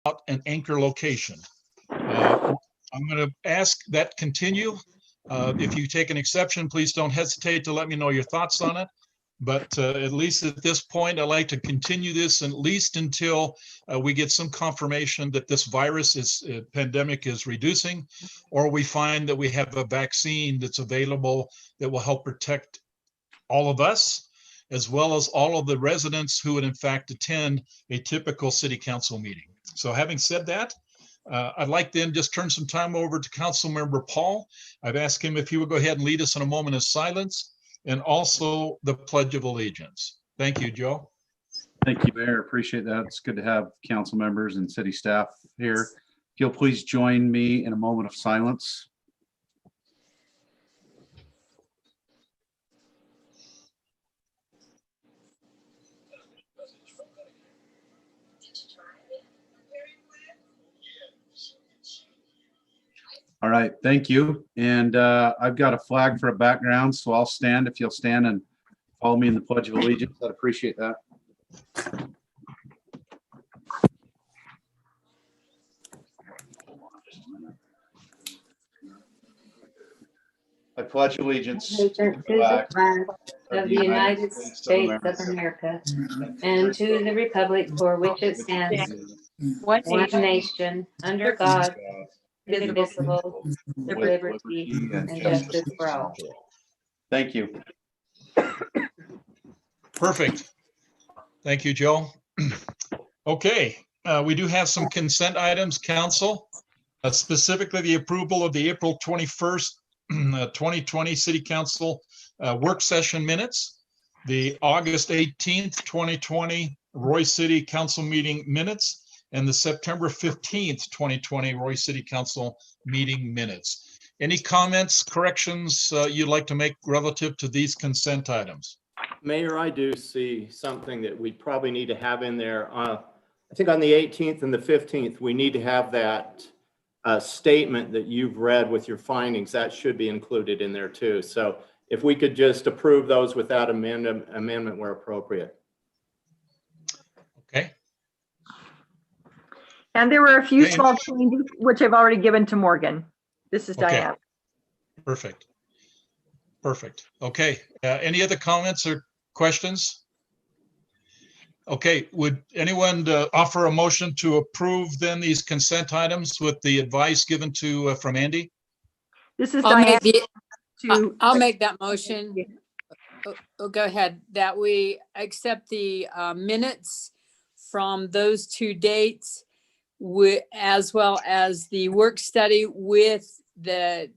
an anchor location. I'm going to ask that continue. If you take an exception, please don't hesitate to let me know your thoughts on it. But at least at this point, I'd like to continue this at least until we get some confirmation that this pandemic is reducing, or we find that we have a vaccine that's available that will help protect all of us, as well as all of the residents who would in fact attend a typical city council meeting. So having said that, I'd like then just turn some time over to Council Member Paul. I've asked him if he would go ahead and lead us in a moment of silence, and also the Pledge of Allegiance. Thank you, Joe. Thank you, Mayor. Appreciate that. It's good to have council members and city staff here. If you'll please join me in a moment of silence. All right, thank you. And I've got a flag for a background, so I'll stand. If you'll stand and follow me in the Pledge of Allegiance, I'd appreciate that. I pledge allegiance to the flag of the United States of America and to the republic for which it stands, one nation, under God, indivisible, with liberty and justice for all. Thank you. Perfect. Thank you, Joe. Okay, we do have some consent items, Council, specifically the approval of the April 21st, 2020 City Council work session minutes, the August 18th, 2020 Roy City Council meeting minutes, and the September 15th, 2020 Roy City Council meeting minutes. Any comments, corrections you'd like to make relative to these consent items? Mayor, I do see something that we probably need to have in there. I think on the 18th and the 15th, we need to have that statement that you've read with your findings. That should be included in there too. So if we could just approve those without amendment where appropriate. Okay. And there were a few small changes, which I've already given to Morgan. This is Diane. Perfect. Perfect. Okay. Any other comments or questions? Okay. Would anyone offer a motion to approve then these consent items with the advice given to from Andy? This is Diane. I'll make that motion. Go ahead. That we accept the minutes from those two dates, as well as the work study with the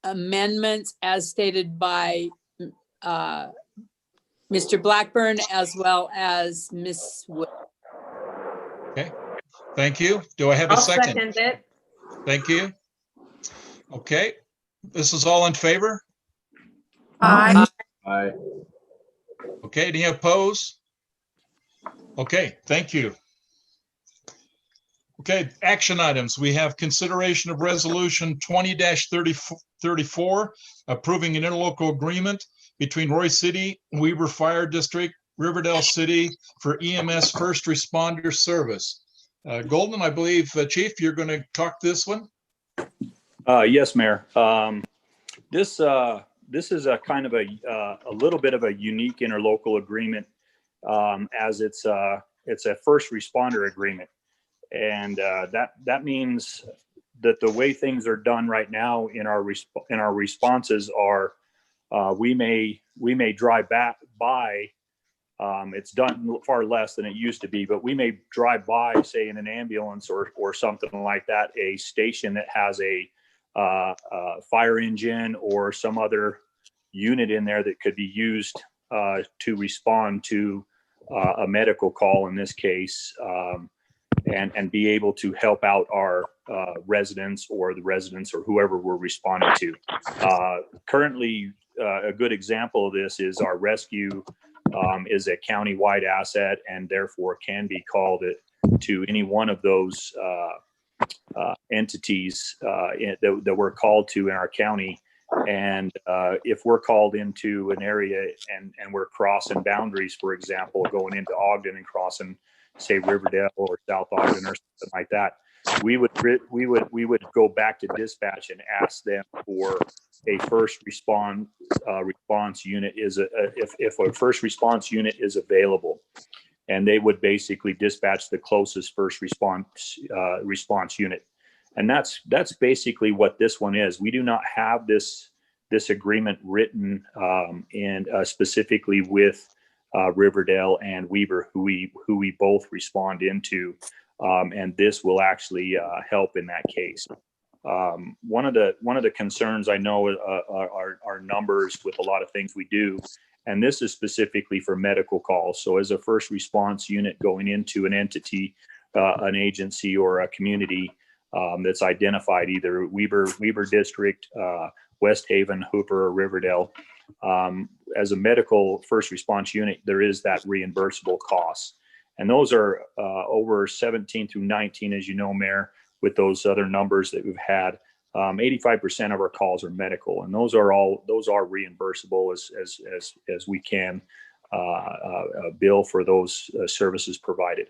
amendments as stated by Mr. Blackburn, as well as Ms. Wood. Okay, thank you. Do I have a second? I'll second it. Thank you. Okay, this is all in favor? Aye. Aye. Okay, any opposed? Okay, thank you. Okay, action items. We have consideration of resolution 20-34, approving an interlocal agreement between Roy City, Weber Fire District, Riverdale City for EMS first responder service. Golden, I believe, Chief, you're going to talk this one. Yes, Mayor. This is a kind of a little bit of a unique interlocal agreement, as it's a first responder agreement. And that means that the way things are done right now in our responses are we may drive by. It's done far less than it used to be, but we may drive by, say, in an ambulance or something like that, a station that has a fire engine or some other unit in there that could be used to respond to a medical call in this case. And be able to help out our residents or whoever we're responding to. Currently, a good example of this is our rescue is a county-wide asset and therefore can be called to any one of those entities that we're called to in our county. And if we're called into an area and we're crossing boundaries, for example, going into Ogden and crossing say Riverdale or South Ogden or something like that, we would go back to dispatch and ask them for a first response unit if a first response unit is available, and they would basically dispatch the closest first response unit. And that's basically what this one is. We do not have this agreement written and specifically with Riverdale and Weber, who we both respond into, and this will actually help in that case. One of the concerns I know are numbers with a lot of things we do, and this is specifically for medical calls. So as a first response unit going into an entity, an agency, or a community that's identified, either Weber District, West Haven, Hooper, or Riverdale, as a medical first response unit, there is that reimbursable cost. And those are over 17 through 19, as you know, Mayor, with those other numbers that we've had. 85% of our calls are medical, and those are reimbursable as we can bill for those services provided.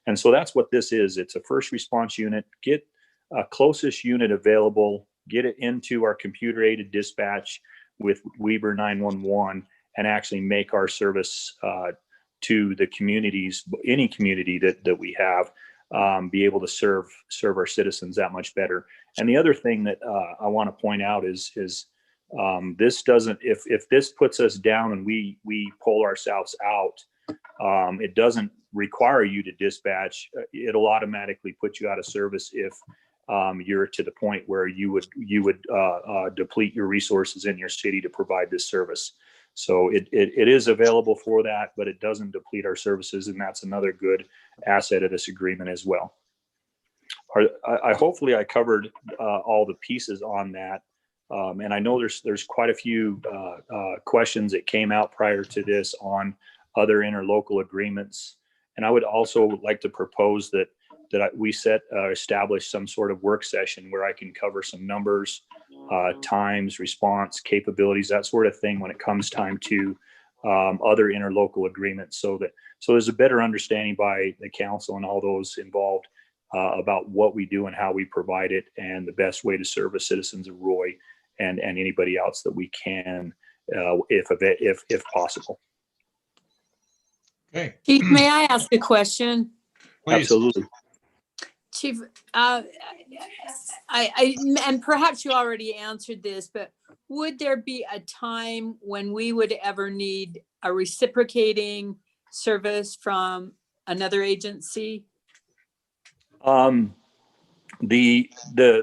And so that's what this is. It's a first response unit. Get a closest unit available, get it into our computer aided dispatch with Weber 911, and actually make our service to the communities, any community that we have, be able to serve our citizens that much better. And the other thing that I want to point out is this doesn't, if this puts us down and we pull ourselves out, it doesn't require you to dispatch. It'll automatically put you out of service if you're to the point where you would deplete your resources in your city to provide this service. So it is available for that, but it doesn't deplete our services, and that's another good asset of this agreement as well. Hopefully I covered all the pieces on that, and I know there's quite a few questions that came out prior to this on other interlocal agreements, and I would also like to propose that we establish some sort of work session where I can cover some numbers, times, response, capabilities, that sort of thing when it comes time to other interlocal agreements, so there's a better understanding by the council and all those involved about what we do and how we provide it, and the best way to serve the citizens of Roy and anybody else that we can, if possible. Okay, Chief, may I ask a question? please. Absolutely. Chief, and perhaps you already answered this, but would there be a time when we would ever need a reciprocating service from another agency? The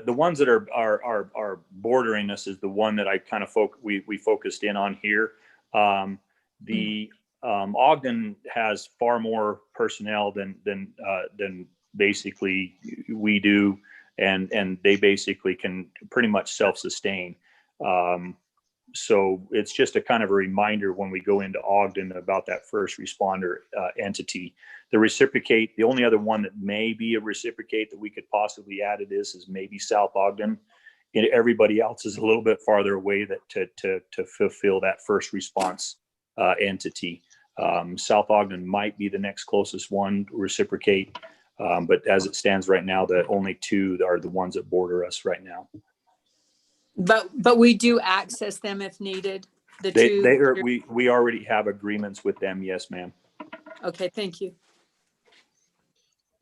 ones that are bordering us is the one that I kind of we focused in on here. Ogden has far more personnel than basically we do, and they basically can pretty much self-sustain. So it's just a kind of a reminder when we go into Ogden about that first responder entity. The reciprocate, the only other one that may be a reciprocate that we could possibly add to this is maybe South Ogden. And everybody else is a little bit farther away to fulfill that first response entity. South Ogden might be the next closest one to reciprocate. But as it stands right now, the only two are the ones that border us right now. But we do access them if needed. We already have agreements with them. Yes, ma'am. Okay, thank you.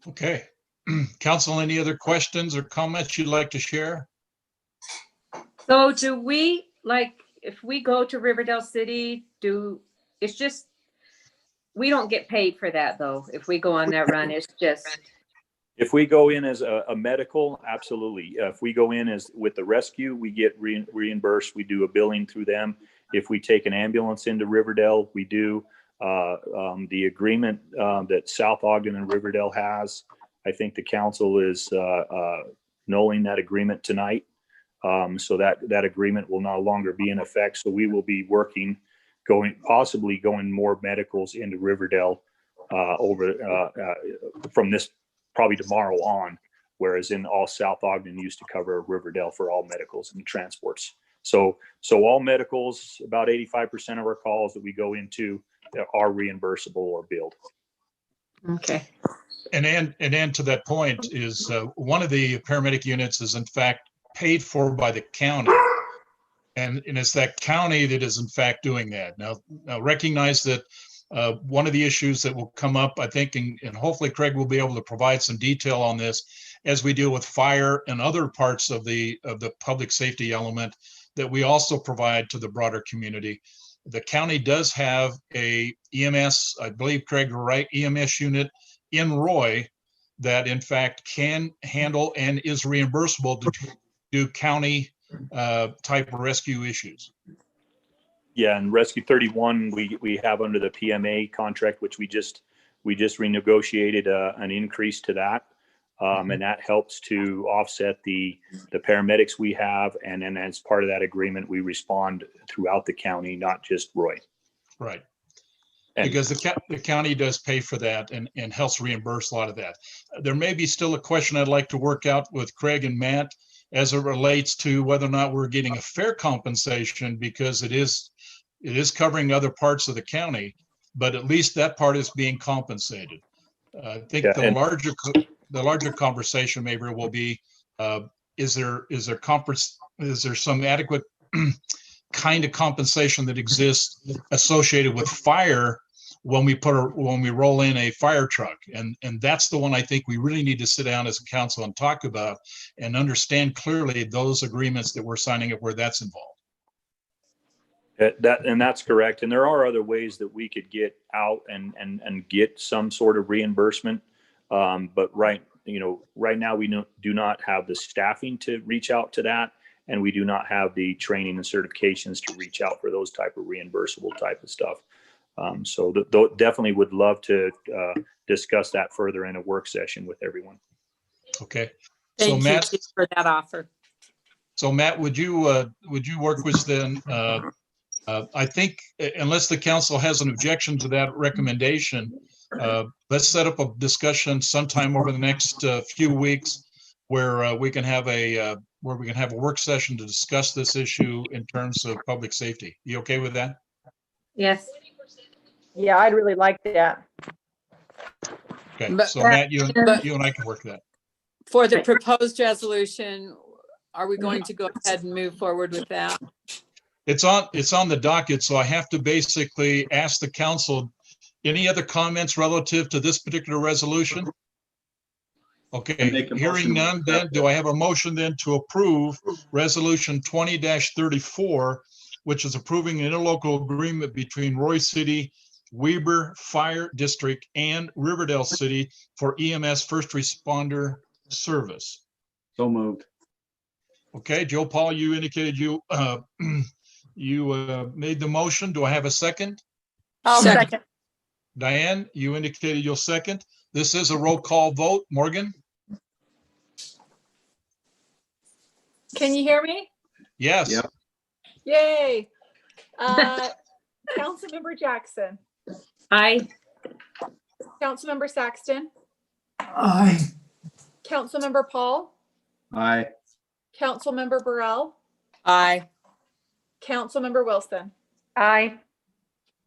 Okay. Council, any other questions or comments you'd like to share? So do we, like, if we go to Riverdale City, we don't get paid for that though. If we go on that run, it's just. If we go in as a medical, absolutely. If we go in as with the rescue, we get reimbursed. We do a billing through them. If we take an ambulance into Riverdale, we do. The agreement that South Ogden and Riverdale has, I think the council is nulling that agreement tonight. So that agreement will no longer be in effect. So we will be possibly going more medicals into Riverdale from this probably tomorrow on, whereas in all South Ogden used to cover Riverdale for all medicals and transports. So all medicals, about 85% of our calls that we go into are reimbursable or billed. Okay. And to that point is one of the paramedic units is in fact paid for by the county. And it's that county that is in fact doing that. Now recognize that one of the issues that will come up, I think, and hopefully Craig will be able to provide some detail on this as we deal with fire and other parts of the public safety element that we also provide to the broader community. The county does have a EMS, I believe, Craig, you're right, EMS unit in Roy that in fact can handle and is reimbursable to do county type rescue issues. Yeah, and Rescue 31, we have under the PMA contract, which we just renegotiated an increase to that. And that helps to offset the paramedics we have. And then as part of that agreement, we respond throughout the county, not just Roy. Right. And- Because the county does pay for that and helps reimburse a lot of that. There may be still a question I'd like to work out with Craig and Matt as it relates to whether or not we're getting a fair compensation, because it is covering other parts of the county, but at least that part is being compensated. I think the larger conversation maybe will be, is there some adequate kind of compensation that exists associated with fire when we roll in a fire truck? And that's the one I think we really need to sit down as a council and talk about and understand clearly those agreements that we're signing up where that's involved. That's correct. And there are other ways that we could get out and get some sort of reimbursement. But right now we do not have the staffing to reach out to that. And we do not have the training and certifications to reach out for those type of reimbursable type of stuff. So definitely would love to discuss that further in a work session with everyone. Okay. Thank you Chief, for that offer. So Matt, would you work with then? I think unless the council has an objection to that recommendation, let's set up a discussion sometime over the next few weeks where we can have a work session to discuss this issue in terms of public safety. You okay with that? Yes. Yeah, I'd really like that. Okay, But- so Matt, you and I can work that. For the proposed resolution, are we going to go ahead and move forward with that? It's on the docket, so I have to basically ask the council, any other comments relative to this particular resolution? Okay, Make a hearing motion. none, then do I have a motion then to approve resolution 20-34, which is approving an interlocal agreement between Roy City, Weber Fire District, and Riverdale City for EMS first responder service? So moved. Okay, Joe Paul, you indicated you made the motion. Do I have a second? I'll Second. second. Diane, you indicated you'll second. This is a roll call vote. Morgan? Can you hear me? Yes. Yep. Yay. Councilmember Jackson, Aye. Councilmember Saxton, Aye. Councilmember Paul, Aye. Councilmember Burrell, Aye. Councilmember Wilson. Aye.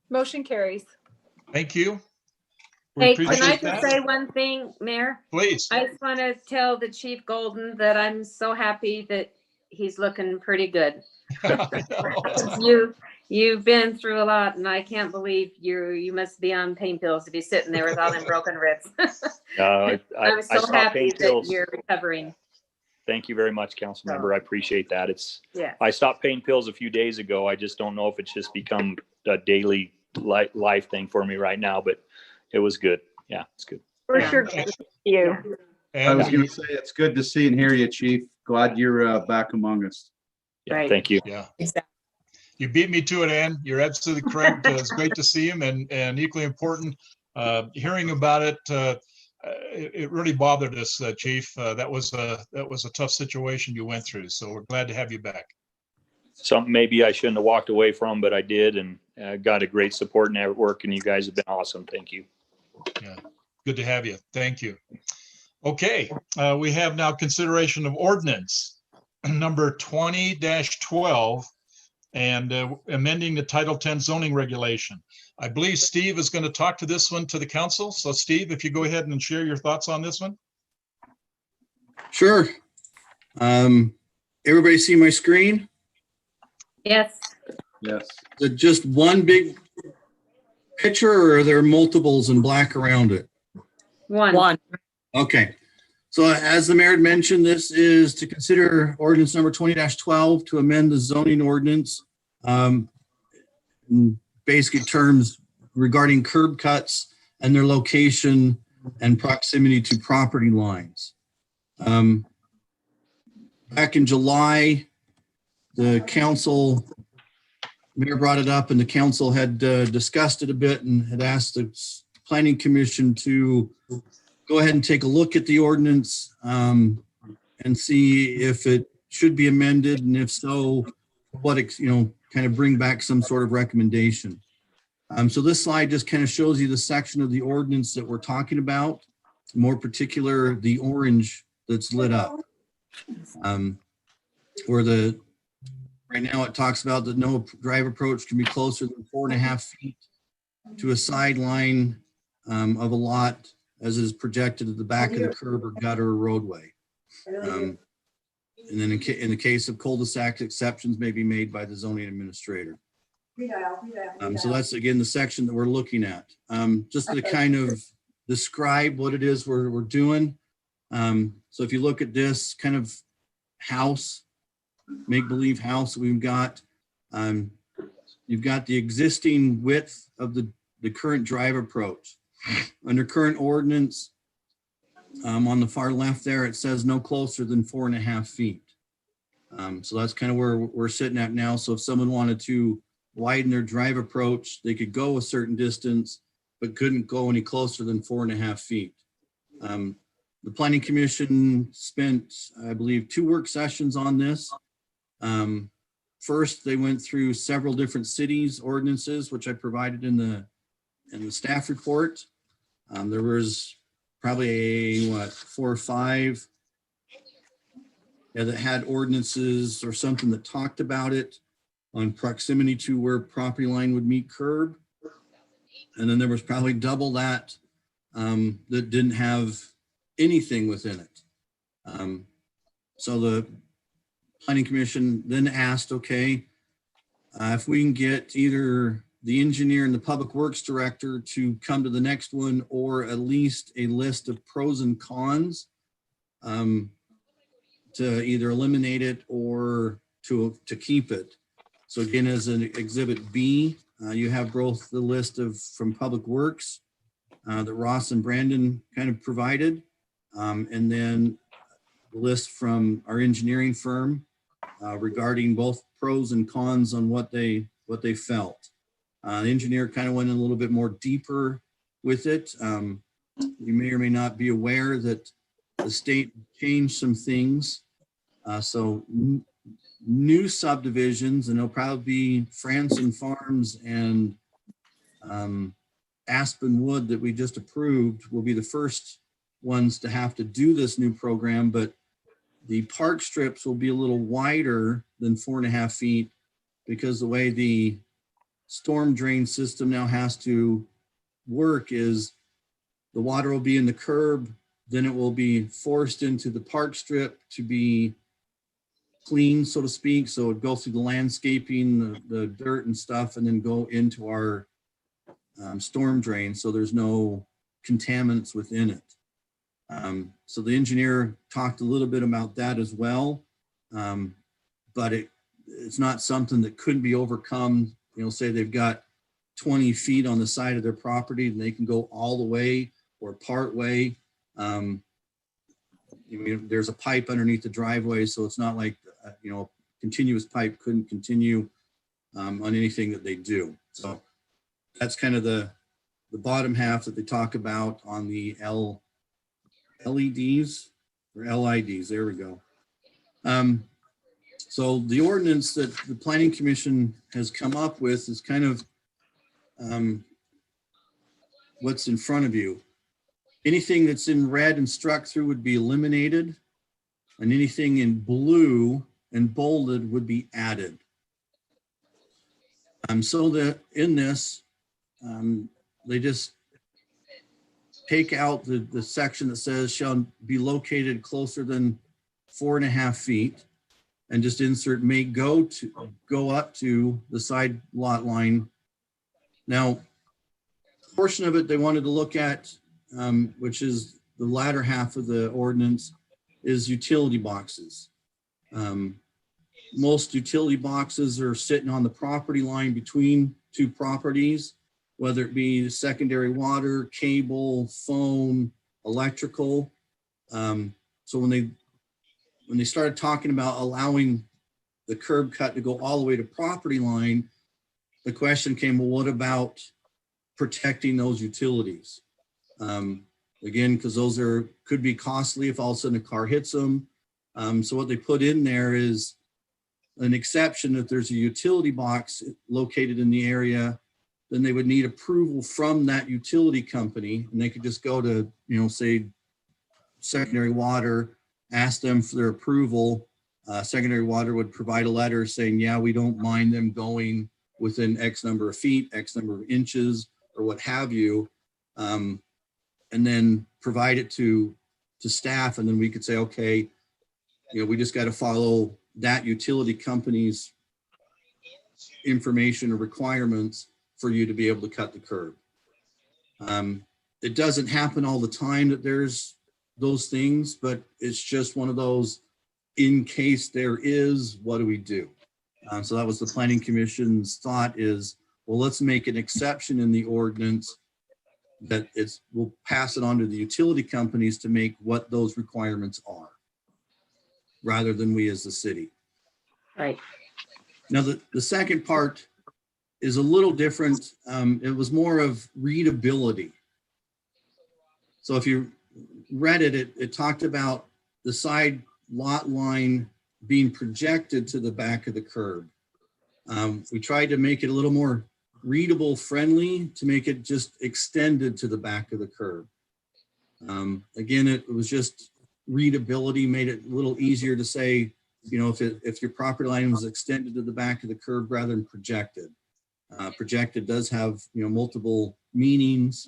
Motion carries. Thank you. We Hey, can I appreciate just that. say one thing, Mayor? Please. I just want to tell the Chief Golden that I'm so happy that he's looking pretty good. You've been through a lot, and I can't believe you must be on pain pills to be sitting there with all them broken ribs. I I'm so stopped happy paying that pills. you're recovering. Thank you very much, council member. I appreciate that. Yeah. I stopped paying pills a few days ago. I just don't know if it's just become a daily life thing for me right now, but it was good. Yeah, it's good. For Yeah. sure. Good to see you. I was And gonna say, it's good to see and hear you, chief. Glad you're back among us. Yeah, Right. thank you. yeah, Exactly. you beat me to it, Ann. You're absolutely correct. It's great to see him and equally important, hearing about it. It really bothered us, Chief. That was a tough situation you went through. So we're glad to have you back. Something maybe I shouldn't have walked away from, but I did, and got a great support network, and you guys have been awesome. Thank you. Yeah, good to have you. Thank you. Okay, we have now consideration of ordinance number 20-12. and amending the Title 10 zoning regulation. I believe Steve is going to talk to this one to the council. So Steve, if you go ahead and share your thoughts on this one. Sure. Everybody see my screen? Yes. Yes. Is it just one big picture or are there multiples in black around it? One. Okay. So as the mayor had mentioned, this is to consider ordinance number 20-12 to amend the zoning ordinance. In basic terms regarding curb cuts and their location and proximity to property lines. Back in July, the council, mayor brought it up and the council had discussed it a bit and had asked the planning commission to go ahead and take a look at the ordinance and see if it should be amended, and if so, what, kind of bring back some sort of recommendation. So this slide just kind of shows you the section of the ordinance that we're talking about, more particular, the orange that's lit up. Where right now it talks about that no drive approach can be closer than 4.5 feet to a sideline of a lot as is projected at the back of the curb or gutter or roadway. And then in the case of cul-de-sac, exceptions may be made by the zoning administrator. So that's, again, the section that we're looking at. Just to kind of describe what it is we're doing. So if you look at this kind of house, make-believe house we've got, you've got the existing width of the current drive approach. Under current ordinance, on the far left there, it says no closer than 4.5 feet. So that's kind of where we're sitting at now. So if someone wanted to widen their drive approach, they could go a certain distance, but couldn't go any closer than 4.5 feet. The Planning Commission spent, I believe, 2 work sessions on this. First, they went through several different cities' ordinances, which I provided in the staff report. There was probably 4 or 5 that had ordinances or something that talked about it on proximity to where property line would meet curb. And then there was probably double that that didn't have anything within it. So the Planning Commission then asked, okay, if we can get either the engineer and the public works director to come to the next one, or at least a list of pros and cons to either eliminate it or to keep it. So again, as an exhibit B, you have both the list from Public Works that Ross and Brandon kind of provided, and then the list from our engineering firm regarding both pros and cons on what they felt. The engineer kind of went a little bit more deeper with it. You may or may not be aware that the state changed some things. So new subdivisions, and it'll probably be Franson Farms and Aspen Wood that we just approved, will be the first ones to have to do this new program, but the park strips will be a little wider than 4.5 feet because the way the storm drain system now has to work is the water will be in the curb, then it will be forced into the park strip to be clean, so to speak. So it goes through the landscaping, the dirt and stuff, and then go into our storm drain. So there's no contaminants within it. So the engineer talked a little bit about that as well. But it's not something that couldn't be overcome. Say they've got 20 feet on the side of their property and they can go all the way or part way. There's a pipe underneath the driveway, so it's not like, continuous pipe couldn't continue on anything that they do. So that's kind of the bottom half that they talk about on the LEDs or LIDs. There we go. So the ordinance that the Planning Commission has come up with is kind of what's in front of you. Anything that's in red and struck through would be eliminated, and anything in blue and bolded would be added. So that in this, they just take out the section that says shall be located closer than 4.5 feet and just insert may go up to the side lot line. Now, portion of it they wanted to look at, which is the latter half of the ordinance, is utility boxes. Most utility boxes are sitting on the property line between two properties, whether it be secondary water, cable, phone, electrical. So when they started talking about allowing the curb cut to go all the way to property line, the question came, well, what about protecting those utilities? Again, because those could be costly if all of a sudden a car hits them. So what they put in there is an exception that there's a utility box located in the area, then they would need approval from that utility company, and they could just go to, say, secondary water, ask them for their approval. Secondary water would provide a letter saying, yeah, we don't mind them going within X number of feet, X number of inches, or what have you, and then provide it to staff, and then we could say, okay, we just got to follow that utility company's information or requirements for you to be able to cut the curb. It doesn't happen all the time that there's those things, but it's just one of those, in case there is, what do we do? So that was the Planning Commission's thought is, well, let's make an exception in the ordinance that we'll pass it on to the utility companies to make what those requirements are, rather than we as the city. Right. Now, the second part is a little different. It was more of readability. So if you read it, it talked about the side lot line being projected to the back of the curb. We tried to make it a little more readable friendly to make it just extended to the back of the curb. Again, it was just readability, made it a little easier to say, if your property line was extended to the back of the curb rather than projected. Projected does have, multiple meanings.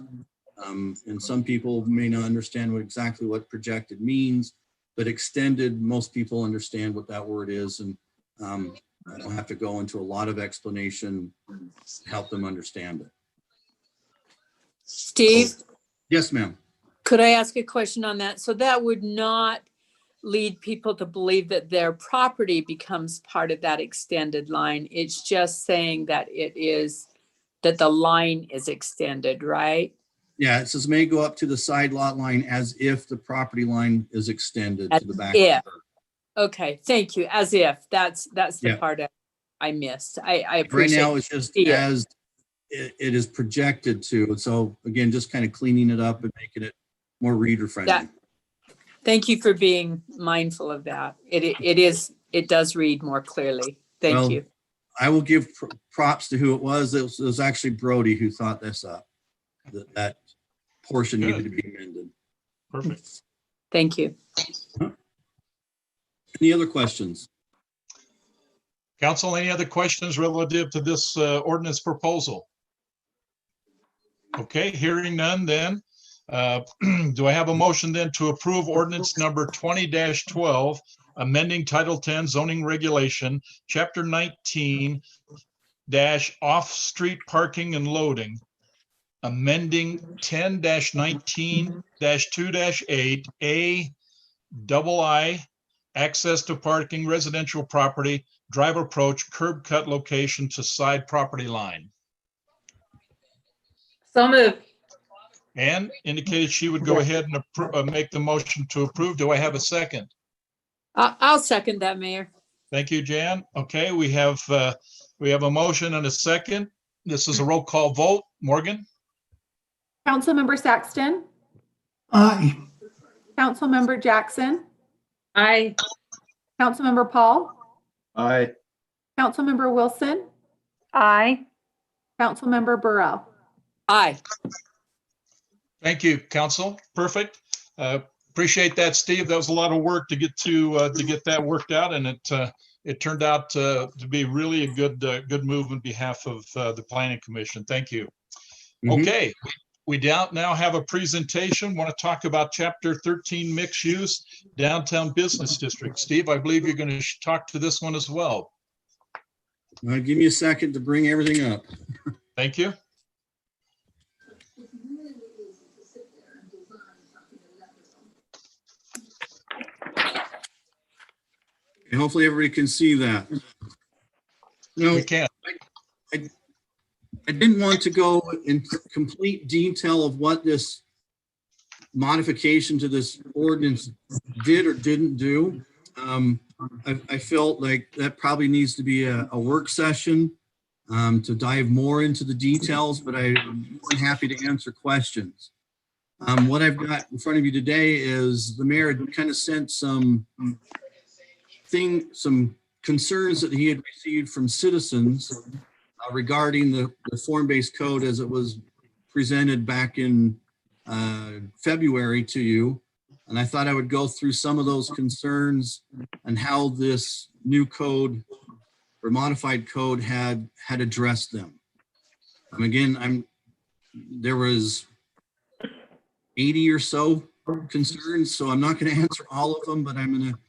And some people may not understand exactly what projected means, but extended, most people understand what that word is. And I don't have to go into a lot of explanation to help them understand it. Steve, Yes, ma'am. could I ask a question on that? So that would not lead people to believe that their property becomes part of that extended line. It's just saying that that the line is extended, right? Yeah, it says may go up to the side lot line as if the property line is extended to the back. As if. Of the curb. Okay, thank you. As if, that's the Yeah. part I missed. I Right appreciate. now, it's just as it is projected to. So again, just kind of cleaning it up and making it more reader friendly. Yeah. Thank you for being mindful of that. It does read more clearly. Thank Well, you. I will give props to who it was. It was actually Brody who thought this up. That portion needed to be amended. Perfect. Thank you. Any other questions? Council, any other questions relative to this ordinance proposal? Okay, hearing none then. Do I have a motion then to approve ordinance number 20-12, amending Title 10 zoning regulation, Chapter 19 off-street parking and loading, amending 10-19-2-8, II, access to parking, residential property, drive approach, curb cut location to side property line. So moved. Ann indicated she would go ahead and make the motion to approve. Do I have a second? I'll second that, Mayor. Thank you, Jan. Okay, we have a motion and a second. This is a roll call vote. Morgan? Councilmember Saxton, Aye. Councilmember Jackson, Aye. Councilmember Paul, Aye. Councilmember Wilson, Aye. Councilmember Burrell. Aye. Thank you, council. Perfect. Appreciate that, Steve. That was a lot of work to get that worked out, and it turned out to be really a good move on behalf of the Planning Commission. Thank you. Mhm. Okay, we now have a presentation. Want to talk about Chapter 13 Mixed Use Downtown Business District. Steve, I believe you're going to talk to this one as well. Give me a second to bring everything up. Thank you. And hopefully everybody can see that. No, We can. I didn't want to go in complete detail of what this modification to this ordinance did or didn't do. I felt like that probably needs to be a work session to dive more into the details, but I'm happy to answer questions. What I've got in front of you today is the mayor had kind of sent some concerns that he had received from citizens regarding the form-based code as it was presented back in February to you. And I thought I would go through some of those concerns and how this new code or modified code had addressed them. Again, there was 80 or so concerns, so I'm not going to answer all of them, but I'm going to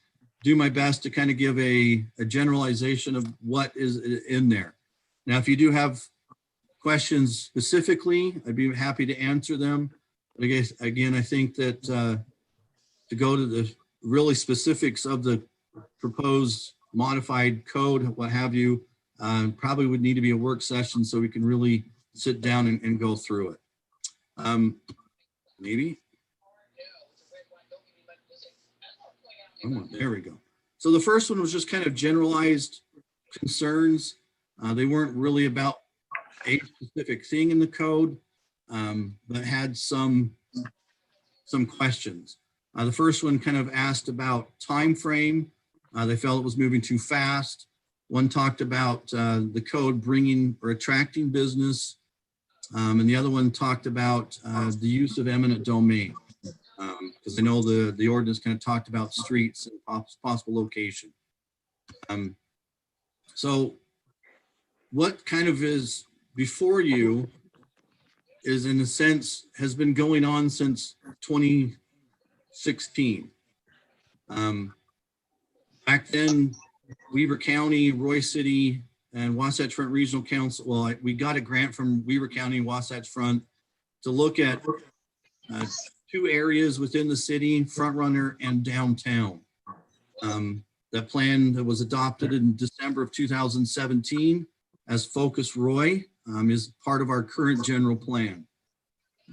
do my best to kind of give a generalization of what is in there. Now, if you do have questions specifically, I'd be happy to answer them. But again, I think that to go to the really specifics of the proposed modified code, what have you, probably would need to be a work session so we can really sit down and go through it. Maybe. Oh, there we go. So the first one was just kind of generalized concerns. They weren't really about a specific thing in the code, but had some questions. The first one kind of asked about time frame. They felt it was moving too fast. One talked about the code bringing or attracting business. And the other one talked about the use of eminent domain. Because I know the ordinance kind of talked about streets and possible location. So what kind of is before you is, in a sense, has been going on since 2016. Back then, Weaver County, Roy City, and Wasatch Front Regional Council, well, we got a grant from Weaver County and Wasatch Front to look at two areas within the city, Front Runner and downtown. That plan that was adopted in December of 2017 as Focus Roy is part of our current general plan.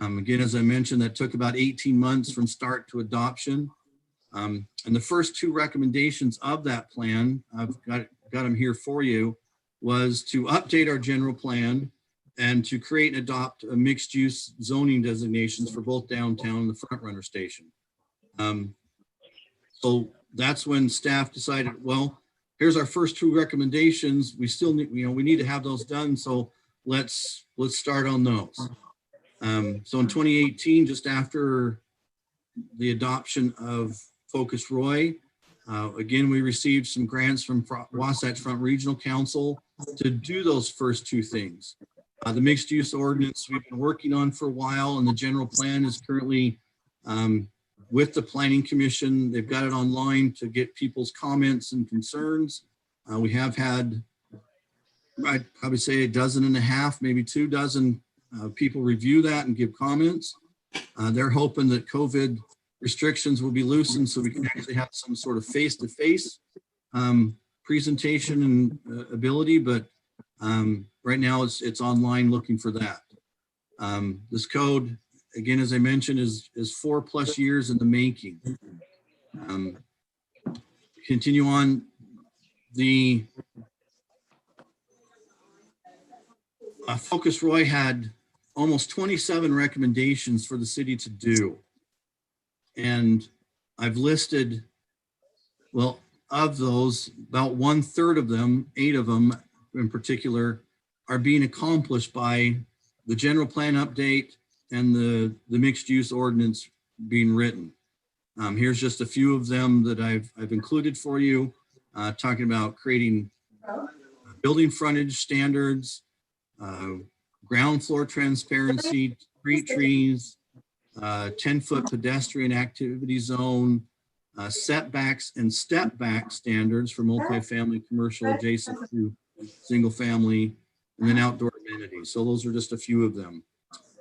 Again, as I mentioned, that took about 18 months from start to adoption. And the first two recommendations of that plan, I've got them here for you, was to update our general plan and to create and adopt a mixed use zoning designations for both downtown and the Front Runner station. So that's when staff decided, well, here's our first two recommendations. We still need, we need to have those done. So let's start on those. So in 2018, just after the adoption of Focus Roy, again, we received some grants from Wasatch Front Regional Council to do those first two things. The mixed use ordinance we've been working on for a while, and the general plan is currently with the Planning Commission. They've got it online to get people's comments and concerns. We have had, I'd probably say 1.5, maybe 2 dozen people review that and give comments. They're hoping that COVID restrictions will be loosened so we can actually have some sort of face-to-face presentation and ability, but right now it's online looking for that. This code, again, as I mentioned, is 4+ years in the making. Continue on, the Focus Roy had almost 27 recommendations for the city to do. And I've listed, well, of those, about 1/3 of them, 8 of them in particular, are being accomplished by the general plan update and the mixed use ordinance being written. Here's just a few of them that I've included for you. talking about creating building frontage standards, ground floor transparency, street trees, 10-foot pedestrian activity zone, setbacks and step back standards for multifamily commercial adjacent to single family, and then outdoor amenities. So those are just a few of them.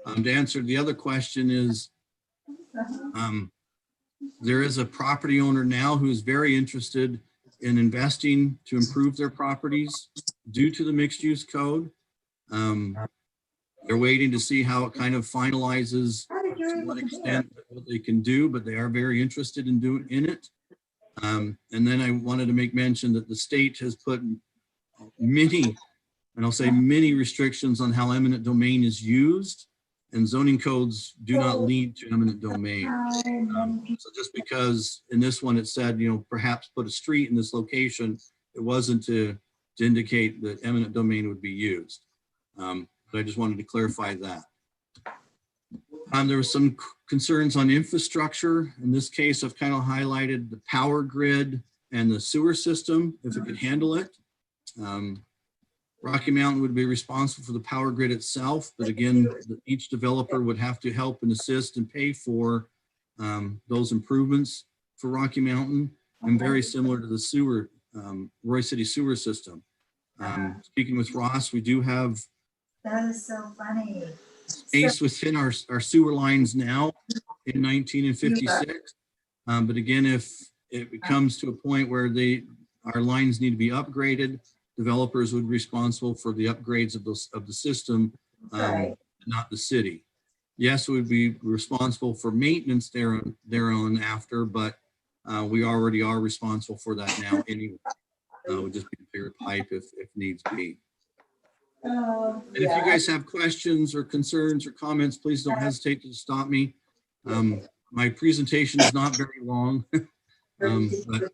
To answer the other question is, there is a property owner now who is very interested in investing to improve their properties due to the mixed use code. They're waiting to see how it kind of finalizes to what extent what they can do, but they are very interested in it. And then I wanted to make mention that the state has put many, and I'll say many, restrictions on how eminent domain is used, and zoning codes do not lead to eminent domain. So just because in this one it said, you know, perhaps put a street in this location, it wasn't to indicate that eminent domain would be used. But I just wanted to clarify that. There were some concerns on infrastructure. In this case, I've kind of highlighted the power grid and the sewer system, if it could handle it. Rocky Mountain would be responsible for the power grid itself, but again, each developer would have to help and assist and pay for those improvements for Rocky Mountain, and very similar to the sewer, Roy City sewer system. Speaking with Ross, we do have that is so funny. Space within our sewer lines now in 19 and 56. But again, if it comes to a point where our lines need to be upgraded, developers would be responsible for the upgrades of the system, not the city. Yes, we would be responsible for maintenance thereon after, but we already are responsible for that now anyway. Would just be a bigger pipe if needs be. And if you guys have questions or concerns or comments, please don't hesitate to stop me. My presentation is not very long, but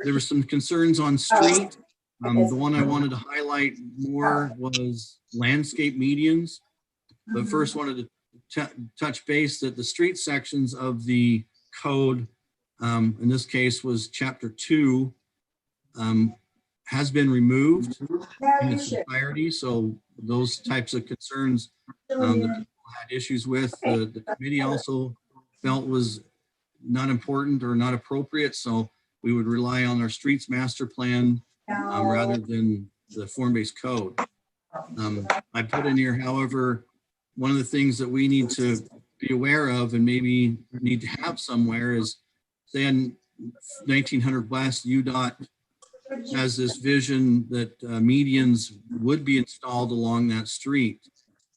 there were some concerns on street. The one I wanted to highlight more was landscape medians. But first wanted to touch base that the street sections of the code, in this case was chapter 2, has been removed in its entirety. So those types of concerns that people had issues with, the committee also felt was not important or not appropriate. So we would rely on our streets master plan rather than the form-based code. I put in here, however, one of the things that we need to be aware of and maybe need to have somewhere is, say in 1900 West, UDOT has this vision that medians would be installed along that street.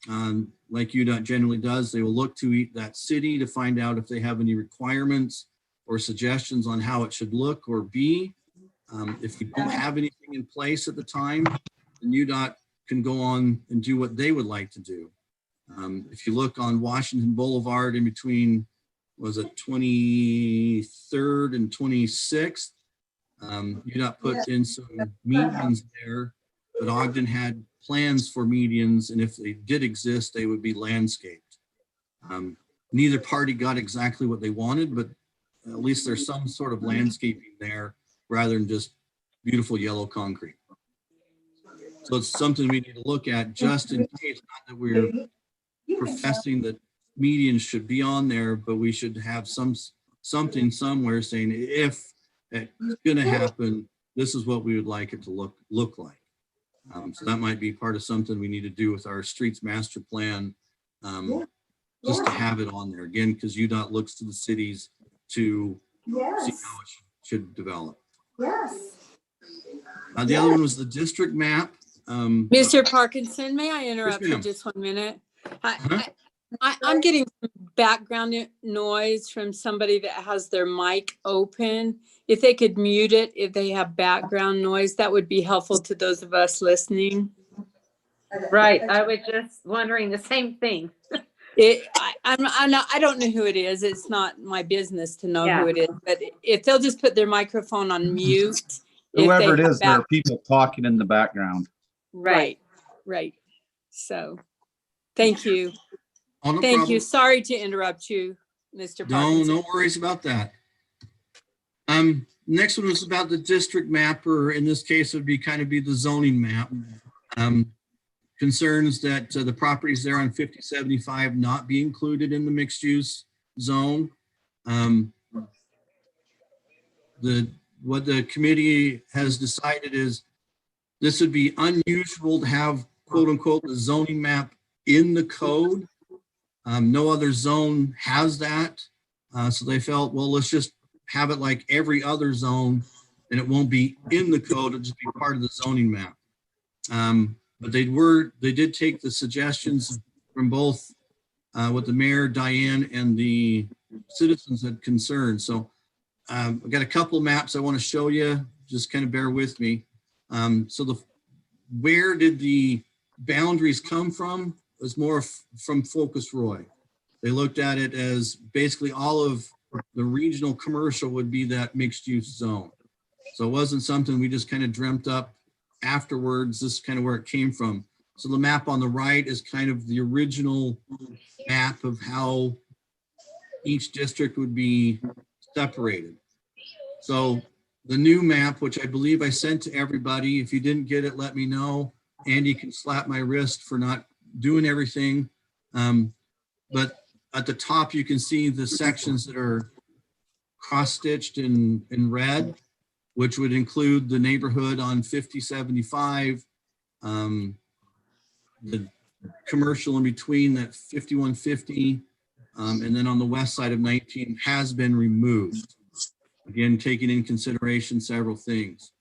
Like UDOT generally does, they will look to that city to find out if they have any requirements or suggestions on how it should look or be. If you don't have anything in place at the time, then UDOT can go on and do what they would like to do. If you look on Washington Boulevard in between, was it 23rd and 26th, UDOT put in some medians there, but Ogden had plans for medians, and if they did exist, they would be landscaped. Neither party got exactly what they wanted, but at least there's some sort of landscaping there rather than just beautiful yellow concrete. So it's something we need to look at just in case, not that we're professing that medians should be on there, but we should have something somewhere saying if it's going to happen, this is what we would like it to look like. So that might be part of something we need to do with our streets master plan, just to have it on there again, because UDOT looks to the cities to see how it should develop. Yes. The other one was the district map. Mr. Parkinson, may I interrupt Yes, for ma'am. just 1 minute? I'm getting some background noise from somebody that has their mic open. If they could mute it, if they have background noise, that would be helpful to those of us listening. Right. I was just wondering the same thing. I don't know who it is. It's not my business to know who it is. But if they'll just put their microphone on mute. Whoever it is, there are people talking in the background. Right. So, thank you. Oh, no Thank problem. you. Sorry to interrupt you, Mr. Parkinson. No worries about that. Next one was about the district map, or in this case, it would be the zoning map. Concerns that the properties there on 5075 not be included in the mixed use zone. What the committee has decided is this would be unusual to have quote unquote the zoning map in the code. No other zone has that. So they felt, well, let's just have it like every other zone and it won't be in the code, it'll just be part of the zoning map. But they did take the suggestions from both what the mayor, Diane, and the citizens had concerned. So I've got a couple of maps I want to show you, just kind of bear with me. So where did the boundaries come from? It was more from Focus Roy. They looked at it as basically all of the regional commercial would be that mixed use zone. So it wasn't something we just kind of dreamt up afterwards. This is kind of where it came from. So the map on the right is kind of the original map of how each district would be separated. So the new map, which I believe I sent to everybody, if you didn't get it, let me know. Andy can slap my wrist for not doing everything. But at the top, you can see the sections that are cross-stitched in red, which would include the neighborhood on 5075, the commercial in between that 5150, and then on the west side of 19 has been removed. Again, taking in consideration several things.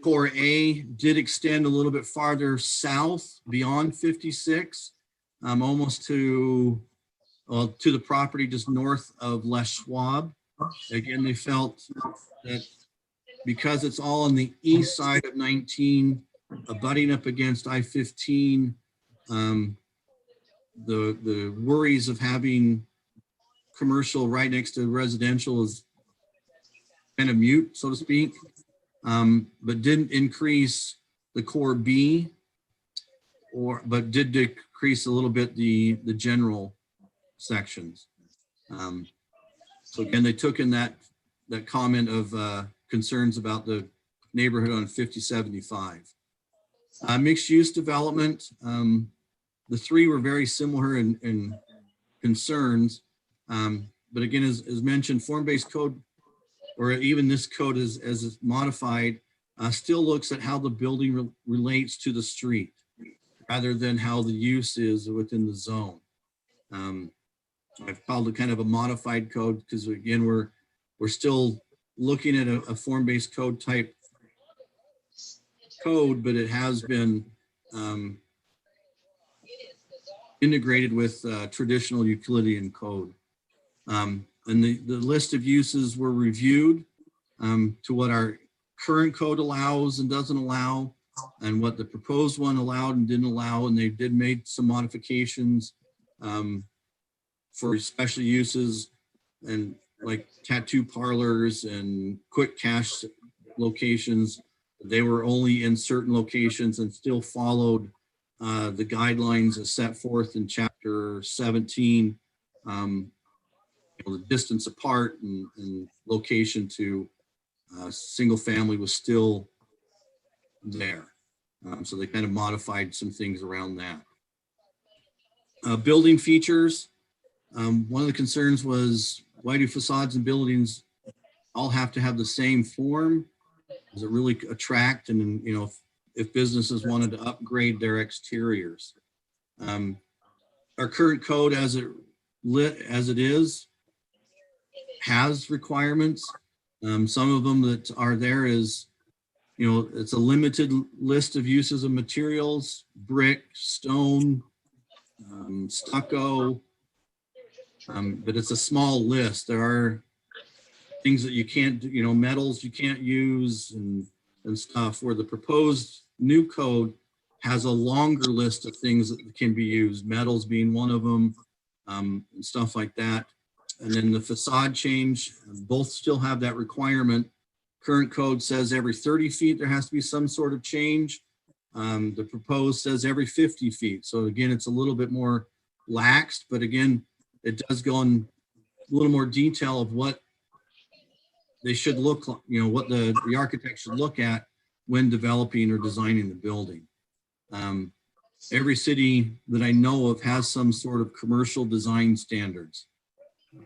Core A did extend a little bit farther south beyond 56, almost to the property just north of Les Schwab. Again, they felt that because it's all on the east side of 19, abutting up against I-15, the worries of having commercial right next to residential is kind of mute, so to speak, but didn't increase the core B, but did decrease a little bit the general sections. So again, they took in that comment of concerns about the neighborhood on 5075. Mixed use development, the three were very similar in concerns. But again, as mentioned, form-based code, or even this code as it's modified, still looks at how the building relates to the street rather than how the use is within the zone. I've called it kind of a modified code because again, we're still looking at a form-based code type code, but it has been integrated with traditional Euclidean code. And the list of uses were reviewed to what our current code allows and doesn't allow, and what the proposed one allowed and didn't allow. And they did make some modifications for special uses and like tattoo parlors and quick cash locations. They were only in certain locations and still followed the guidelines as set forth in chapter 17. The distance apart and location to single family was still there. So they kind of modified some things around that. Building features. One of the concerns was, why do facades and buildings all have to have the same form? Does it really attract? And if businesses wanted to upgrade their exteriors. Our current code as it is has requirements. Some of them that are there is, it's a limited list of uses of materials: brick, stone, stucco, but it's a small list. There are things that you can't do, metals you can't use and stuff, where the proposed new code has a longer list of things that can be used, metals being one of them, and stuff like that. And then the facade change, both still have that requirement. Current code says every 30 feet there has to be some sort of change. The proposed says every 50 feet. So again, it's a little bit more laxed, but again, it does go in a little more detail of what they should look, what the architect should look at when developing or designing the building. Every city that I know of has some sort of commercial design standards.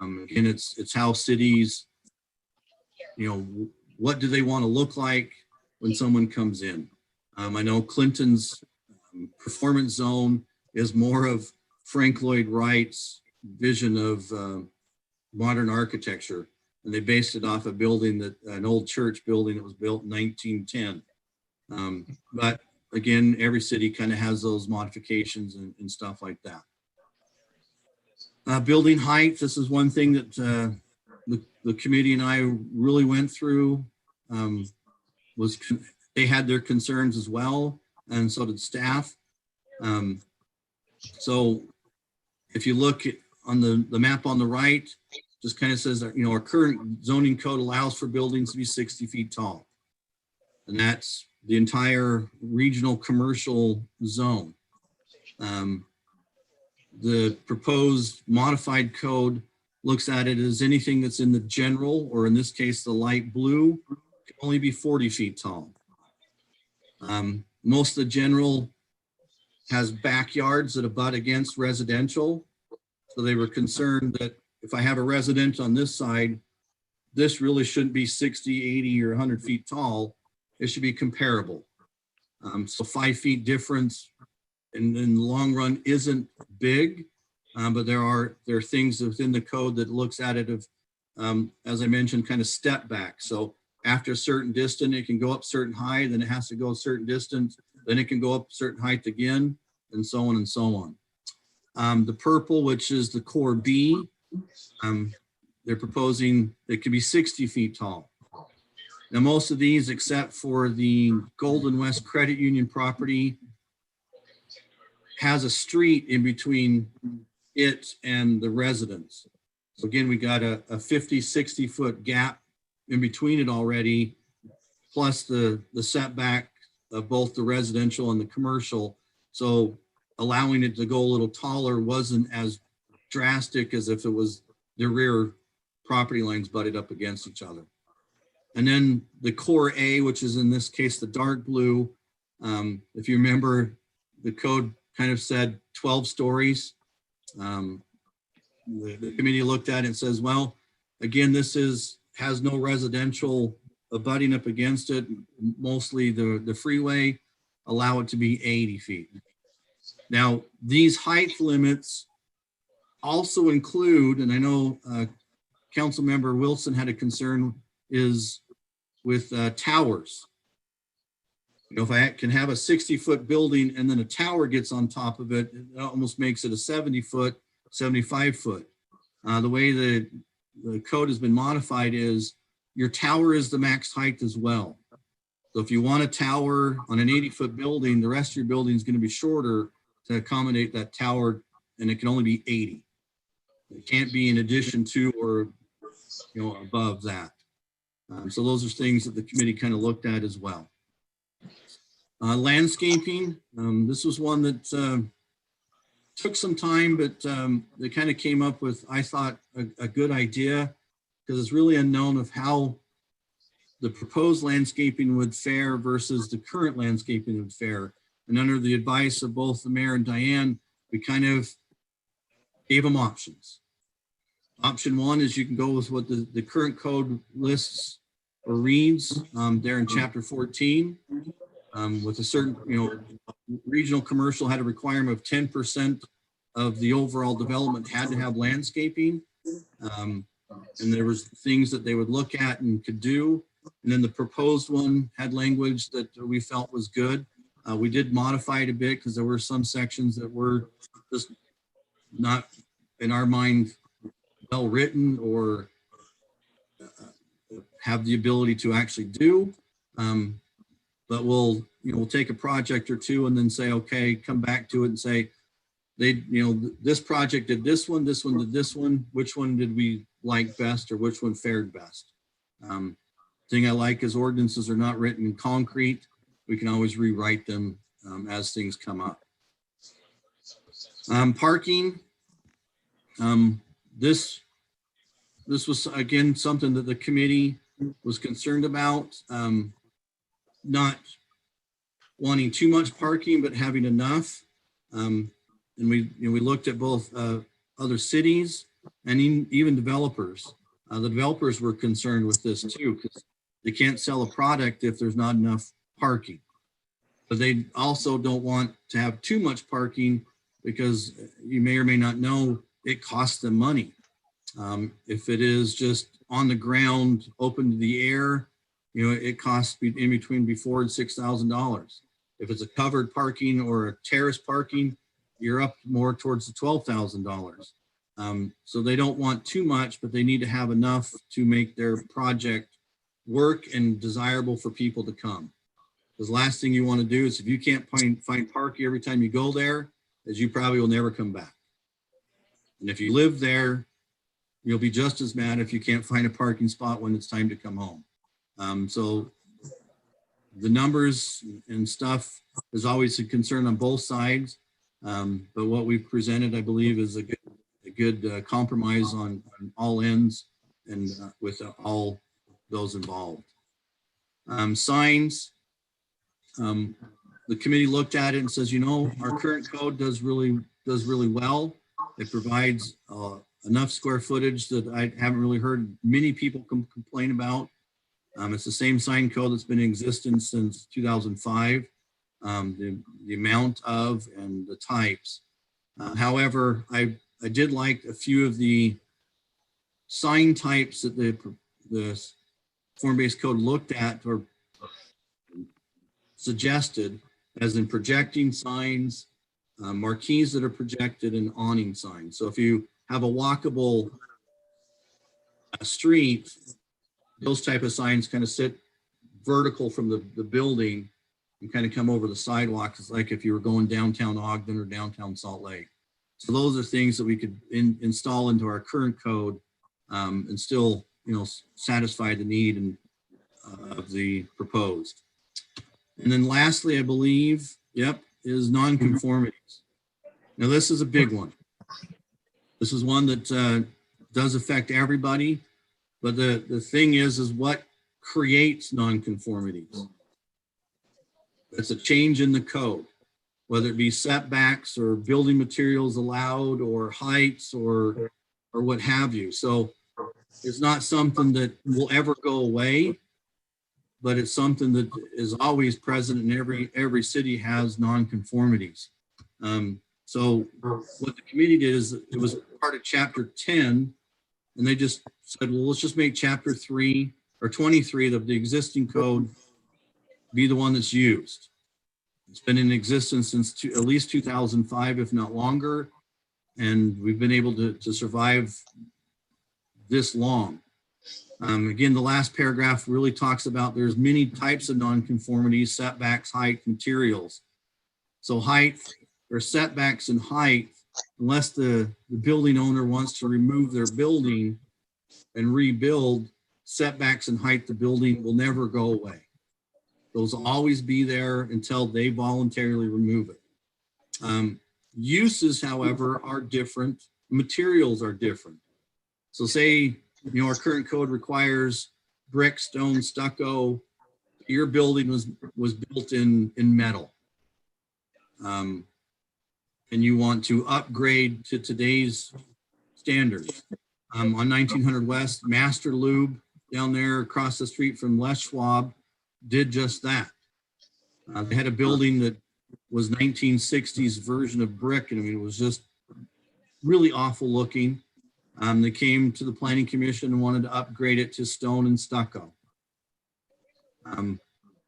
And it's how cities, what do they want to look like when someone comes in? I know Clinton's performance zone is more of Frank Lloyd Wright's vision of modern architecture. And they based it off a building an old church building that was built in 1910. But again, every city kind of has those modifications and stuff like that. Building height, this is one thing that the committee and I really went through. They had their concerns as well, and so did staff. So if you look on the map on the right, just kind of says that, our current zoning code allows for buildings to be 60 feet tall. And that's the entire regional commercial zone. The proposed modified code looks at it as anything that's in the general, or in this case, the light blue, can only be 40 feet tall. Most of the general has backyards that abut against residential. So they were concerned that if I have a resident on this side, this really shouldn't be 60, 80, or 100 feet tall. It should be comparable. So 5 feet difference in the long run isn't big, but there are things within the code that looks at it of, as I mentioned, kind of step back. So after a certain distance, it can go up certain height, then it has to go a certain distance, then it can go up certain height again, and so on and so on. The purple, which is the core B, they're proposing it could be 60 feet tall. Now, most of these, except for the Golden West Credit Union property, has a street in between it and the residence. So again, we got a 50, 60 foot gap in between it already, plus the setback of both the residential and the commercial. So allowing it to go a little taller wasn't as drastic as if it was the rear property lines butted up against each other. And then the core A, which is in this case, the dark blue. If you remember, the code kind of said 12 stories. The committee looked at it and says, well, again, this has no residential abutting up against it. Mostly the freeway, allow it to be 80 feet. Now, these height limits also include, and I know Councilmember Wilson had a concern, is with towers. If I can have a 60-foot building and then a tower gets on top of it, it almost makes it a 70-foot, 75-foot. The way the code has been modified is your tower is the max height as well. So if you want a tower on an 80-foot building, the rest of your building is going to be shorter to accommodate that tower, and it can only be 80. It can't be in addition to or above that. So those are things that the committee kind of looked at as well. Landscaping, this was one that took some time, but they kind of came up with, I thought, a good idea, because it's really unknown of how the proposed landscaping would fare versus the current landscaping would fare. And under the advice of both the mayor and Diane, we kind of gave them options. Option one is you can go with what the current code lists or reads there in chapter 14. With a certain, regional commercial had a requirement of 10% of the overall development had to have landscaping. And there was things that they would look at and could do. And then the proposed one had language that we felt was good. We did modify it a bit because there were some sections that were just not, in our mind, well written or have the ability to actually do. But we'll take a project or two and then say, okay, come back to it and say, this project did this one did this one, which one did we like best or which one fared best? Thing I like is ordinances are not written in concrete. We can always rewrite them as things come up. Parking. This was, again, something that the committee was concerned about, not wanting too much parking, but having enough. And we looked at both other cities and even developers. The developers were concerned with this too, because they can't sell a product if there's not enough parking. But they also don't want to have too much parking because you may or may not know it costs them money. If it is just on the ground, open to the air, it costs in between $4,000 and $6,000. If it's a covered parking or a terrace parking, you're up more towards the $12,000. So they don't want too much, but they need to have enough to make their project work and desirable for people to come. Because last thing you want to do is, if you can't find parking every time you go there, is you probably will never come back. And if you live there, you'll be just as mad if you can't find a parking spot when it's time to come home. So the numbers and stuff is always a concern on both sides. But what we've presented, I believe, is a good compromise on all ends and with all those involved. Signs, the committee looked at it and says, our current code does really well. It provides enough square footage that I haven't really heard many people complain about. It's the same sign code that's been in existence since 2005. The amount of and the types. However, I did like a few of the sign types that the form-based code looked at or suggested, as in projecting signs, marquees that are projected, and awning signs. So if you have a walkable street, those type of signs kind of sit vertical from the building and kind of come over the sidewalk. It's like if you were going downtown Ogden or downtown Salt Lake. So those are things that we could install into our current code and still, satisfy the need of the proposed. And then lastly, I believe, is non-conformities. Now this is a big one. This is one that does affect everybody, but the thing is what creates non-conformities? It's a change in the code, whether it be setbacks or building materials allowed or heights or what have you. So it's not something that will ever go away, but it's something that is always present, and every city has non-conformities. So what the committee did is, it was part of chapter 10, and they just said, well, let's just make chapter 3 or 23 of the existing code be the one that's used. It's been in existence since at least 2005, if not longer. And we've been able to survive this long. Again, the last paragraph really talks about there's many types of nonconformities: setbacks, height, materials. So height or setbacks and height, unless the building owner wants to remove their building and rebuild, setbacks and height, the building will never go away. Those will always be there until they voluntarily remove it. Uses, however, are different. Materials are different. So say, our current code requires brick, stone, stucco. Your building was built in metal. And you want to upgrade to today's standards. On 1900 West, Master Lube down there across the street from Les Schwab did just that. They had a building that was 1960s version of brick, and it was just really awful looking. They came to the planning commission and wanted to upgrade it to stone and stucco.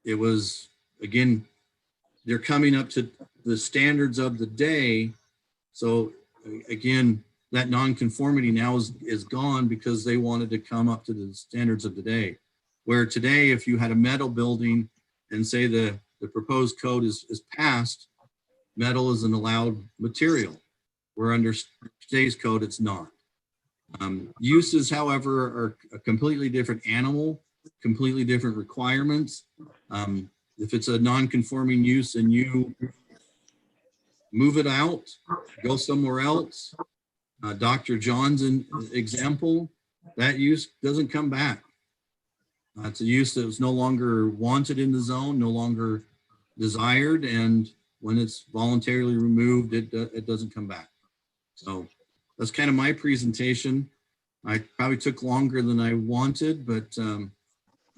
It was, again, they're coming up to the standards of the day. So again, that nonconformity now is gone because they wanted to come up to the standards of the day. Where today, if you had a metal building and say the proposed code is passed, metal is an allowed material, where under today's code, it's not. Uses, however, are a completely different animal, completely different requirements. If it's a non-conforming use and you move it out, go somewhere else, Dr. John's example, that use doesn't come back. It's a use that was no longer wanted in the zone, no longer desired, and when it's voluntarily removed, it doesn't come back. So that's kind of my presentation. I probably took longer than I wanted, but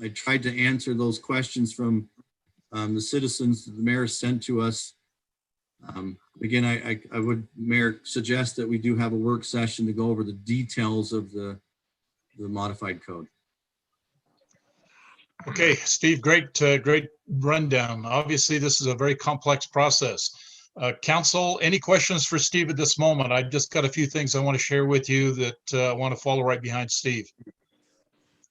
I tried to answer those questions from the citizens that the mayor sent to us. Again, I would, Mayor, suggest that we do have a work session to go over the details of the modified code. Okay, Steve, great rundown. Obviously, this is a very complex process. Council, any questions for Steve at this moment? I've just got a few things I want to share with you that I want to follow right behind Steve.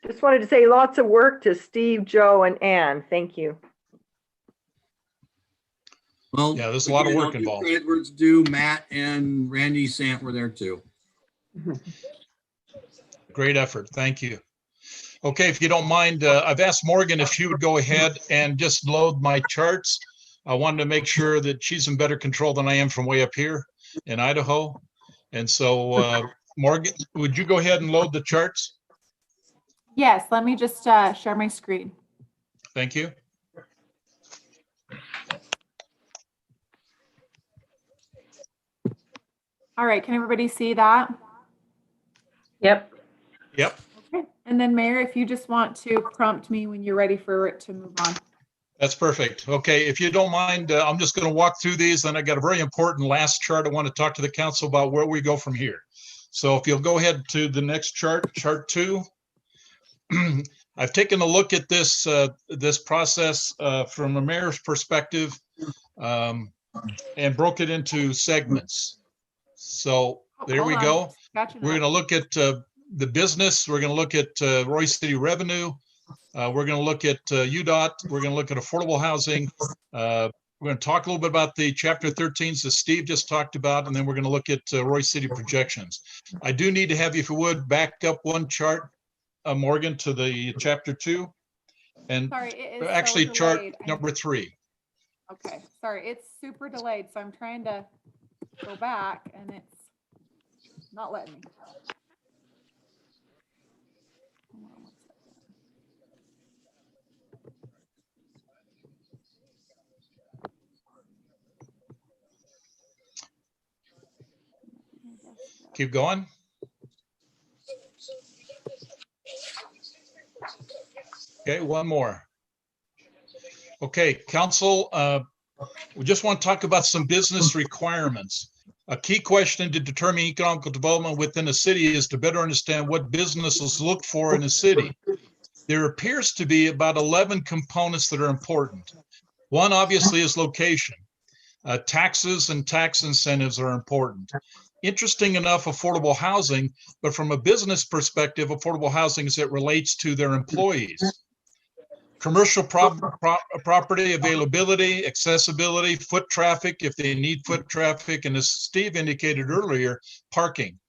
Just wanted to say lots of work to Steve, Joe, and Ann. Thank you. Well, Yeah, there's a lot of again, work I'll give involved. credit where it's due. Matt and Randy Sant were there too. Great effort. Thank you. Okay, if you don't mind, I've asked Morgan if she would go ahead and just load my charts. I wanted to make sure that she's in better control than I am from way up here in Idaho. And so, Morgan, would you go ahead and load the charts? Yes, let me just share my screen. Thank you. All right, can everybody see that? Yep. Yep, Okay. And then Mayor, if you just want to prompt me when you're ready for it to move on. that's perfect. Okay, if you don't mind, I'm just going to walk through these. Then I got a very important last chart I want to talk to the council about where we go from here. So if you'll go ahead to the next chart, chart 2. I've taken a look at this this process from a mayor's perspective and broke it into segments. So there we go. Gotcha. We're going to look at the business. We're going to look at Roy City revenue. We're going to look at UDOT. We're going to look at affordable housing. We're going to talk a little bit about the Chapter 13s that Steve just talked about, and then we're going to look at Roy City projections. I do need to have you, if you would, back up one chart, Morgan, to the Chapter 2, and Sorry, it is actually so chart delayed. number 3. Okay, sorry, it's super delayed, so I'm trying to go back and it's not letting me. Hold on one second. Keep going. Okay, one more. Okay, council, we just want to talk about some business requirements. A key question to determine economic development within a city is to better understand what businesses look for in a city. There appears to be about 11 components that are important. One, obviously, is location. Taxes and tax incentives are important. Interesting enough, affordable housing, but from a business perspective, affordable housing as it relates to their employees. Commercial property availability, accessibility, foot traffic, if they need foot traffic, and as Steve indicated earlier, parking.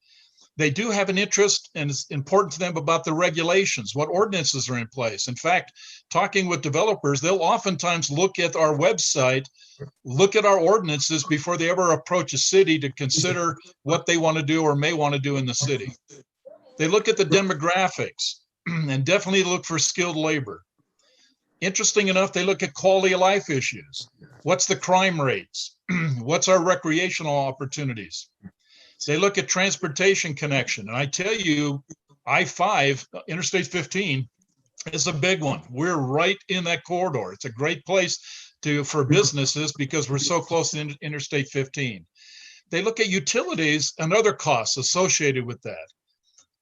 They do have an interest, and it's important to them about the regulations, what ordinances are in place. In fact, talking with developers, they'll oftentimes look at our website, look at our ordinances before they ever approach a city to consider what they want to do or may want to do in the city. They look at the demographics and definitely look for skilled labor. Interesting enough, they look at quality of life issues. What's the crime rates? What's our recreational opportunities? They look at transportation connection. And I tell you, I-5, Interstate 15, is a big one. We're right in that corridor. It's a great place for businesses because we're so close to Interstate 15. They look at utilities and other costs associated with that.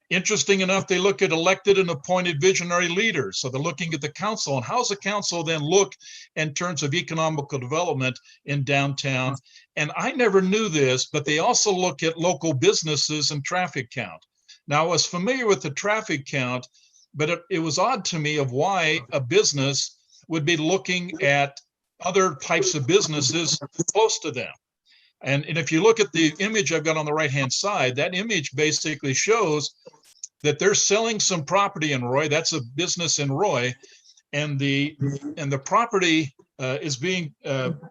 Interesting enough, they look at elected and appointed visionary leaders. So they're looking at the council and how's the council then look in terms of economical development in downtown. And I never knew this, but they also look at local businesses and traffic count. Now, I was familiar with the traffic count, but it was odd to me of why a business would be looking at other types of businesses close to them. And if you look at the image I've got on the right-hand side, that image basically shows that they're selling some property in Roy. That's a business in Roy. And the property is being,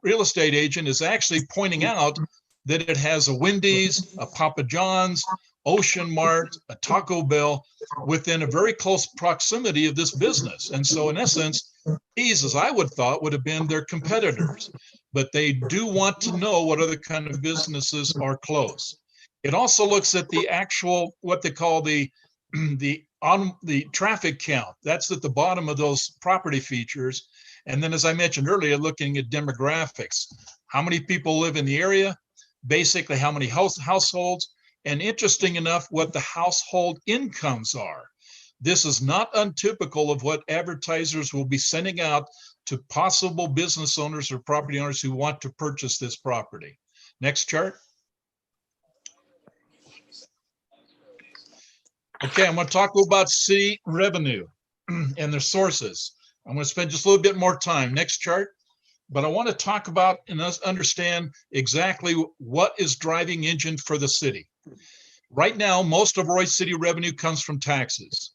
real estate agent is actually pointing out that it has a Wendy's, a Papa John's, Ocean Mart, a Taco Bell, within a very close proximity of this business. And so in essence, these, as I would thought, would have been their competitors, but they do want to know what other kind of businesses are close. It also looks at the actual, what they call the traffic count. That's at the bottom of those property features. And then, as I mentioned earlier, looking at demographics, how many people live in the area, basically how many households, and interesting enough, what the household incomes are. This is not untypical of what advertisers will be sending out to possible business owners or property owners who want to purchase this property. Next chart. Okay, I'm going to talk about city revenue and their sources. I'm going to spend just a little bit more time. Next chart. But I want to talk about and understand exactly what is driving engine for the city. Right now, most of Roy's City revenue comes from taxes.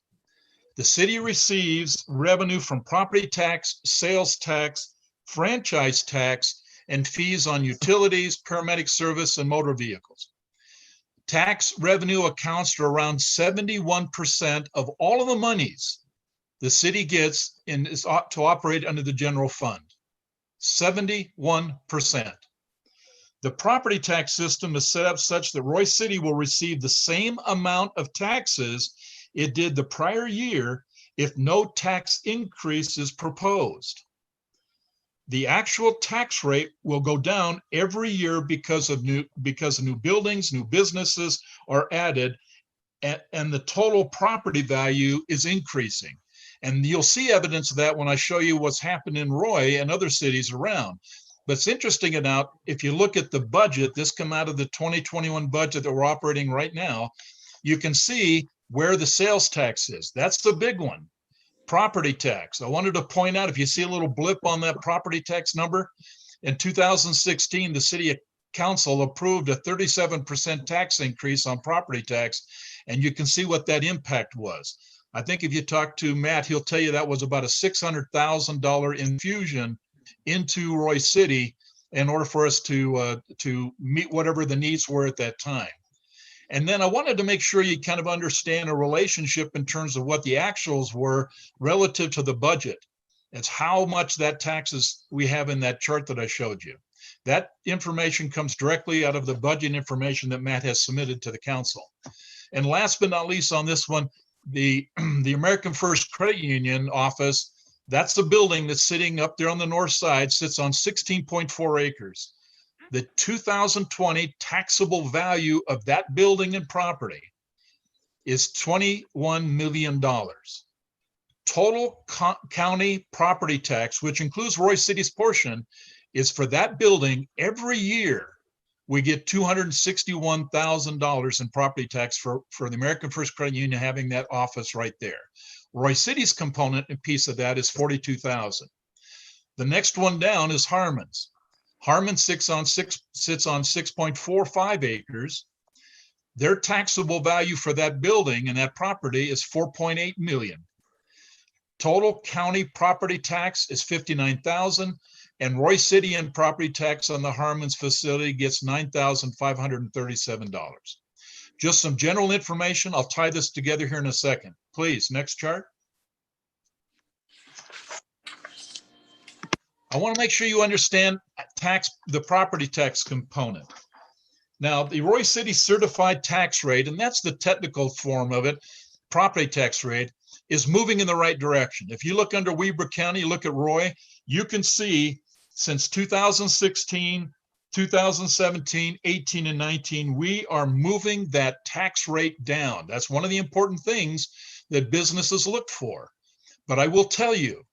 The city receives revenue from property tax, sales tax, franchise tax, and fees on utilities, paramedic service, and motor vehicles. Tax revenue accounts for around 71% of all of the monies the city gets and is to operate under the general fund. 71%. The property tax system is set up such that Roy City will receive the same amount of taxes it did the prior year if no tax increase is proposed. The actual tax rate will go down every year because of new buildings, new businesses are added, and the total property value is increasing. And you'll see evidence of that when I show you what's happened in Roy and other cities around. But it's interesting enough, if you look at the budget, this come out of the 2021 budget that we're operating right now, you can see where the sales tax is. That's the big one. Property tax. I wanted to point out, if you see a little blip on that property tax number, in 2016, the city council approved a 37% tax increase on property tax, and you can see what that impact was. I think if you talk to Matt, he'll tell you that was about a $600,000 infusion into Roy City in order for us to meet whatever the needs were at that time. And then I wanted to make sure you kind of understand a relationship in terms of what the actuals were relative to the budget. It's how much that taxes we have in that chart that I showed you. That information comes directly out of the budget information that Matt has submitted to the council. And last but not least on this one, the American First Credit Union office, that's the building that's sitting up there on the north side, sits on 16.4 acres. The 2020 taxable value of that building and property is $21 million. Total county property tax, which includes Roy City's portion, is for that building every year. We get $261,000 in property tax for the American First Credit Union having that office right there. Roy City's component and piece of that is $42,000. The next one down is Harmon's. Harmon sits on 6.45 acres. Their taxable value for that building and that property is $4.8 million. Total county property tax is $59,000, and Roy City and property tax on the Harmon's facility gets $9,537. Just some general information. I'll tie this together here in a second. Please, next chart. I want to make sure you understand the property tax component. Now, the Roy City certified tax rate, and that's the technical form of it, property tax rate, is moving in the right direction. If you look under Weber County, you look at Roy, you can see since 2016, 2017, 18, and 19, we are moving that tax rate down. That's one of the important things that businesses look for. But I will tell you,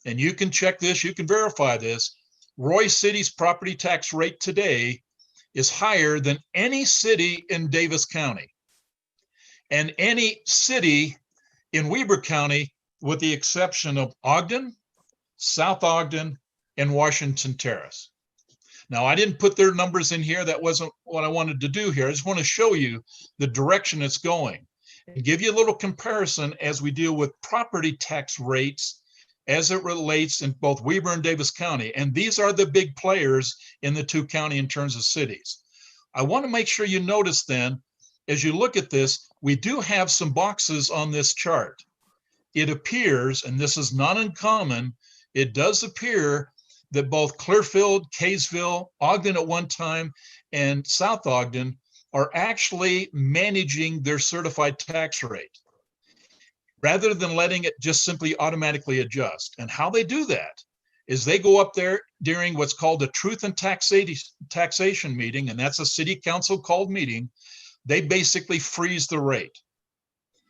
and you can check this, you can verify this, Roy City's property tax rate today is higher than any city in Davis County and any city in Weber County, with the exception of Ogden, South Ogden, and Washington Terrace. Now, I didn't put their numbers in here. That wasn't what I wanted to do here. I just want to show you the direction it's going and give you a little comparison as we deal with property tax rates as it relates in both Weber and Davis County. And these are the big players in the two county in terms of cities. I want to make sure you notice then as you look at this, we do have some boxes on this chart. It appears, and this is not uncommon, it does appear that both Clearfield, Kaysville, Ogden at one time, and South Ogden are actually managing their certified tax rate rather than letting it just simply automatically adjust. And how they do that is they go up there during what's called a Truth and Taxation meeting, and that's a city council called meeting. They basically freeze the rate.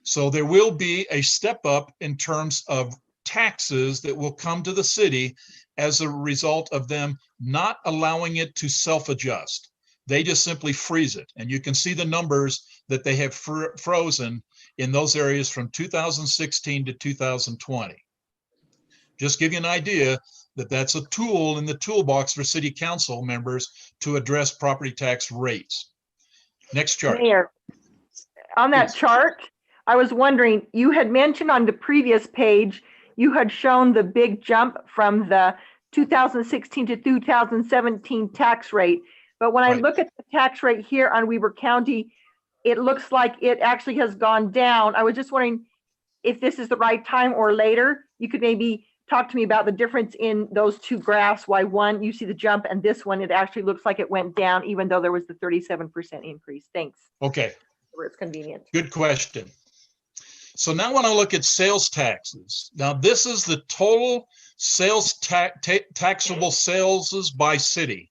So there will be a step up in terms of taxes that will come to the city as a result of them not allowing it to self-adjust. They just simply freeze it. And you can see the numbers that they have frozen in those areas from 2016 to 2020. Just give you an idea that that's a tool in the toolbox for city council members to address property tax rates. Next chart. Mayor, on that Please. chart, I was wondering, you had mentioned on the previous page, you had shown the big jump from the 2016 to 2017 tax rate. But when I Right. look at the tax rate here on Weber County, it looks like it actually has gone down. I was just wondering if this is the right time or later. You could maybe talk to me about the difference in those two graphs, why one, you see the jump, and this one, it actually looks like it went down, even though there was the 37% increase. Thanks. Okay, Where it's convenient. good question. So now when I look at sales taxes, now this is the total sales taxable sales by city.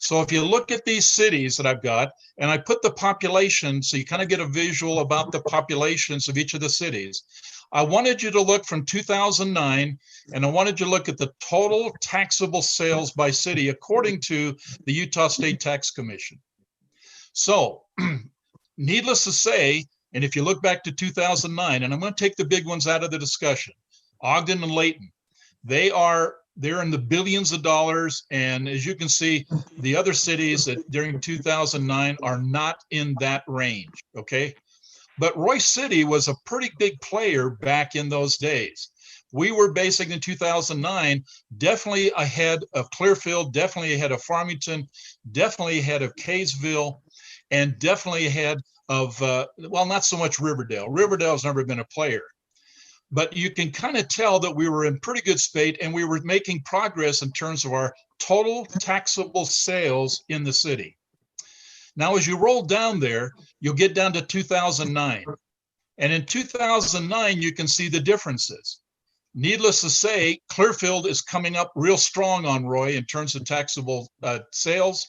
So if you look at these cities that I've got, and I put the population, so you kind of get a visual about the populations of each of the cities. I wanted you to look from 2009, and I wanted you to look at the total taxable sales by city according to the Utah State Tax Commission. So needless to say, and if you look back to 2009, and I'm going to take the big ones out of the discussion, Ogden and Layton, they're in the billions of dollars. And as you can see, the other cities that during 2009 are not in that range, okay? But Royce City was a pretty big player back in those days. We were basically in 2009, definitely ahead of Clearfield, definitely ahead of Farmington, definitely ahead of Kaysville, and definitely ahead of, well, not so much Riverdale. Riverdale's never been a player. But you can kind of tell that we were in pretty good state and we were making progress in terms of our total taxable sales in the city. Now, as you roll down there, you'll get down to 2009. And in 2009, you can see the differences. Needless to say, Clearfield is coming up real strong on Roy in terms of taxable sales.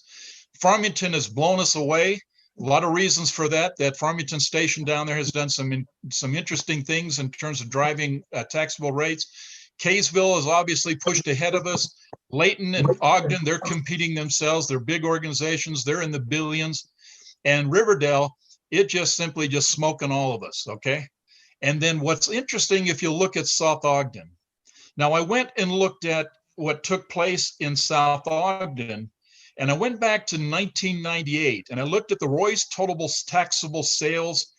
Farmington has blown us away. A lot of reasons for that. That Farmington station down there has done some interesting things in terms of driving taxable rates. Kaysville is obviously pushed ahead of us. Layton and Ogden, they're competing themselves. They're big organizations. They're in the billions. And Riverdale, it just simply just smoking all of us, okay? And then what's interesting, if you look at South Ogden. Now, I went and looked at what took place in South Ogden, and I went back to 1998, and I looked at the Roy's total taxable sales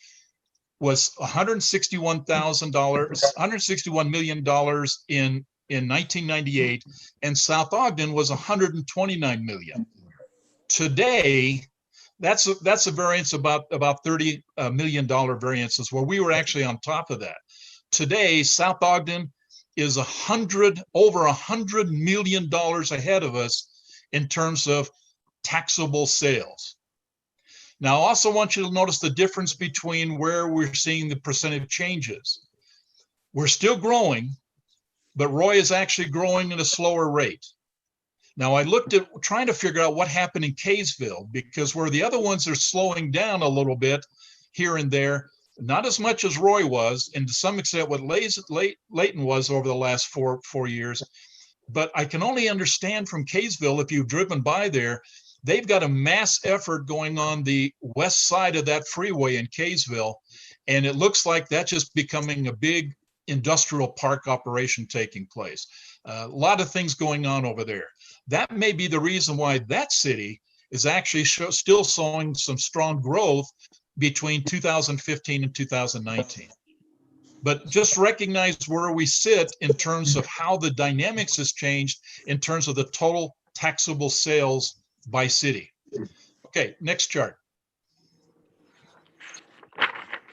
was $161 million in 1998, and South Ogden was 129 million. Today, that's a variance about $30 million variances, where we were actually on top of that. Today, South Ogden is over $100 million ahead of us in terms of taxable sales. Now, I also want you to notice the difference between where we're seeing the percentage changes. We're still growing, but Roy is actually growing at a slower rate. Now, I looked at trying to figure out what happened in Kaysville, because where the other ones are slowing down a little bit here and there, not as much as Roy was, and to some extent what Layton was over the last four years. But I can only understand from Kaysville, if you've driven by there, they've got a mass effort going on the west side of that freeway in Kaysville. And it looks like that's just becoming a big industrial park operation taking place. A lot of things going on over there. That may be the reason why that city is actually still showing some strong growth between 2015 and 2019. But just recognize where we sit in terms of how the dynamics has changed in terms of the total taxable sales by city. Okay, next chart.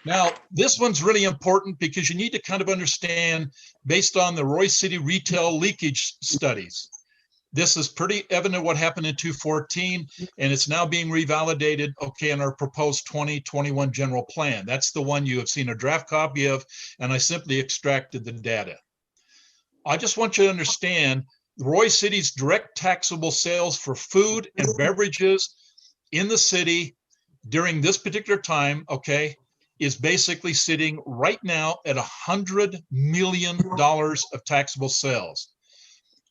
Now, this one's really important because you need to kind of understand, based on the Roy City retail leakage studies. This is pretty evident what happened in 2014, and it's now being revalidated, okay, in our proposed 2021 general plan. That's the one you have seen a draft copy of, and I simply extracted the data. I just want you to understand Roy City's direct taxable sales for food and beverages in the city during this particular time, okay, is basically sitting right now at $100 million of taxable sales.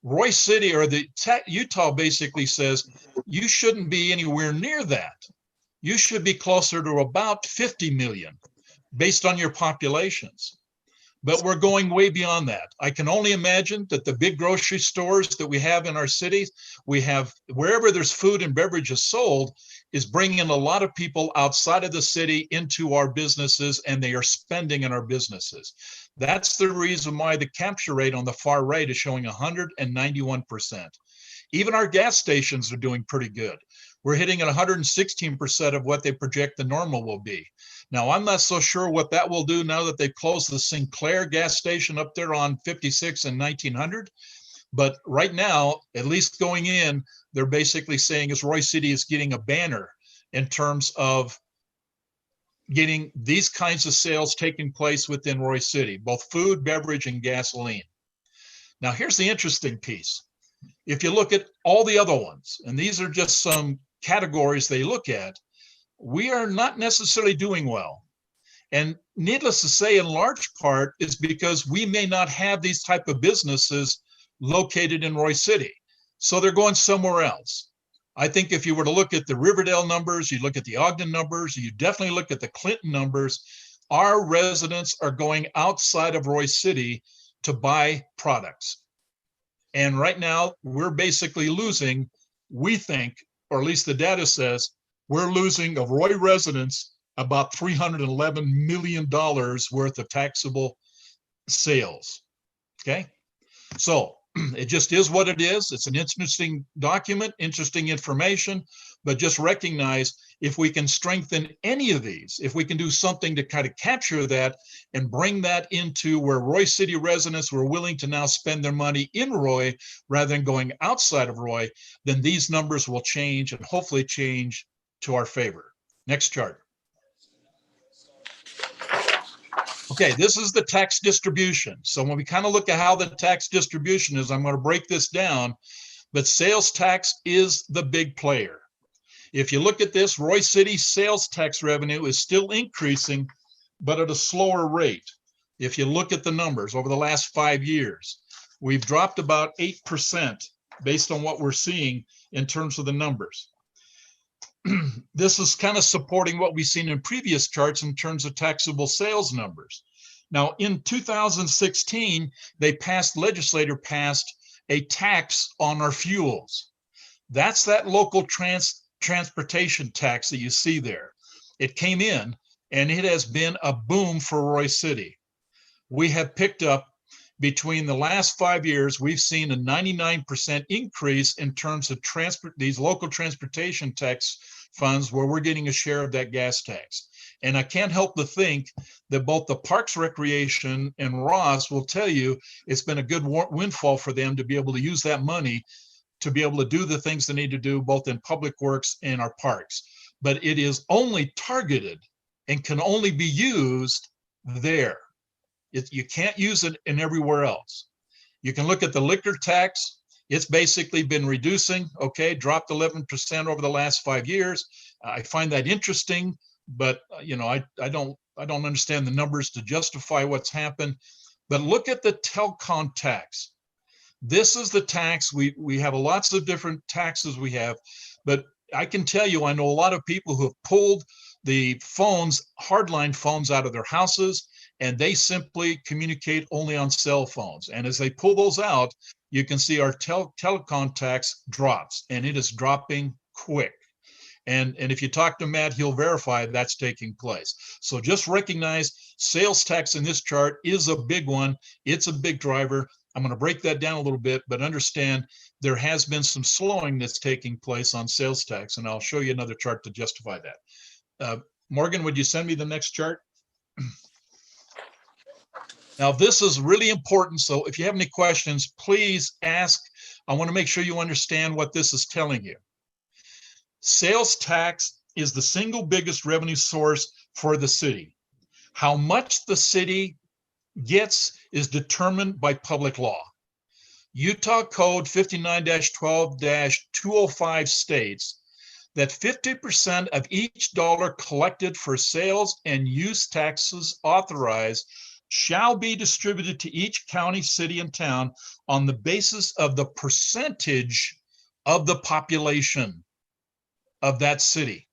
Roy City, or the Utah, basically says you shouldn't be anywhere near that. You should be closer to about 50 million based on your populations. But we're going way beyond that. I can only imagine that the big grocery stores that we have in our cities, we have wherever there's food and beverages sold, is bringing a lot of people outside of the city into our businesses, and they are spending in our businesses. That's the reason why the capture rate on the far right is showing 191%. Even our gas stations are doing pretty good. We're hitting at 116% of what they project the normal will be. Now, I'm not so sure what that will do now that they've closed the Sinclair gas station up there on 56 and 1900. But right now, at least going in, they're basically saying is Roy City is getting a banner in terms of getting these kinds of sales taking place within Roy City, both food, beverage, and gasoline. Now, here's the interesting piece. If you look at all the other ones, and these are just some categories they look at, we are not necessarily doing well. And needless to say, in large part, is because we may not have these type of businesses located in Roy City. So they're going somewhere else. I think if you were to look at the Riverdale numbers, you look at the Ogden numbers, you definitely look at the Clinton numbers, our residents are going outside of Roy City to buy products. And right now, we're basically losing, we think, or at least the data says, we're losing of Roy residents about $311 million worth of taxable sales. Okay, so it just is what it is. It's an interesting document, interesting information, but just recognize if we can strengthen any of these, if we can do something to kind of capture that and bring that into where Roy City residents were willing to now spend their money in Roy rather than going outside of Roy, then these numbers will change and hopefully change to our favor. Next chart. Okay, this is the tax distribution. So when we kind of look at how the tax distribution is, I'm going to break this down, but sales tax is the big player. If you look at this, Roy City sales tax revenue is still increasing, but at a slower rate. If you look at the numbers over the last 5 years, we've dropped about 8% based on what we're seeing in terms of the numbers. This is kind of supporting what we've seen in previous charts in terms of taxable sales numbers. Now, in 2016, legislature passed a tax on our fuels. That's that local transportation tax that you see there. It came in, and it has been a boom for Roy City. We have picked up, between the last 5 years, we've seen a 99% increase in terms of these local transportation tax funds where we're getting a share of that gas tax. And I can't help but think that both the Parks Recreation and Ross will tell you it's been a good windfall for them to be able to use that money to be able to do the things they need to do both in public works and our parks. But it is only targeted and can only be used there. You can't use it in everywhere else. You can look at the liquor tax. It's basically been reducing, okay, dropped 11% over the last 5 years. I find that interesting, but I don't understand the numbers to justify what's happened. But look at the telecom tax. This is the tax. We have lots of different taxes we have, but I can tell you, I know a lot of people who have pulled the phones, hardline phones out of their houses, and they simply communicate only on cell phones. And as they pull those out, you can see our telecom tax drops, and it is dropping quick. And if you talk to Matt, he'll verify that's taking place. So just recognize sales tax in this chart is a big one. It's a big driver. I'm going to break that down a little bit, but understand there has been some slowing that's taking place on sales tax, and I'll show you another chart to justify that. Morgan, would you send me the next chart? Now, this is really important. So if you have any questions, please ask. I want to make sure you understand what this is telling you. Sales tax is the single biggest revenue source for the city. How much the city gets is determined by public law. Utah Code 59-12-205 states that 50% of each dollar collected for sales and use taxes authorized shall be distributed to each county, city, and town on the basis of the percentage of the population of that city.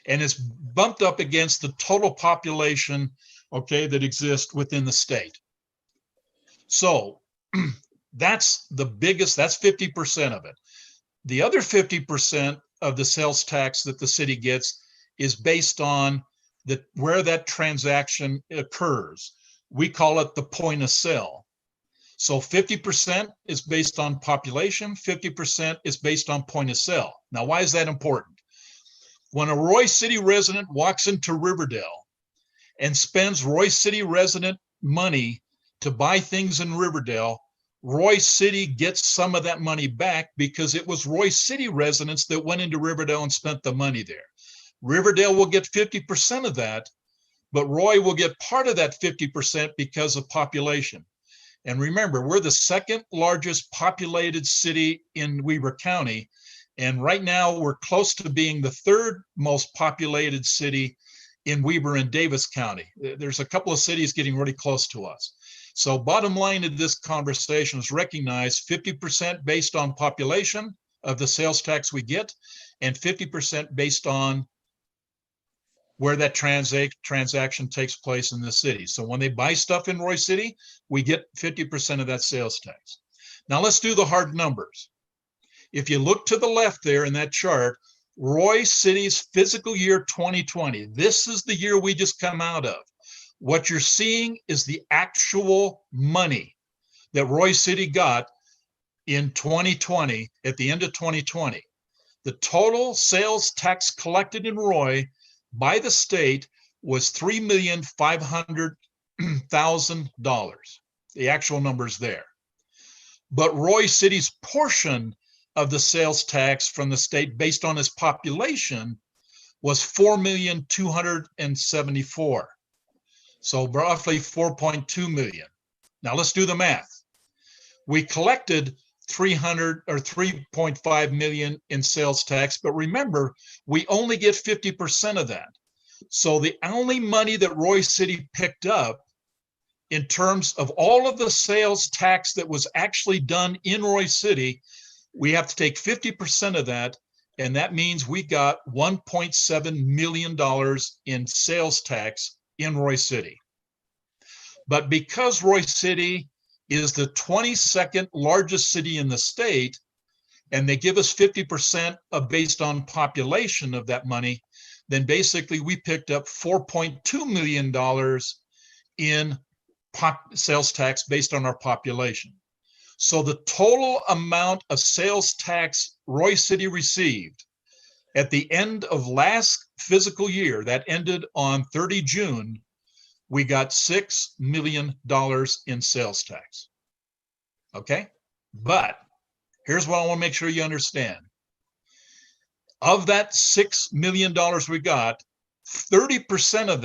And it's bumped up against the total population, okay, that exists within the state. So that's the biggest, that's 50% of it. The other 50% of the sales tax that the city gets is based on where that transaction occurs. We call it the point of sale. So 50% is based on population, 50% is based on point of sale. Now, why is that important? When a Roy City resident walks into Riverdale and spends Roy City resident money to buy things in Riverdale, Roy City gets some of that money back because it was Roy City residents that went into Riverdale and spent the money there. Riverdale will get 50% of that, but Roy will get part of that 50% because of population. And remember, we're the second largest populated city in Weber County. And right now we're close to being the third most populated city in Weber and Davis County. There's a couple of cities getting really close to us. So bottom line of this conversation is recognize 50% based on population of the sales tax we get, and 50% based on where that transaction takes place in the city. So when they buy stuff in Roy City, we get 50% of that sales tax. Now let's do the hard numbers. If you look to the left there in that chart, Roy City's fiscal year 2020, this is the year we just come out of. What you're seeing is the actual money that Roy City got in 2020, at the end of 2020. The total sales tax collected in Roy by the state was $3,500,000. The actual number's there. But Roy City's portion of the sales tax from the state based on its population was $4,274,000. So roughly 4.2 million. Now let's do the math. We collected 3.5 million in sales tax, but remember, we only get 50% of that. So the only money that Roy City picked up in terms of all of the sales tax that was actually done in Roy City, we have to take 50% of that, and that means we got $1.7 million in sales tax in Roy City. But because Roy City is the 22nd largest city in the state, and they give us 50% based on population of that money, then basically we picked up $4.2 million in sales tax based on our population. So the total amount of sales tax Roy City received at the end of last fiscal year, that ended on 30 June, we got $6 million in sales tax. Okay? But here's what I want to make sure you understand. Of that $6 million we got, 30% of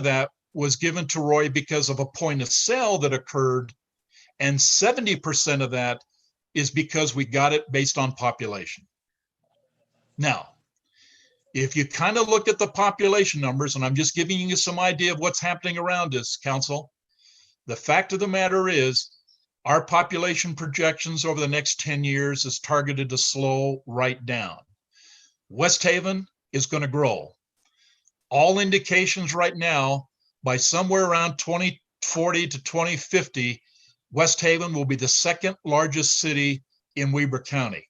that was given to Roy because of a point of sale that occurred, and 70% of that is because we got it based on population. Now, if you kind of look at the population numbers, and I'm just giving you some idea of what's happening around us, Council, the fact of the matter is our population projections over the next 10 years is targeted to slow right down. West Haven is going to grow. All indications right now, by somewhere around 2040 to 2050, West Haven will be the second largest city in Weber County.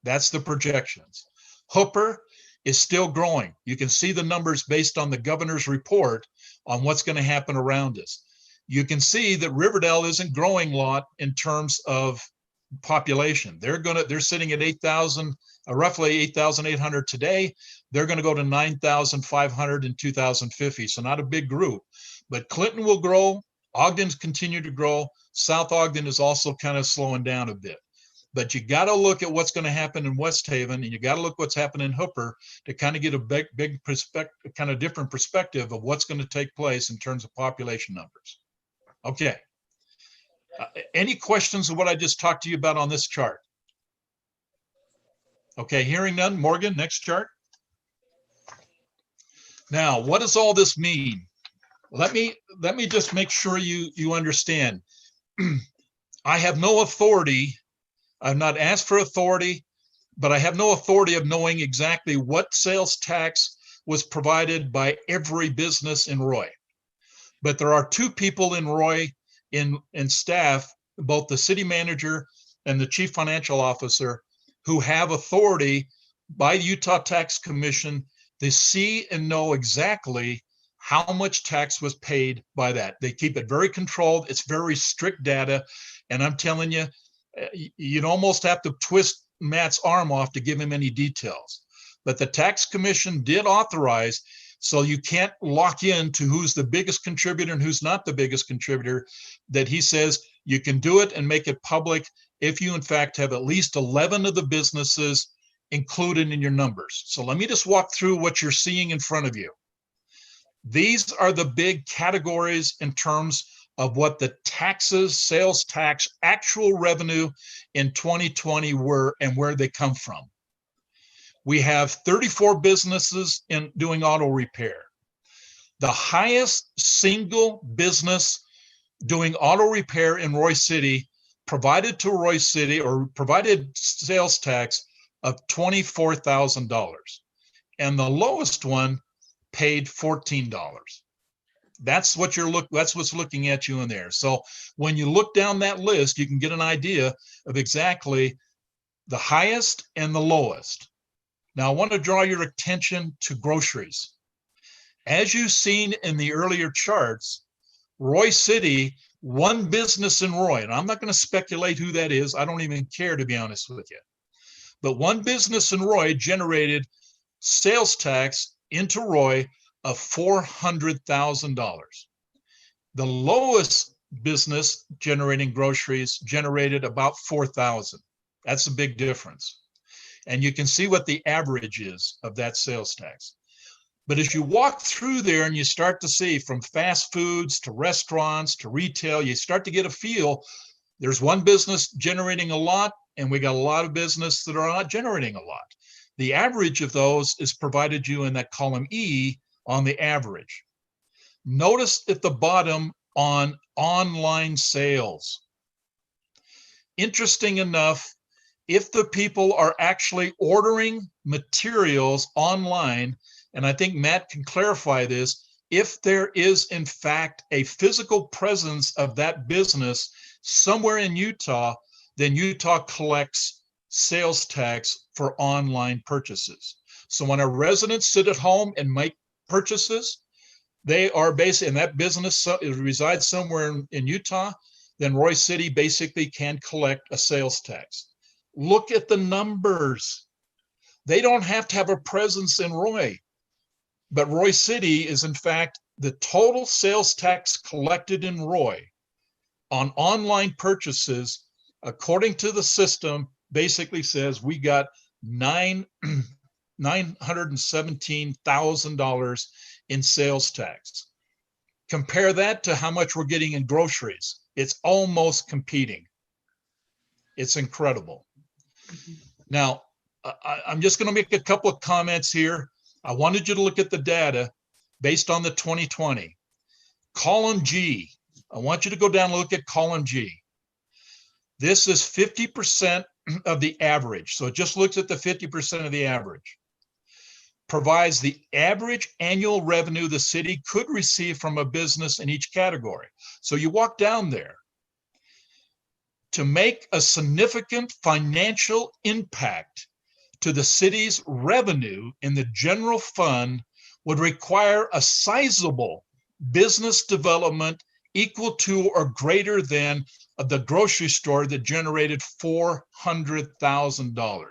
That's the projections. Hooper is still growing. You can see the numbers based on the governor's report on what's going to happen around us. You can see that Riverdale isn't growing a lot in terms of population. They're sitting at 8,000, roughly 8,800 today. They're going to go to 9,500 in 2050. So not a big group, but Clinton will grow. Ogden's continue to grow. South Ogden is also kind of slowing down a bit. But you got to look at what's going to happen in West Haven, and you got to look what's happening in Hooper to kind of get a big perspective, kind of different perspective of what's going to take place in terms of population numbers. Okay. Any questions of what I just talked to you about on this chart? Okay, hearing none. Morgan, next chart. Now, what does all this mean? Let me just make sure you understand. I have no authority. I've not asked for authority, but I have no authority of knowing exactly what sales tax was provided by every business in Roy. But there are two people in Roy in staff, both the city manager and the chief financial officer, who have authority by the Utah Tax Commission to see and know exactly how much tax was paid by that. They keep it very controlled. It's very strict data. And I'm telling you, you'd almost have to twist Matt's arm off to give him any details. But the tax commission did authorize, so you can't lock in to who's the biggest contributor and who's not the biggest contributor, that he says you can do it and make it public if you in fact have at least 11 of the businesses included in your numbers. So let me just walk through what you're seeing in front of you. These are the big categories in terms of what the taxes, sales tax, actual revenue in 2020 were and where they come from. We have 34 businesses in doing auto repair. The highest single business doing auto repair in Roy City provided to Roy City or provided sales tax of $24,000. And the lowest one paid $14. That's what that's what's looking at you in there. So when you look down that list, you can get an idea of exactly the highest and the lowest. Now I want to draw your attention to groceries. As you've seen in the earlier charts, Roy City, one business in Roy, and I'm not going to speculate who that is. I don't even care, to be honest with you. But one business in Roy generated sales tax into Roy of $400,000. The lowest business generating groceries generated about $4,000. That's a big difference. And you can see what the average is of that sales tax. But as you walk through there and you start to see from fast foods to restaurants to retail, you start to get a feel. There's one business generating a lot, and we got a lot of business that are not generating a lot. The average of those is provided you in that column E on the average. Notice at the bottom on online sales. Interesting enough, if the people are actually ordering materials online, and I think Matt can clarify this, if there is in fact a physical presence of that business somewhere in Utah, then Utah collects sales tax for online purchases. So when our residents sit at home and make purchases, they are basically, and that business resides somewhere in Utah, then Roy City basically can collect a sales tax. Look at the numbers. They don't have to have a presence in Roy, but Roy City is in fact the total sales tax collected in Roy on online purchases, according to the system, basically says we got $917,000 in sales tax. Compare that to how much we're getting in groceries. It's almost competing. It's incredible. Now, I'm just going to make a couple of comments here. I wanted you to look at the data based on the 2020. Column G, I want you to go down and look at column G. This is 50% of the average. So it just looks at the 50% of the average. Provides the average annual revenue the city could receive from a business in each category. So you walk down there. To make a significant financial impact to the city's revenue in the general fund would require a sizable business development equal to or greater than the grocery store that generated $400,000.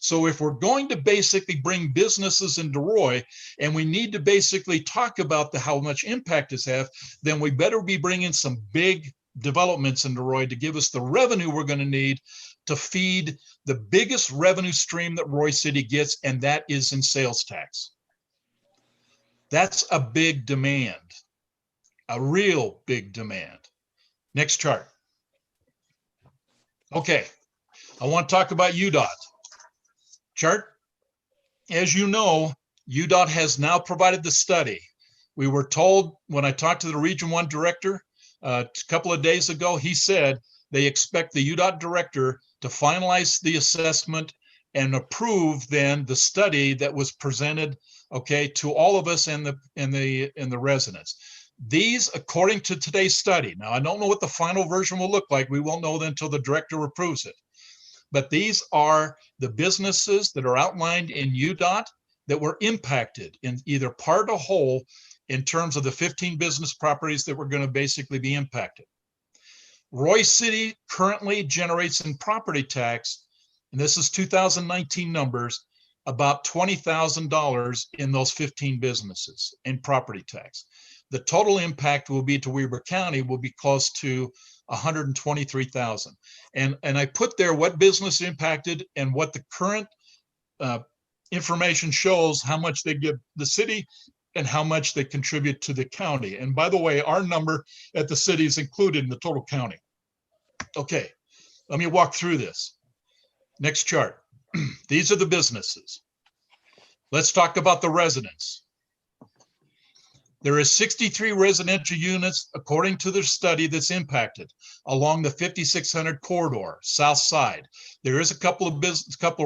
So if we're going to basically bring businesses into Roy, and we need to basically talk about how much impact it's have, then we better be bringing some big developments into Roy to give us the revenue we're going to need to feed the biggest revenue stream that Roy City gets, and that is in sales tax. That's a big demand, a real big demand. Next chart. Okay, I want to talk about UDOT. Chart. As you know, UDOT has now provided the study. We were told when I talked to the Region 1 director a couple of days ago, he said they expect the UDOT director to finalize the assessment and approve then the study that was presented, okay, to all of us and the residents. These, according to today's study, now I don't know what the final version will look like. We won't know that until the director approves it. But these are the businesses that are outlined in UDOT that were impacted in either part or whole in terms of the 15 business properties that were going to basically be impacted. Roy City currently generates in property tax, and this is 2019 numbers, about $20,000 in those 15 businesses in property tax. The total impact will be to Weber County will be close to 123,000. And I put there what business impacted and what the current information shows, how much they give the city and how much they contribute to the county. And by the way, our number at the city is included in the total county. Okay, let me walk through this. Next chart. These are the businesses. Let's talk about the residents. There is 63 residential units, according to their study, that's impacted along the 5600 corridor, south side. There is a couple of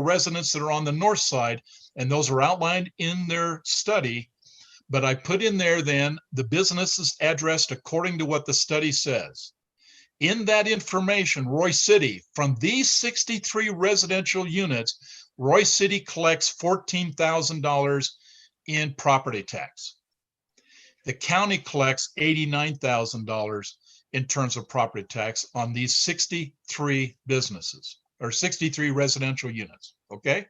residents that are on the north side, and those are outlined in their study. But I put in there then the businesses addressed according to what the study says. In that information, Roy City, from these 63 residential units, Roy City collects $14,000 in property tax. The county collects $89,000 in terms of property tax on these 63 businesses or 63 residential units, okay?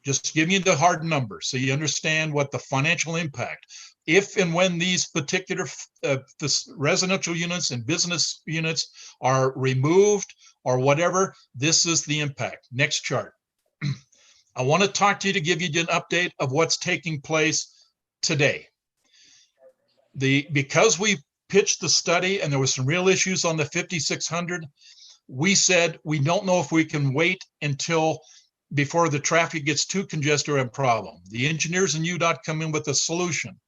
Just give me the hard numbers so you understand what the financial impact. If and when these particular residential units and business units are removed or whatever, this is the impact. Next chart. I want to talk to you to give you an update of what's taking place today. Because we pitched the study and there was some real issues on the 5600, we said we don't know if we can wait until before the traffic gets too congested or a problem. The engineers in UDOT come in with a solution.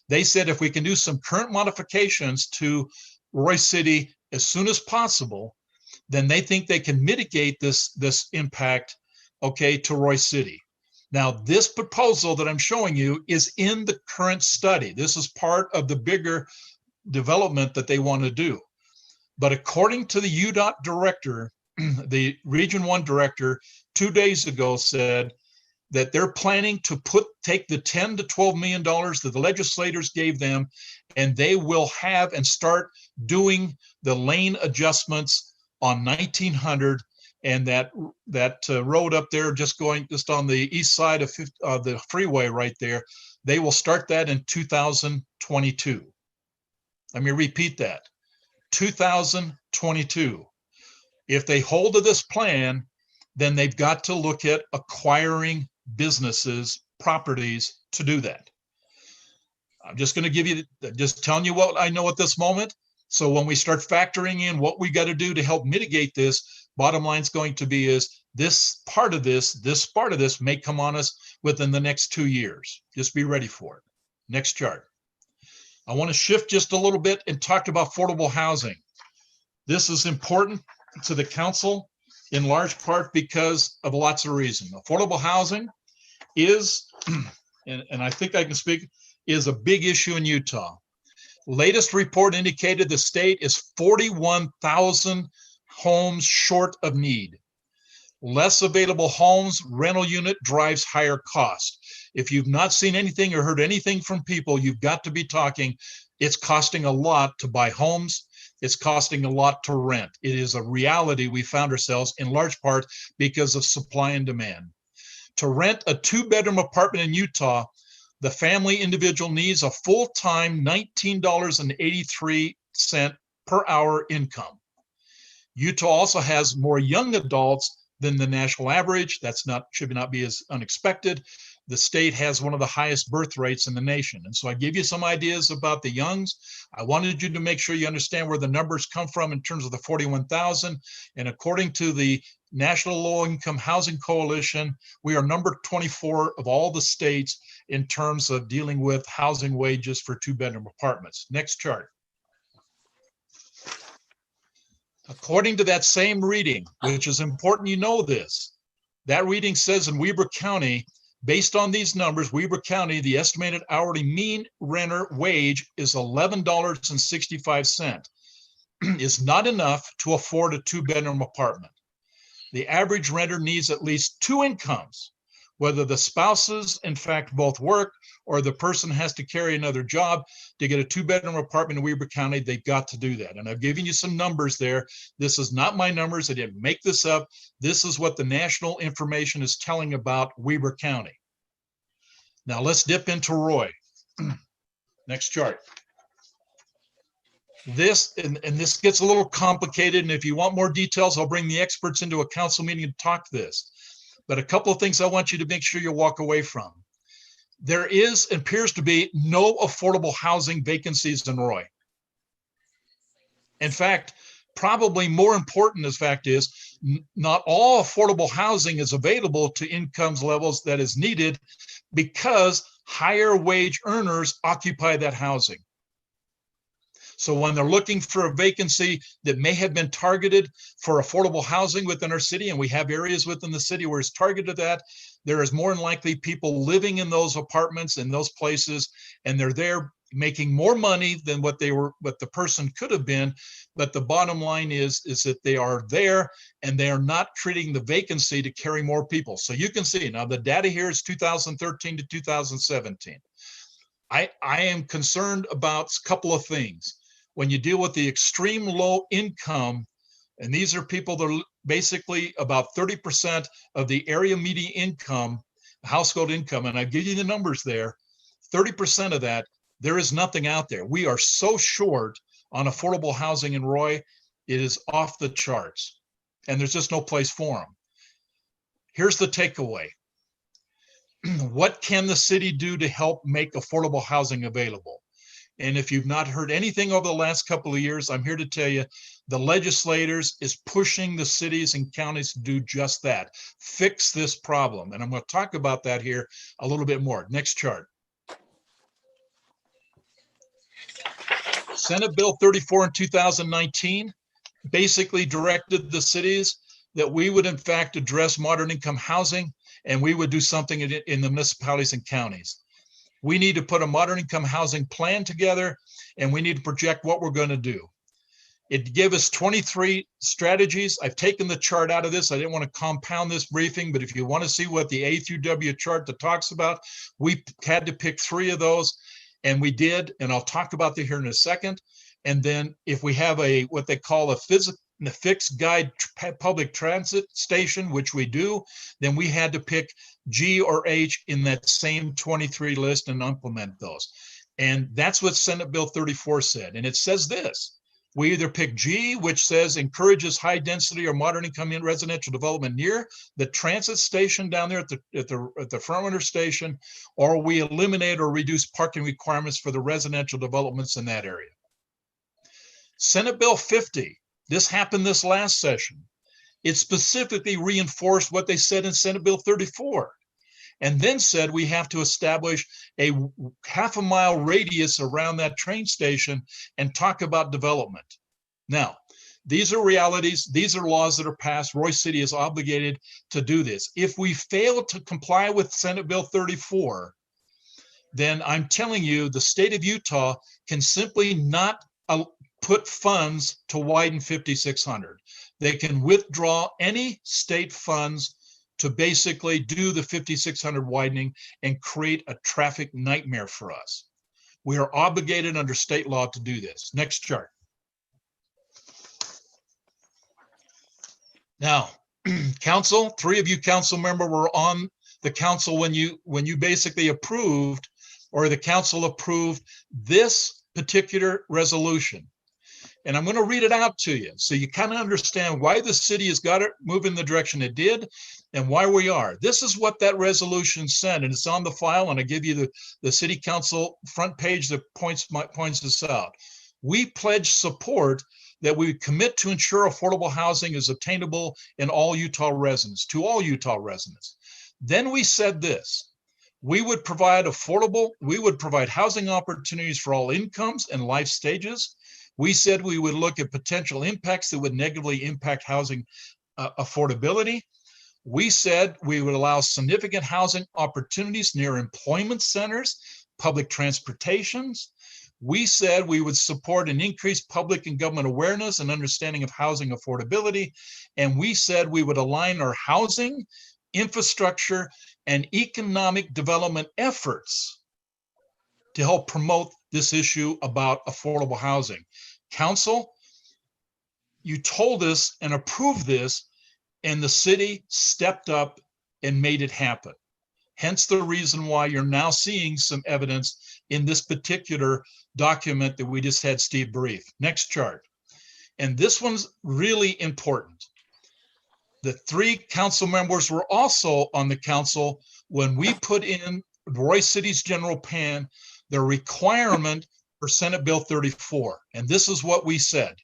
They said if we can do some current modifications to Roy City as soon as possible, then they think they can mitigate this impact, okay, to Roy City. Now, this proposal that I'm showing you is in the current study. This is part of the bigger development that they want to do. But according to the UDOT director, the Region 1 director 2 days ago said that they're planning to take the $10 to $12 million that the legislators gave them, and they will have and start doing the lane adjustments on 1900 and that road up there just on the east side of the freeway right there. They will start that in 2022. Let me repeat that, 2022. If they hold to this plan, then they've got to look at acquiring businesses, properties to do that. I'm just going to give you, just telling you what I know at this moment. So when we start factoring in what we got to do to help mitigate this, bottom line is going to be is this part of this may come on us within the next 2 years. Just be ready for it. Next chart. I want to shift just a little bit and talk about affordable housing. This is important to the council in large part because of lots of reasons. Affordable housing is, and I think I can speak, is a big issue in Utah. Latest report indicated the state is 41,000 homes short of need. Less available homes, rental unit drives higher cost. If you've not seen anything or heard anything from people, you've got to be talking. It's costing a lot to buy homes. it's costing a lot to rent. It is a reality we found ourselves in large part because of supply and demand. To rent a 2-bedroom apartment in Utah, the family individual needs a full-time $19.83 per hour income. Utah also has more young adults than the national average. Should not be as unexpected. The state has one of the highest birth rates in the nation. And so I gave you some ideas about the youngs. I wanted you to make sure you understand where the numbers come from in terms of the 41,000. And according to the National Low Income Housing Coalition, we are number 24 of all the states in terms of dealing with housing wages for 2-bedroom apartments. Next chart. According to that same reading, which is important you know this, that reading says in Weber County, based on these numbers, Weber County, the estimated hourly mean renter wage is $11.65. It's not enough to afford a 2-bedroom apartment. The average renter needs at least 2 incomes, whether the spouses, in fact, both work or the person has to carry another job to get a 2-bedroom apartment in Weber County. They've got to do that. And I've given you some numbers there. This is not my numbers. I didn't make this up. This is what the national information is telling about Weber County. Now let's dip into Roy. Next chart. This, and this gets a little complicated. And if you want more details, I'll bring the experts into a council meeting to talk this. But a couple of things I want you to make sure you walk away from. There appears to be no affordable housing vacancies in Roy. In fact, probably more important as fact is, not all affordable housing is available to incomes levels that is needed because higher wage earners occupy that housing. So when they're looking for a vacancy that may have been targeted for affordable housing within our city, and we have areas within the city where it's targeted that, there is more than likely people living in those apartments in those places, and they're there making more money than what the person could have been. But the bottom line is that they are there and they are not treating the vacancy to carry more people. So you can see now the data here is 2013 to 2017. I am concerned about a couple of things. When you deal with the extreme low income, and these are people that are basically about 30% of the area median income, household income, and I give you the numbers there, 30% of that, there is nothing out there. We are so short on affordable housing in Roy, it is off the charts, and there's just no place for them. Here's the takeaway. What can the city do to help make affordable housing available? And if you've not heard anything over the last couple of years, I'm here to tell you, the legislators is pushing the cities and counties to do just that. Fix this problem. And I'm going to talk about that here a little bit more. Next chart. Senate Bill 34 in 2019 basically directed the cities that we would in fact address moderate income housing, and we would do something in the municipalities and counties. We need to put a moderate income housing plan together, and we need to project what we're going to do. It gave us 23 strategies. I've taken the chart out of this. I didn't want to compound this briefing, but if you want to see what the A through W chart that talks about, we had to pick 3 of those, and we did, and I'll talk about that here in a second. And then if we have what they call a fixed guide public transit station, which we do, then we had to pick G or H in that same 23 list and implement those. And that's what Senate Bill 34 said. And it says this: we either pick G, which says encourages high density or moderate income in residential development near the transit station down there at the front runner station, or we eliminate or reduce parking requirements for the residential developments in that area. Senate Bill 50, this happened this last session. It specifically reinforced what they said in Senate Bill 34. And then said we have to establish a half-a-mile radius around that train station and talk about development. Now, these are realities. These are laws that are passed. Roy City is obligated to do this. If we fail to comply with Senate Bill 34, then I'm telling you, the state of Utah can simply not put funds to widen 5600. They can withdraw any state funds to basically do the 5600 widening and create a traffic nightmare for us. We are obligated under state law to do this. Next chart. Now, council, 3 of you council member were on the council when you basically approved, or the council approved this particular resolution. And I'm going to read it out to you so you kind of understand why the city has got it moving the direction it did and why we are. This is what that resolution said, and it's on the file, and I give you the city council front page that points this out. We pledge support that we commit to ensure affordable housing is attainable in all Utah residents, to all Utah residents. Then we said this: we would provide housing opportunities for all incomes and life stages. We said we would look at potential impacts that would negatively impact housing affordability. We said we would allow significant housing opportunities near employment centers, public transportations. We said we would support an increased public and government awareness and understanding of housing affordability. And we said we would align our housing, infrastructure, and economic development efforts to help promote this issue about affordable housing. Council, you told us and approved this, and the city stepped up and made it happen. Hence the reason why you're now seeing some evidence in this particular document that we just had Steve brief. Next chart. And this one's really important. The 3 council members were also on the council when we put in Roy City's general plan, the requirement for Senate Bill 34. And this is what we said.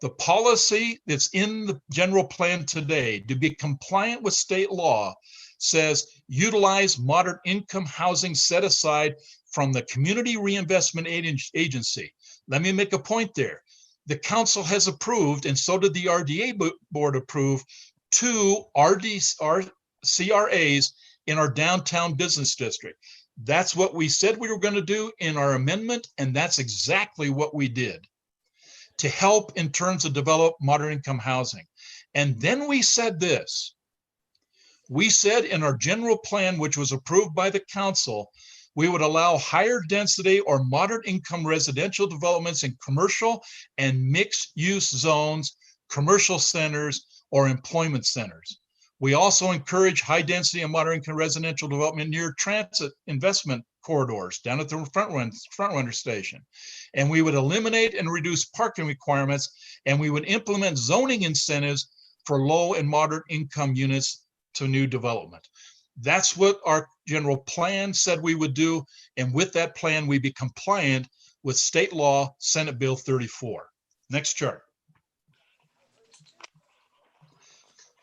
The policy that's in the general plan today to be compliant with state law says utilize moderate income housing set aside from the Community Reinvestment Agency. Let me make a point there. The council has approved, and so did the RDA board approve, 2 CRAs in our downtown business district. That's what we said we were going to do in our amendment, and that's exactly what we did to help in terms of develop moderate income housing. And then we said this. We said in our general plan, which was approved by the council, we would allow higher density or moderate income residential developments in commercial and mixed use zones, commercial centers, or employment centers. We also encourage high density and moderate income residential development near transit investment corridors down at the front runner station. And we would eliminate and reduce parking requirements, and we would implement zoning incentives for low and moderate income units to new development. That's what our general plan said we would do. And with that plan, we'd be compliant with state law, Senate Bill 34. Next chart.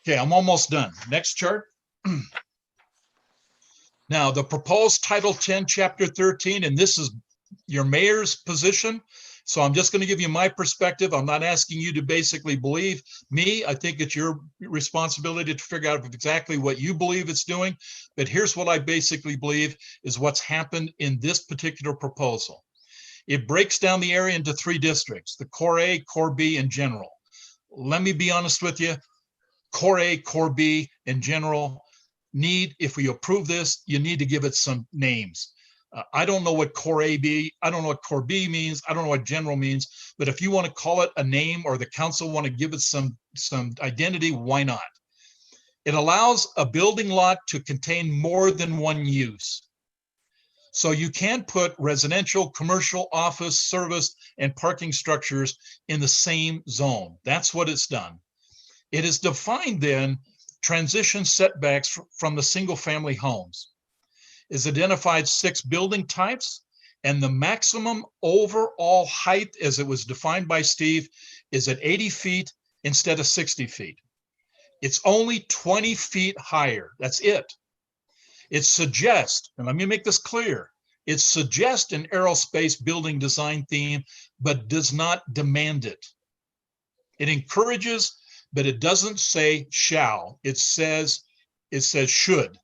Okay, I'm almost done. Next chart. Now, the proposed Title 10, Chapter 13, and this is your mayor's position. So I'm just going to give you my perspective. I'm not asking you to basically believe me. I think it's your responsibility to figure out exactly what you believe it's doing. But here's what I basically believe is what's happened in this particular proposal. It breaks down the area into 3 districts, the Core A, Core B, and General. Let me be honest with you. Core A, Core B, and General need, if we approve this, you need to give it some names. I don't know what Core A B, I don't know what Core B means, I don't know what General means, but if you want to call it a name or the council want to give it some identity, why not? It allows a building lot to contain more than one use. So you can put residential, commercial, office, service, and parking structures in the same zone. That's what it's done. It is defined then transition setbacks from the single family homes. Is identified 6 building types, and the maximum overall height as it was defined by Steve is at 80 feet instead of 60 feet. It's only 20 feet higher. That's it. It suggests, and let me make this clear, it suggests an aerospace building design theme, but does not demand it. It encourages, but it doesn't say shall. It says should.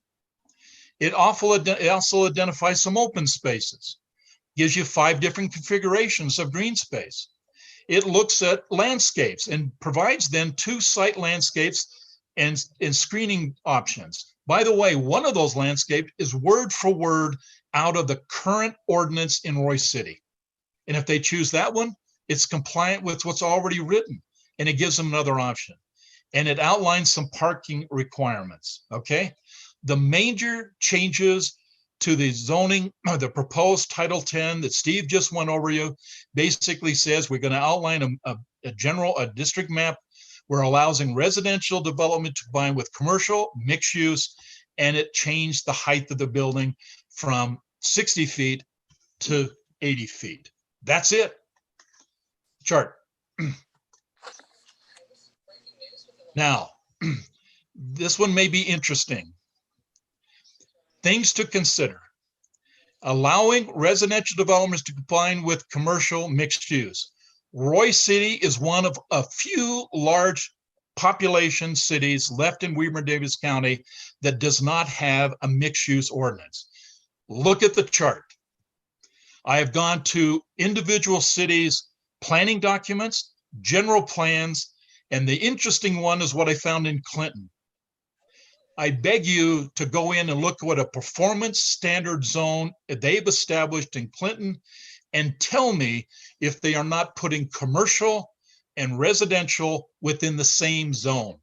It also identifies some open spaces, gives you 5 different configurations of green space. It looks at landscapes and provides then 2 site landscapes and screening options. By the way, one of those landscapes is word for word out of the current ordinance in Roy City. And if they choose that one, it's compliant with what's already written, and it gives them another option. and it outlines some parking requirements, okay? The major changes to the zoning, the proposed Title 10 that Steve just went over you, basically says we're going to outline a district map where allowing residential development to combine with commercial, mixed use, and it changed the height of the building from 60 feet to 80 feet. That's it. Chart. Now, this one may be interesting. Things to consider. Allowing residential developments to combine with commercial mixed use. Roy City is one of a few large population cities left in Weber Davis County that does not have a mixed use ordinance. Look at the chart. I have gone to individual cities' planning documents, general plans, and the interesting one is what I found in Clinton. I beg you to go in and look at what a performance standard zone they've established in Clinton and tell me if they are not putting commercial and residential within the same zone.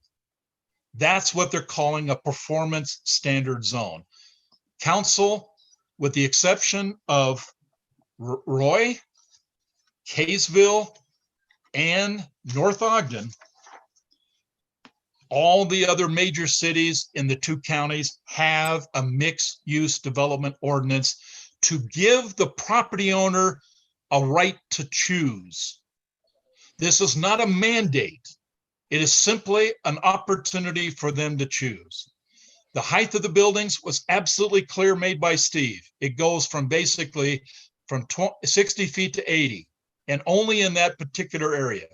That's what they're calling a performance standard zone. Council, with the exception of Roy, Kaysville, and North Ogden, all the other major cities in the two counties have a mixed use development ordinance to give the property owner a right to choose. This is not a mandate. It is simply an opportunity for them to choose. The height of the buildings was absolutely clear, made by Steve. It goes from basically from 60 feet to 80, and only in that particular area.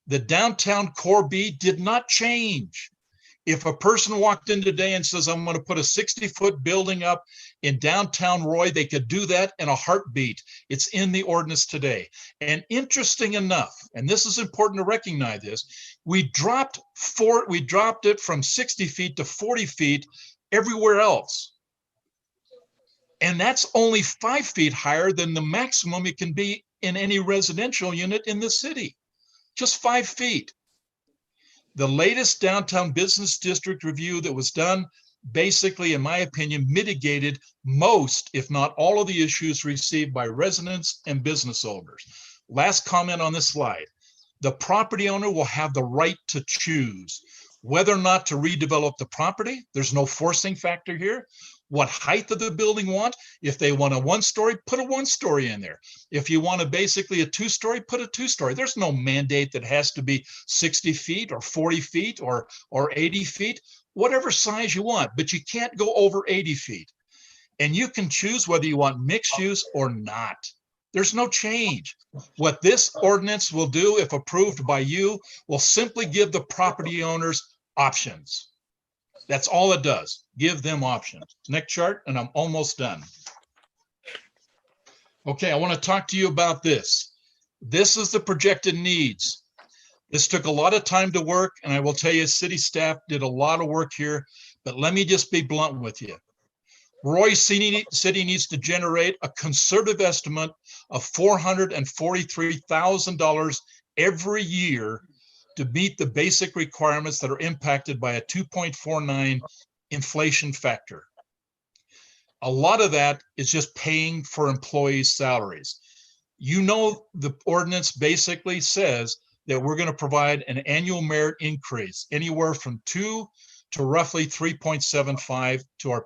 The downtown core B did not change. If a person walked in today and says, I'm going to put a 60-foot building up in downtown Roy, they could do that in a heartbeat. It's in the ordinance today. And interesting enough, and this is important to recognize this, we dropped it from 60 feet to 40 feet everywhere else. And that's only 5 feet higher than the maximum it can be in any residential unit in the city. Just 5 feet. The latest downtown business district review that was done, basically, in my opinion, mitigated most, if not all of the issues received by residents and business owners. Last comment on this slide. The property owner will have the right to choose whether or not to redevelop the property. There's no forcing factor here. What height of the building want. If they want a 1-story, put a 1-story in there. If you want basically a 2-story, put a 2-story. There's no mandate that has to be 60 feet or 40 feet or 80 feet, whatever size you want, but you can't go over 80 feet. And you can choose whether you want mixed use or not. There's no change. What this ordinance will do, if approved by you, will simply give the property owners options. That's all it does. Give them options. Next chart, and I'm almost done. Okay, I want to talk to you about this. This is the projected needs. This took a lot of time to work, and I will tell you, city staff did a lot of work here, but let me just be blunt with you. Roy City needs to generate a conservative estimate of $443,000 every year to meet the basic requirements that are impacted by a 2.49 inflation factor. A lot of that is just paying for employees' salaries. You know, the ordinance basically says that we're going to provide an annual merit increase anywhere from 2 to roughly 3.75 to our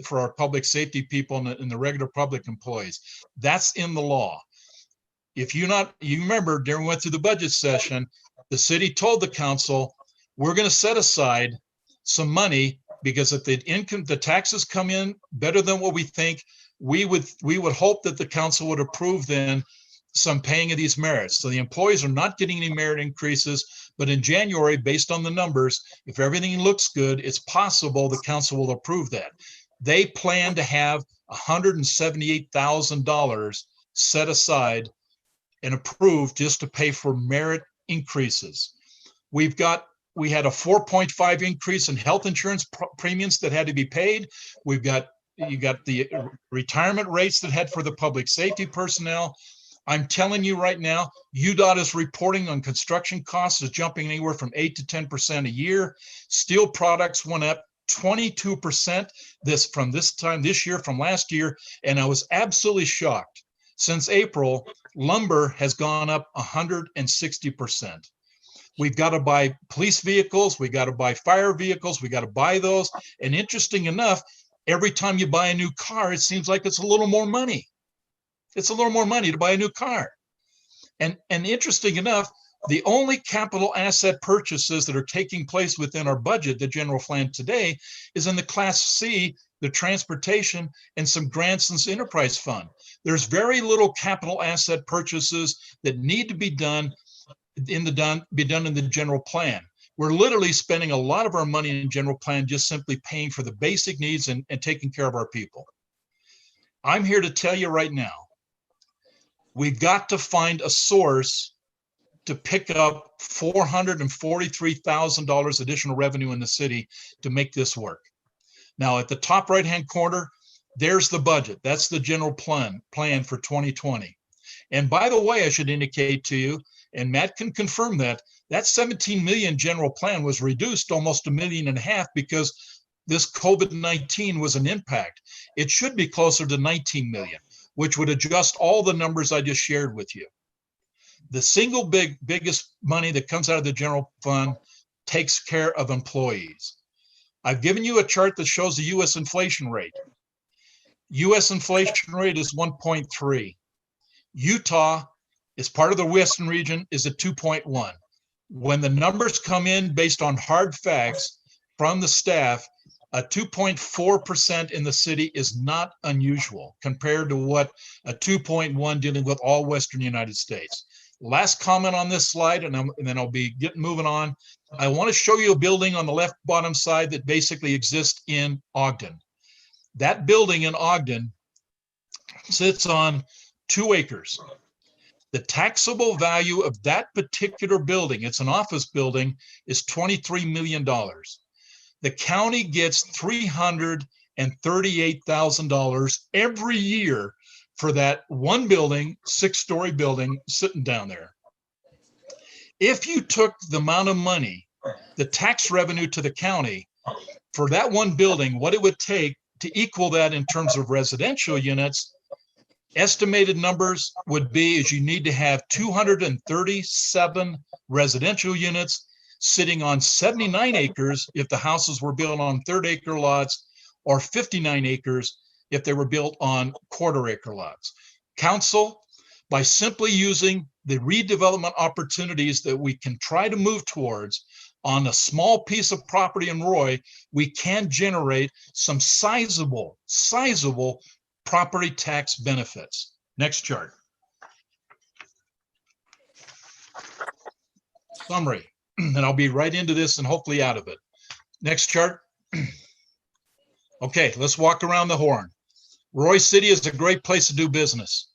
for our public safety people and the regular public employees. That's in the law. If you remember during we went through the budget session, the city told the council, we're going to set aside some money because if the taxes come in better than what we think, we would hope that the council would approve then some paying of these merits. So the employees are not getting any merit increases, but in January, based on the numbers, if everything looks good, it's possible the council will approve that. They plan to have $178,000 set aside and approved just to pay for merit increases. We had a 4.5 increase in health insurance premiums that had to be paid. You got the retirement rates that had for the public safety personnel. I'm telling you right now, UDOT is reporting on construction costs is jumping anywhere from 8 to 10% a year. Steel products went up 22% this year from last year, and I was absolutely shocked. Since April, lumber has gone up 160%. We've got to buy police vehicles, we got to buy fire vehicles, we got to buy those. And interesting enough, every time you buy a new car, it seems like it's a little more money. It's a little more money to buy a new car. And interesting enough, the only capital asset purchases that are taking place within our budget, the general plan today, is in the Class C, the transportation, and some grants and enterprise fund. There's very little capital asset purchases that need to be done in the general plan. We're literally spending a lot of our money in general plan just simply paying for the basic needs and taking care of our people. I'm here to tell you right now, we've got to find a source to pick up $443,000 additional revenue in the city to make this work. Now, at the top right-hand corner, there's the budget. That's the general plan for 2020. And by the way, I should indicate to you, and Matt can confirm that 17 million general plan was reduced almost $1.5 million because this COVID-19 was an impact. It should be closer to 19 million, which would adjust all the numbers I just shared with you. The single biggest money that comes out of the general fund takes care of employees. I've given you a chart that shows the U.S. inflation rate. U.S. inflation rate is 1.3. Utah is part of the Western region, is at 2.1. When the numbers come in based on hard facts from the staff, a 2.4% in the city is not unusual compared to what a 2.1 dealing with all Western United States. Last comment on this slide, and then I'll be moving on. I want to show you a building on the left bottom side that basically exists in Ogden. That building in Ogden sits on 2 acres. The taxable value of that particular building, it's an office building, is $23 million. The county gets $338,000 every year for that one building, 6-story building sitting down there. If you took the amount of money, the tax revenue to the county for that one building, what it would take to equal that in terms of residential units, estimated numbers would be is you need to have 237 residential units sitting on 79 acres if the houses were built on 1/3-acre lots, or 59 acres if they were built on 1/4-acre lots. Council, by simply using the redevelopment opportunities that we can try to move towards on a small piece of property in Roy, we can generate some sizable property tax benefits. Next chart. Summary, and I'll be right into this and hopefully out of it. Next chart. Okay, let's walk around the horn. Roy City is a great place to do business.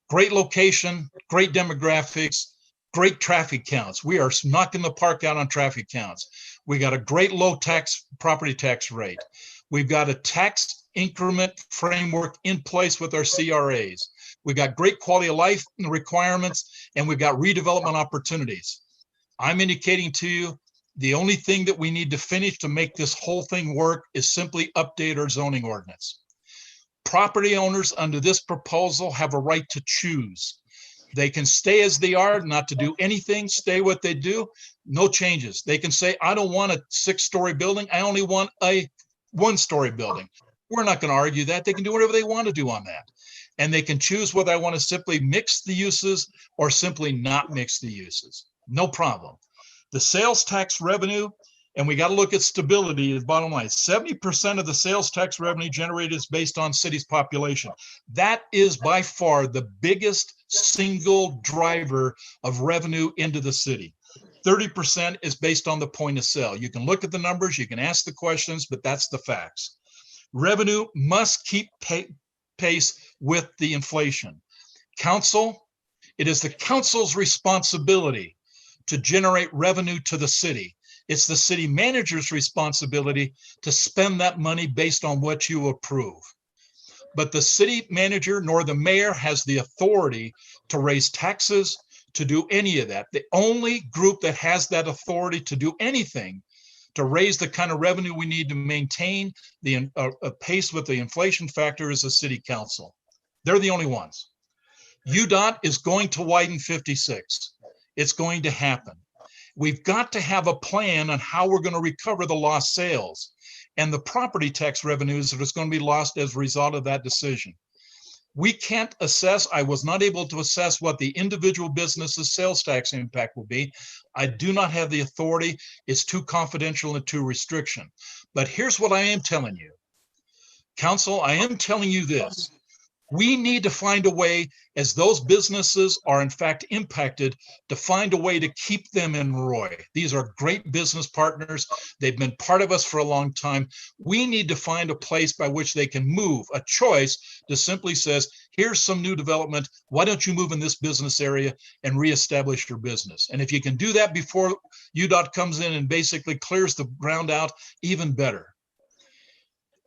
Great location, great demographics, great traffic counts. We are knocking the park out on traffic counts. We got a great low tax property tax rate. We've got a tax increment framework in place with our CRAs. We got great quality of life requirements, and we've got redevelopment opportunities. I'm indicating to you, the only thing that we need to finish to make this whole thing work is simply update our zoning ordinance. Property owners under this proposal have a right to choose. They can stay as they are, not to do anything, stay what they do, no changes. They can say, I don't want a 6-story building, I only want a 1-story building. We're not going to argue that. They can do whatever they want to do on that. And they can choose whether I want to simply mix the uses or simply not mix the uses. No problem. The sales tax revenue, and we got to look at stability, the bottom line. 70% of the sales tax revenue generated is based on city's population. That is by far the biggest single driver of revenue into the city. 30% is based on the point of sale. You can look at the numbers, you can ask the questions, but that's the facts. Revenue must keep pace with the inflation. Council, it is the council's responsibility to generate revenue to the city. It's the city manager's responsibility to spend that money based on what you approve. but the city manager nor the mayor has the authority to raise taxes, to do any of that. The only group that has that authority to do anything to raise the kind of revenue we need to maintain the pace with the inflation factor is the city council. They're the only ones. UDOT is going to widen 56. It's going to happen. We've got to have a plan on how we're going to recover the lost sales and the property tax revenues that is going to be lost as a result of that decision. We can't assess, I was not able to assess what the individual businesses' sales tax impact will be. I do not have the authority. It's too confidential and too restriction. But here's what I am telling you. Council, I am telling you this. We need to find a way, as those businesses are in fact impacted, to find a way to keep them in Roy. These are great business partners. They've been part of us for a long time. We need to find a place by which they can move, a choice that simply says, here's some new development. Why don't you move in this business area and reestablish your business? And if you can do that before UDOT comes in and basically clears the ground out, even better.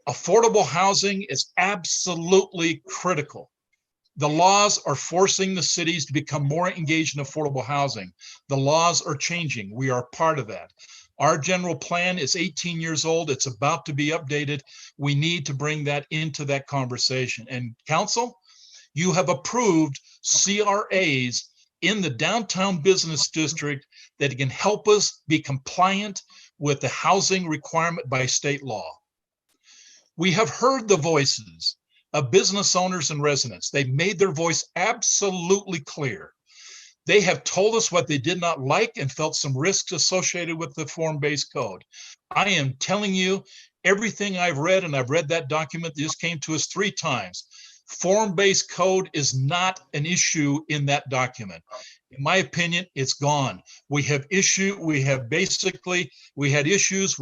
Affordable housing is absolutely critical. The laws are forcing the cities to become more engaged in affordable housing. The laws are changing. We are part of that. Our general plan is 18 years old. It's about to be updated. We need to bring that into that conversation. And council, you have approved CRAs in the downtown business district that can help us be compliant with the housing requirement by state law. We have heard the voices of business owners and residents. They've made their voice absolutely clear. They have told us what they did not like and felt some risks associated with the form-based code. I am telling you everything I've read, and I've read that document that just came to us 3 times. Form-based code is not an issue in that document. In my opinion, it's gone. We had issues with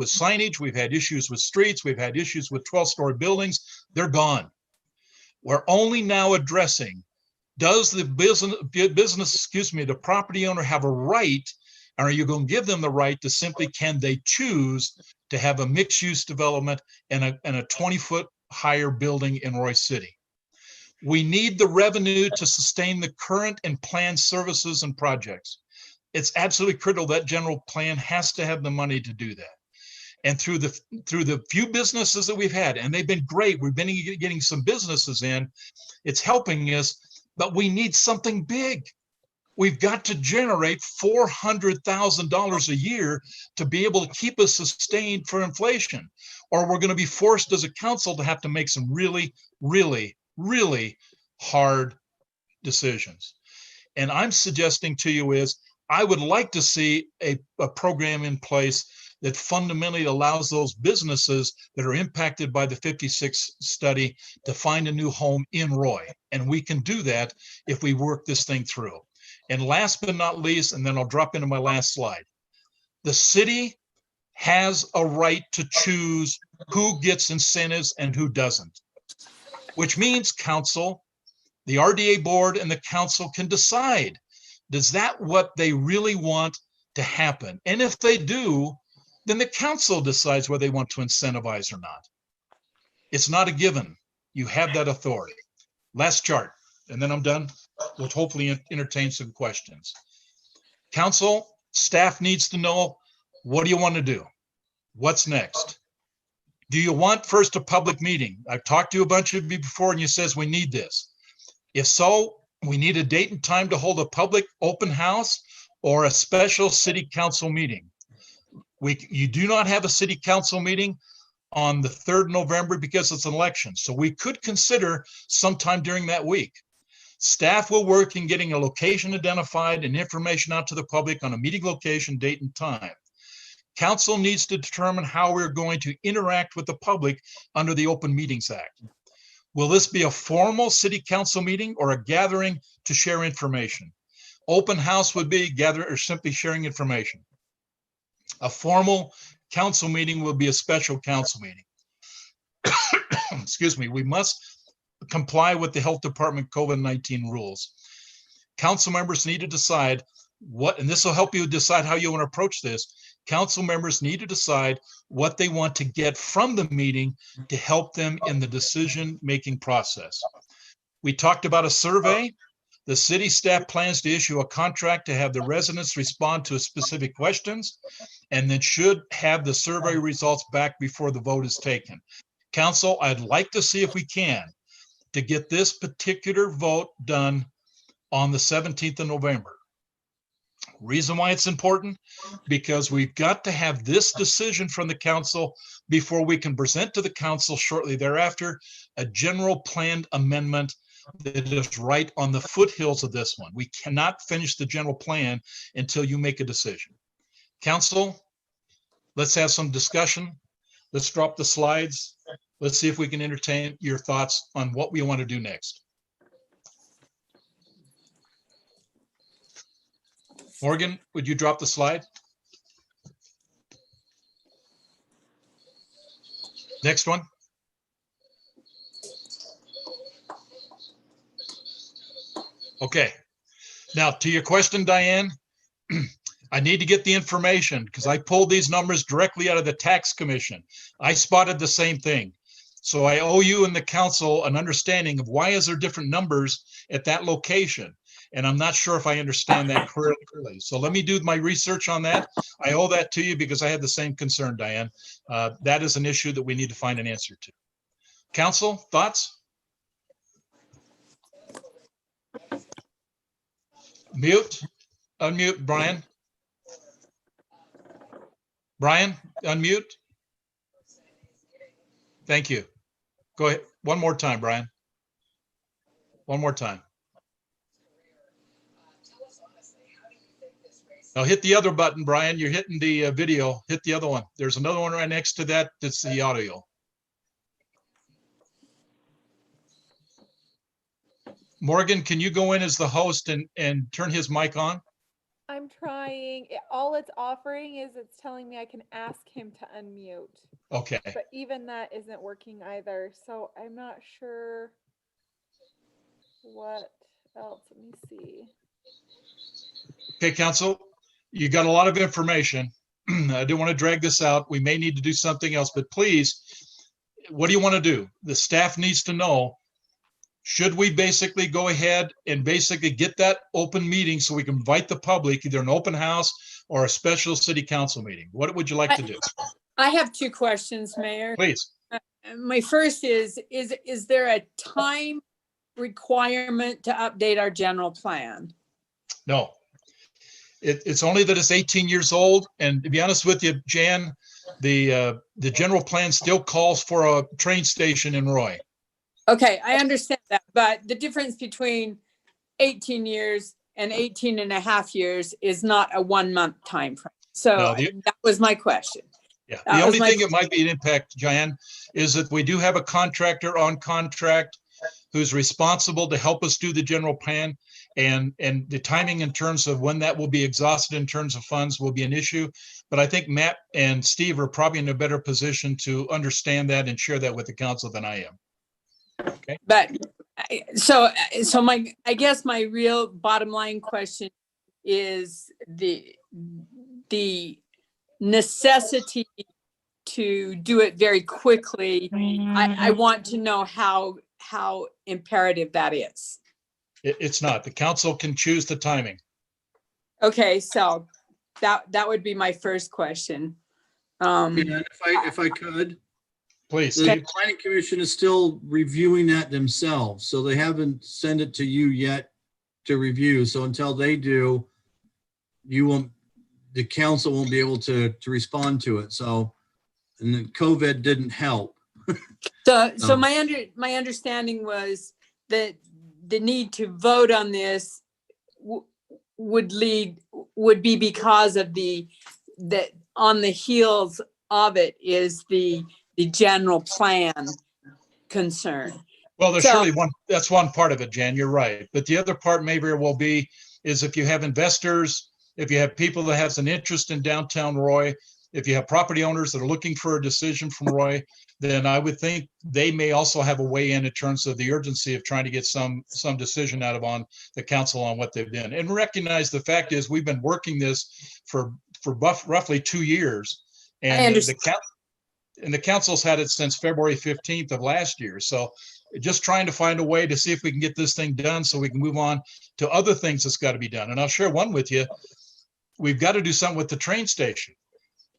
signage, we've had issues with streets, we've had issues with 12-story buildings. They're gone. We're only now addressing, does the the property owner have a right, or are you going to give them the right to simply, can they choose to have a mixed-use development and a 20-foot higher building in Roy City? We need the revenue to sustain the current and planned services and projects. It's absolutely critical that general plan has to have the money to do that. And through the few businesses that we've had, and they've been great, we've been getting some businesses in, it's helping us, but we need something big. We've got to generate $400,000 a year to be able to keep us sustained for inflation, or we're going to be forced as a council to have to make some really, really, really hard decisions. And I'm suggesting to you is, I would like to see a program in place that fundamentally allows those businesses that are impacted by the 56 study to find a new home in Roy. And we can do that if we work this thing through. And last but not least, and then I'll drop into my last slide, the city has a right to choose who gets incentives and who doesn't. Which means council, the RDA board and the council can decide, does that what they really want to happen? And if they do, then the council decides whether they want to incentivize or not. It's not a given. You have that authority. Last chart, and then I'm done. We'll hopefully entertain some questions. Council, staff needs to know, what do you want to do? What's next? Do you want first a public meeting? I've talked to a bunch of you before and you says we need this. If so, we need a date and time to hold a public open house or a special city council meeting. You do not have a city council meeting on the 3rd of November because it's an election. So we could consider sometime during that week. Staff will work in getting a location identified and information out to the public on a meeting location, date, and time. Council needs to determine how we're going to interact with the public under the Open Meetings Act. Will this be a formal city council meeting or a gathering to share information? Open house would be gather or simply sharing information. A formal council meeting will be a special council meeting. Excuse me, we must comply with the health department COVID-19 rules. Council members need to decide and this will help you decide how you want to approach this. Council members need to decide what they want to get from the meeting to help them in the decision-making process. We talked about a survey. The city staff plans to issue a contract to have the residents respond to specific questions, and then should have the survey results back before the vote is taken. Council, I'd like to see if we can to get this particular vote done on the 17th of November. Reason why it's important, because we've got to have this decision from the council before we can present to the council shortly thereafter a general planned amendment that is right on the foothills of this one. We cannot finish the general plan until you make a decision. Council, let's have some discussion. Let's drop the slides. Let's see if we can entertain your thoughts on what we want to do next. Morgan, would you drop the slide? Next one. Okay. Now to your question, Diane, I need to get the information because I pulled these numbers directly out of the tax commission. I spotted the same thing. So I owe you and the council an understanding of why is there different numbers at that location. And I'm not sure if I understand that clearly. So let me do my research on that. I owe that to you because I had the same concern, Diane. That is an issue that we need to find an answer to. Council, thoughts? Mute, unmute, Brian. Brian, unmute. Thank you. Go ahead. One more time, Brian. One more time. Now hit the other button, Brian. You're hitting the video. Hit the other one. There's another one right next to that. That's the audio. Morgan, can you go in as the host and turn his mic on? I'm trying. All it's offering is it's telling me I can ask him to unmute. Okay. But even that isn't working either. So I'm not sure what else. Let me see. Okay, council, you got a lot of information. I didn't want to drag this out. We may need to do something else, but please, what do you want to do? The staff needs to know, should we basically go ahead and basically get that open meeting so we can invite the public, either an open house or a special city council meeting? What would you like to do? I have two questions, Mayor. Please. My first is there a time requirement to update our general plan? No. It's only that it's 18 years old. And to be honest with you, Jan, the general plan still calls for a train station in Roy. Okay, I understand that, but the difference between 18 years and 18 and a half years is not a 1 month time frame. So No, that was my question. Yeah, the only thing it might be an impact, Jan, is that we do have a contractor on contract who's responsible to help us do the general plan, and the timing in terms of when that will be exhausted in terms of funds will be an issue. But I think Matt and Steve are probably in a better position to understand that and share that with the council than I am. Okay. But so I guess my real bottom line question is the necessity to do it very quickly. I want to know how imperative that is. It's not. The council can choose the timing. Okay, so that would be my first question. And if I could, Please, the Steve. planning commission is still reviewing that themselves, so they haven't sent it to you yet to review. So until they do, the council won't be able to respond to it. So, and then COVID didn't help. So my understanding was that the need to vote on this would be because of that on the heels of it is the general plan concern. Well, there's surely that's one part of it, Jan, you're right. But the other part may very well be is if you have investors, if you have people that has an interest in downtown Roy, if you have property owners that are looking for a decision from Roy, then I would think they may also have a way in terms of the urgency of trying to get some decision out of on the council on what they've done. And recognize the fact is we've been working this for roughly 2 years. I And understand. the council's had it since February 15th of last year. So just trying to find a way to see if we can get this thing done so we can move on to other things that's got to be done. And I'll share one with you. We've got to do something with the train station.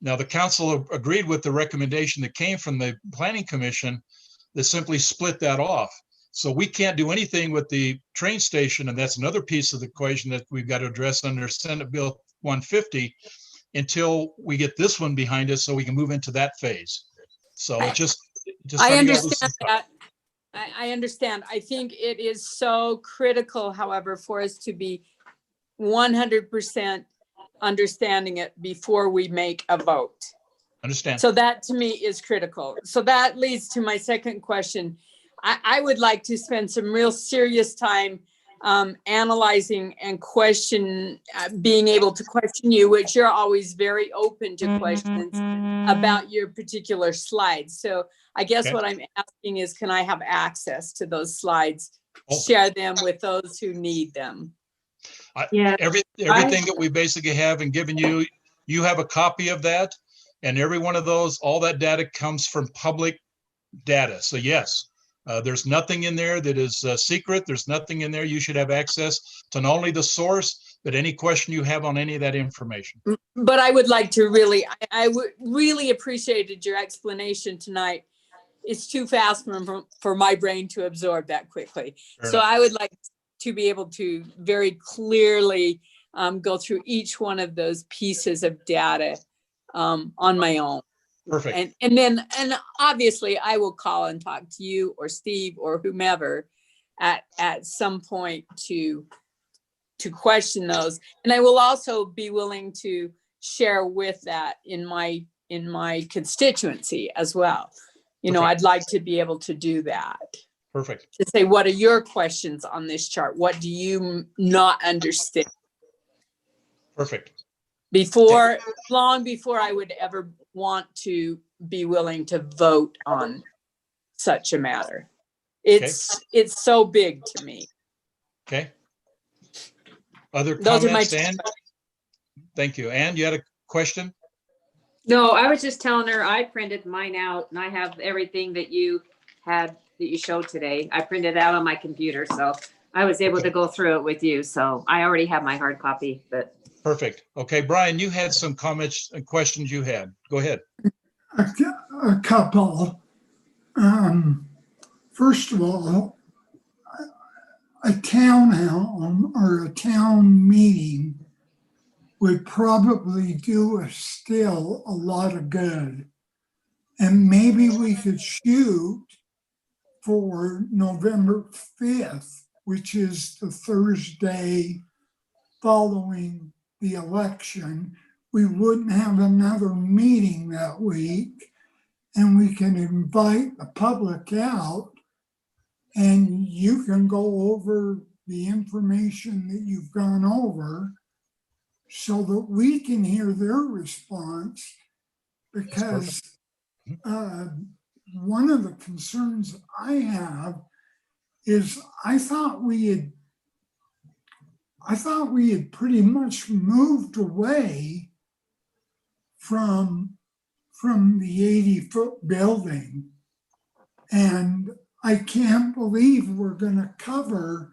Now, the council agreed with the recommendation that came from the planning commission that simply split that off. So we can't do anything with the train station. And that's another piece of the equation that we've got to address under Senate Bill 150 until we get this one behind us so we can move into that phase. So it just I trying to get all this understand stuff. that. I understand. I think it is so critical, however, for us to be 100% understanding it before we make a vote. Understand. So that to me is critical. So that leads to my second question. I would like to spend some real serious time analyzing and being able to question you, which you're always very open to questions about your particular slides. So I guess Okay. what I'm asking is, can I have access to those slides? Oh. Share them with those who need them. Yeah. Everything that we basically have and given you, you have a copy of that. And every one of those, all that data comes from public data. So yes, there's nothing in there that is secret. There's nothing in there. You should have access to not only the source, but any question you have on any of that information. But I would like to I would really appreciated your explanation tonight. It's too fast for my brain to absorb that quickly. Fair So enough. I would like to be able to very clearly go through each one of those pieces of data on my own. Perfect. And obviously I will call and talk to you or Steve or whomever at some point to question those. And I will also be willing to share with that in my constituency as well. You know, Perfect. I'd like to be able to do that. Perfect. To say, what are your questions on this chart? What do you not understand? Perfect. Long before I would ever want to be willing to vote on such a matter. It's so big to me. Okay. Other Those are my comments, Ann? Thank you. Ann, you had a question? No, I was just telling her I printed mine out and I have everything that you showed today. I printed it out on my computer, so I was able to go through it with you. So I already have my hard copy, but. Perfect. Okay, Brian, you had some comments and questions you had. Go ahead. A couple. First of all, a town hall or a town meeting would probably do us still a lot of good. And maybe we could shoot for November 5th, which is the Thursday following the election. We wouldn't have another meeting that week, and we can invite the public out and you can go over the information that you've gone over so that we can hear their response, because one of the concerns I have is I thought we had pretty much moved away from the 80-foot building. And I can't believe we're gonna cover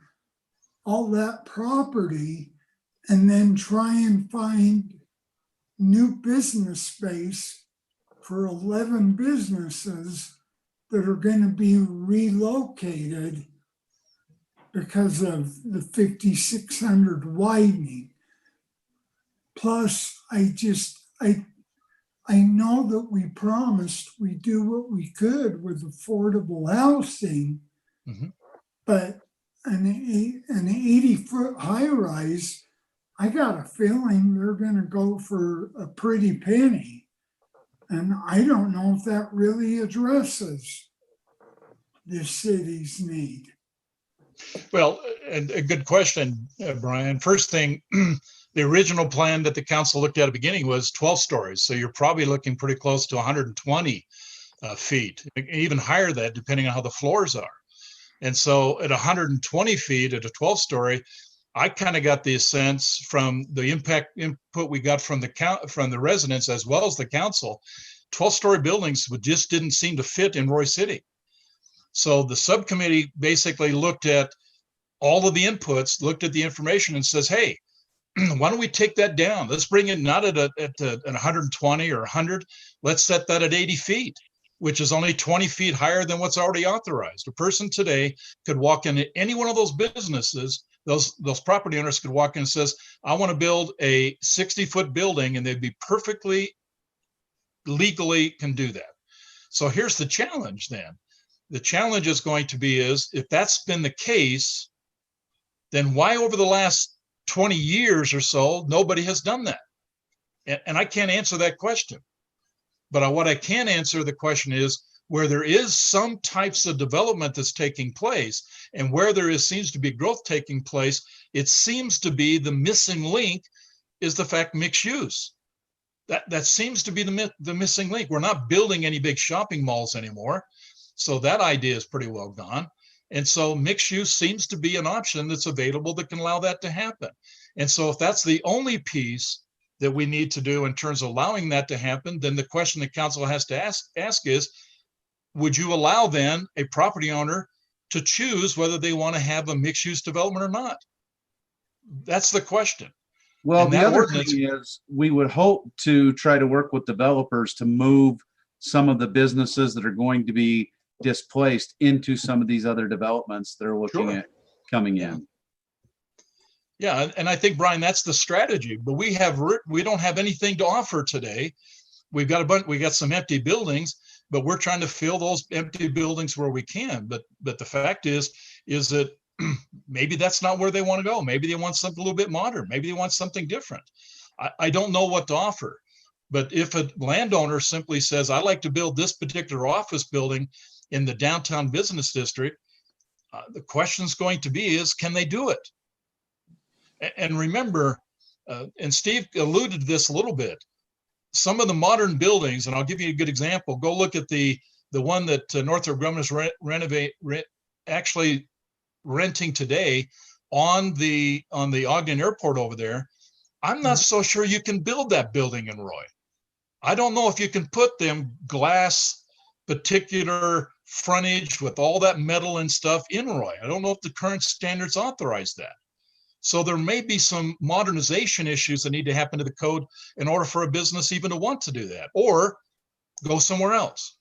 all that property and then try and find new business space for 11 businesses that are gonna be relocated because of the 5600 widening. Plus, I know that we promised we'd do what we could with affordable housing, but an 80-foot high rise, I got a feeling they're gonna go for a pretty penny. And I don't know if that really addresses the city's need. Well, and a good question, Brian. First thing, the original plan that the council looked at the beginning was 12 stories. So you're probably looking pretty close to 120 feet, even higher than that, depending on how the floors are. And so at 120 feet at a 12-story, I kind of got the sense from the input we got from the residents as well as the council, 12-story buildings just didn't seem to fit in Roy City. So the subcommittee basically looked at all of the inputs, looked at the information and says, hey, why don't we take that down? Let's bring it not at 120 or 100. Let's set that at 80 feet, which is only 20 feet higher than what's already authorized. A person today could walk into any one of those businesses, those property owners could walk in and says, I want to build a 60-foot building, and they'd be perfectly legally can do that. So here's the challenge then. The challenge is going to be is, if that's been the case, then why over the last 20 years or so, nobody has done that? And I can't answer that question. But what I can answer the question is, where there is some types of development that's taking place and where there seems to be growth taking place, it seems to be the missing link is the fact mixed use. That seems to be the missing link. We're not building any big shopping malls anymore. So that idea is pretty well gone. And so mixed use seems to be an option that's available that can allow that to happen. And so if that's the only piece that we need to do in terms of allowing that to happen, then the question the council has to ask is, would you allow then a property owner to choose whether they want to have a mixed use development or not? That's the question. Well, And the that other ordinance- thing is, we would hope to try to work with developers to move some of the businesses that are going to be displaced into some of these other developments that are looking Sure. at coming in. Yeah, and I think, Brian, that's the strategy. But we don't have anything to offer today. We got some empty buildings, but we're trying to fill those empty buildings where we can. But the fact is that maybe that's not where they want to go. Maybe they want something a little bit modern. Maybe they want something different. I don't know what to offer. But if a landowner simply says, I'd like to build this particular office building in the downtown business district, the question is going to be is, can they do it? And remember, and Steve alluded to this a little bit, some of the modern buildings, and I'll give you a good example. Go look at the one that Northrop Grumman is actually renting today on the Ogden Airport over there. I'm not so sure you can build that building in Roy. I don't know if you can put them glass particular frontage with all that metal and stuff in Roy. I don't know if the current standards authorize that. So there may be some modernization issues that need to happen to the code in order for a business even to want to do that, or go somewhere else.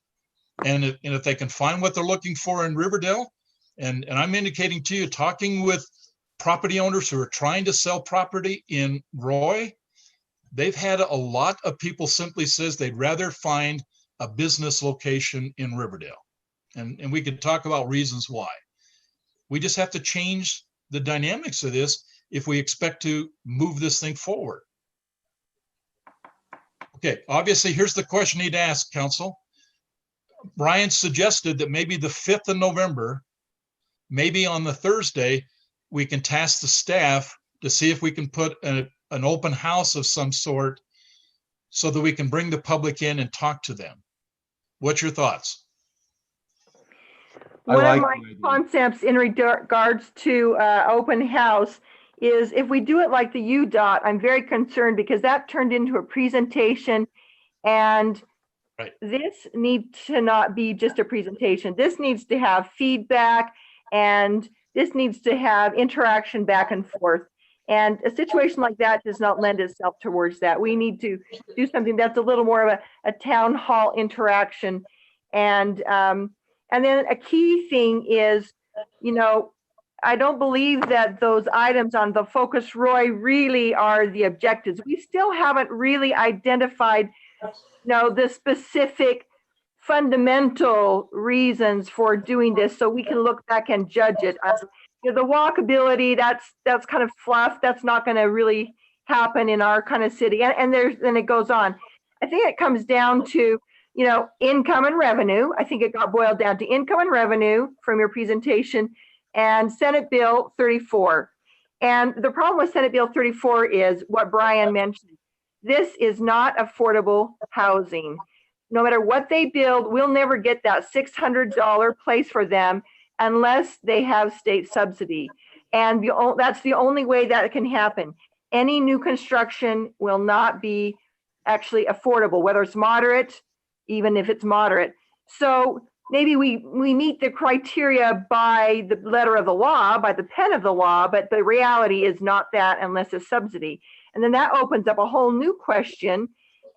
And if they can find what they're looking for in Riverdale, and I'm indicating to you, talking with property owners who are trying to sell property in Roy, they've had a lot of people simply says they'd rather find a business location in Riverdale. And we could talk about reasons why. We just have to change the dynamics of this if we expect to move this thing forward. Okay, obviously, here's the question you need to ask, Council. Brian suggested that maybe the 5th of November, maybe on the Thursday, we can task the staff to see if we can put an open house of some sort so that we can bring the public in and talk to them. What's your thoughts? One like of my the idea. concepts in regards to open house is if we do it like the UDOT, I'm very concerned because that turned into a presentation, and Right. this needs to not be just a presentation. This needs to have feedback, and this needs to have interaction back and forth. And a situation like that does not lend itself towards that. We need to do something that's a little more of a town hall interaction. And then a key thing is, I don't believe that those items on the Focus Roy really are the objectives. We still haven't really identified, the specific fundamental reasons for doing this, so we can look back and judge it. The walkability, that's kind of fluff. That's not going to really happen in our kind of city. And it goes on. I think it comes down to, income and revenue. I think it got boiled down to income and revenue from your presentation, and Senate Bill 34. And the problem with Senate Bill 34 is what Brian mentioned. This is not affordable housing. No matter what they build, we'll never get that $600 place for them unless they have state subsidy. And that's the only way that can happen. Any new construction will not be actually affordable, whether it's moderate, even if it's moderate. So maybe we meet the criteria by the letter of the law, by the pen of the law, but the reality is not that unless it's subsidy. And then that opens up a whole new question.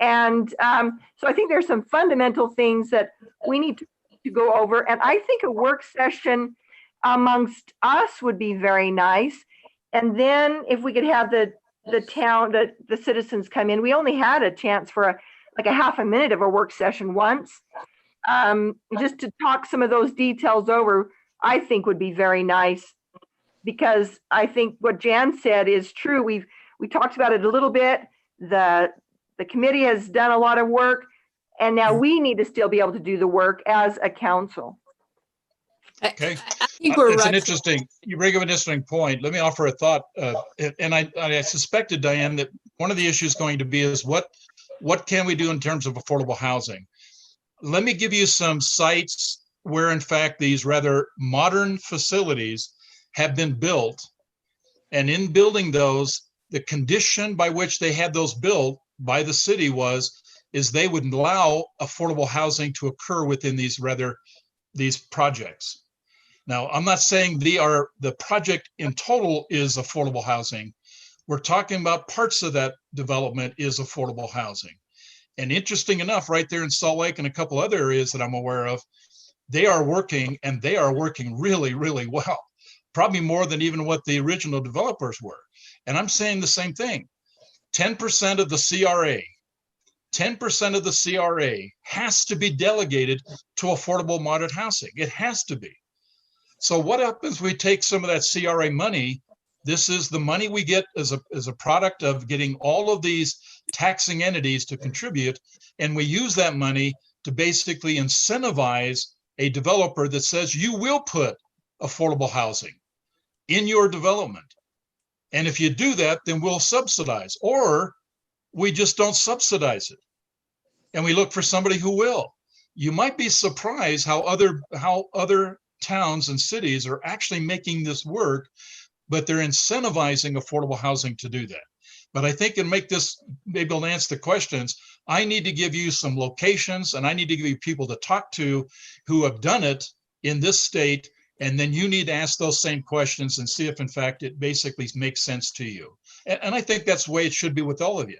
And so I think there's some fundamental things that we need to go over. And I think a work session amongst us would be very nice. And then if we could have the town, the citizens come in. We only had a chance for like a half a minute of a work session once. Just to talk some of those details over, I think would be very nice, because I think what Jan said is true. We talked about it a little bit. The committee has done a lot of work, and now we need to still be able to do the work as a council. Okay. I think we're It's right. an interesting, you bring up an interesting point. Let me offer a thought. And I suspected, Diane, that one of the issues going to be is what can we do in terms of affordable housing? Let me give you some sites where, in fact, these rather modern facilities have been built. And in building those, the condition by which they had those built by the city is they would allow affordable housing to occur within these projects. Now, I'm not saying the project in total is affordable housing. We're talking about parts of that development is affordable housing. And interesting enough, right there in Salt Lake and a couple other areas that I'm aware of, they are working, and they are working really, really well, probably more than even what the original developers were. And I'm saying the same thing. 10% of the CRA, 10% of the CRA has to be delegated to affordable moderate housing. It has to be. So what happens if we take some of that CRA money? This is the money we get as a product of getting all of these taxing entities to contribute, and we use that money to basically incentivize a developer that says you will put affordable housing in your development. And if you do that, then we'll subsidize, or we just don't subsidize it. And we look for somebody who will. You might be surprised how other towns and cities are actually making this work, but they're incentivizing affordable housing to do that. But I think, and make this, maybe I'll answer the questions, I need to give you some locations, and I need to give you people to talk to who have done it in this state. And then you need to ask those same questions and see if in fact it basically makes sense to you. And I think that's the way it should be with all of you.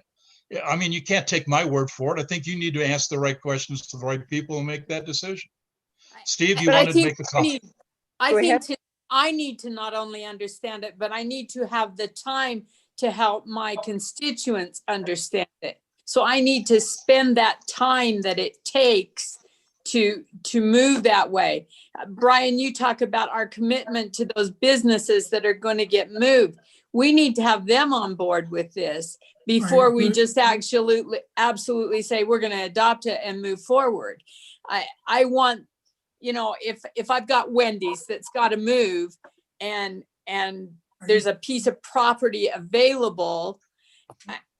I mean, you can't take my word for it. I think you need to ask the right questions to the right people and make that decision. Steve, you But I wanted to think make a comment. I need to not only understand it, but I need to have the time to help my constituents understand it. So I need to spend that time that it takes to move that way. Brian, you talk about our commitment to those businesses that are going to get moved. We need to have them on board with this before we just absolutely say we're going to adopt it and move forward. I want, if I've got Wendy's that's got to move and there's a piece of property available,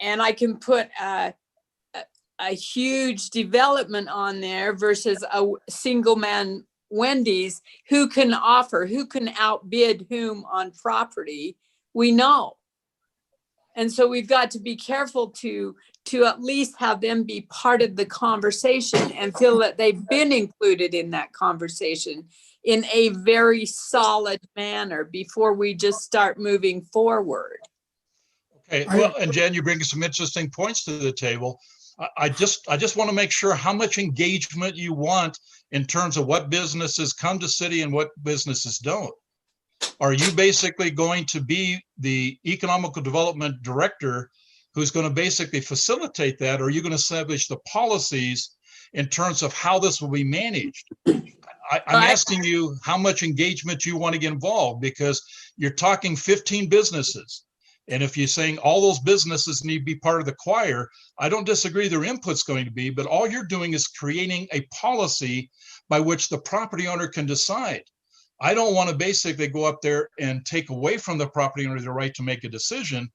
and I can put a huge development on there versus a single man Wendy's, who can outbid whom on property, we know. And so we've got to be careful to at least have them be part of the conversation and feel that they've been included in that conversation in a very solid manner before we just start moving forward. Okay, well, and Jen, you bring some interesting points to the table. I just want to make sure how much engagement you want in terms of what businesses come to city and what businesses don't. Are you basically going to be the economical development director who's going to basically facilitate that? Or are you going to establish the policies in terms of how this will be managed? I'm asking you how much engagement you want to get involved, because you're talking 15 businesses. And if you're saying all those businesses need to be part of the choir, I don't disagree their input's going to be, but all you're doing is creating a policy by which the property owner can decide. I don't want to basically go up there and take away from the property owner the right to make a decision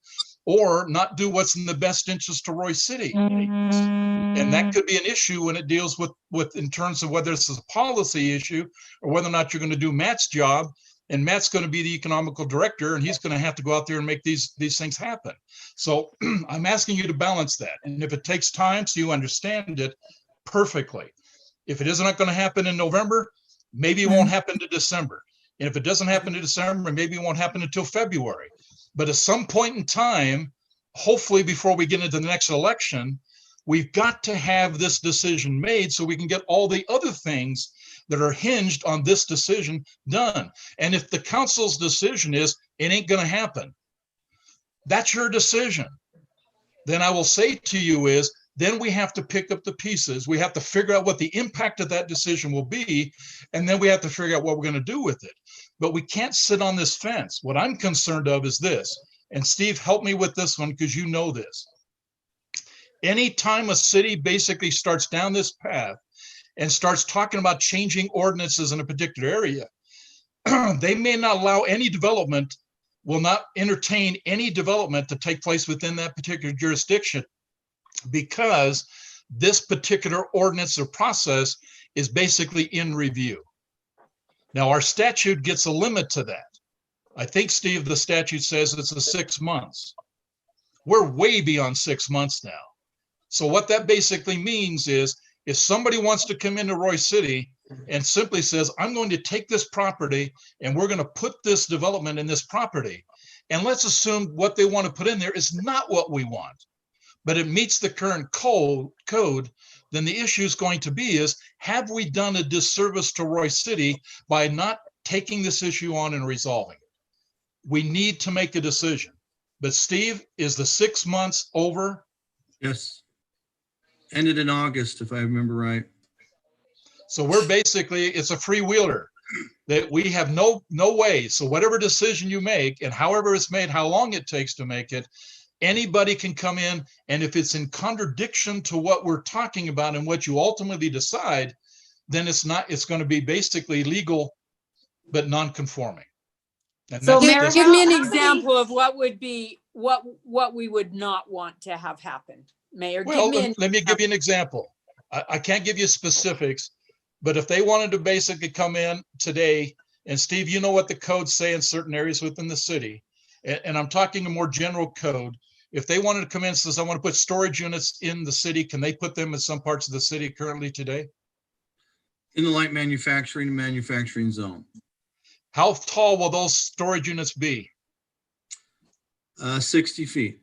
or not do what's in the best interest to Roy City. And that could be an issue when it deals with in terms of whether this is a policy issue or whether or not you're going to do Matt's job. And Matt's going to be the economical director, and he's going to have to go out there and make these things happen. So I'm asking you to balance that. And if it takes time so you understand it perfectly, if it isn't going to happen in November, maybe it won't happen to December. And if it doesn't happen to December, maybe it won't happen until February. But at some point in time, hopefully before we get into the next election, we've got to have this decision made so we can get all the other things that are hinged on this decision done. And if the council's decision is it ain't going to happen, that's your decision. Then I will say to you is, then we have to pick up the pieces. We have to figure out what the impact of that decision will be. And then we have to figure out what we're going to do with it. But we can't sit on this fence. What I'm concerned of is this, and Steve, help me with this one because you know this. Anytime a city basically starts down this path and starts talking about changing ordinances in a particular area, they may not allow any development, will not entertain any development to take place within that particular jurisdiction because this particular ordinance or process is basically in review. Now, our statute gets a limit to that. I think, Steve, the statute says it's a 6 months. We're way beyond 6 months now. So what that basically means is if somebody wants to come into Roy City and simply says, I'm going to take this property and we're going to put this development in this property, and let's assume what they want to put in there is not what we want, but it meets the current code, then the issue is going to be is, have we done a disservice to Roy City by not taking this issue on and resolving it? We need to make a decision. But Steve, is the 6 months over? Yes. Ended in August, if I remember right. So we're basically, it's a freewheeler that we have no way. So whatever decision you make and however it's made, how long it takes to make it, anybody can come in. And if it's in contradiction to what we're talking about and what you ultimately decide, then it's going to be basically legal, but non-conforming. And So that's- Mayor, that's- Give me an How many- example of what would be, what we would not want to have happen. Mayor, Well, give me let me give you an example. I can't give you specifics, but if they wanted to basically come in today, and Steve, you know what the codes say in certain areas within the city, and I'm talking a more general code. If they wanted to come in and says, I want to put storage units in the city, can they put them in some parts of the city currently today? In the light manufacturing and manufacturing zone. How tall will those storage units be? 60 feet.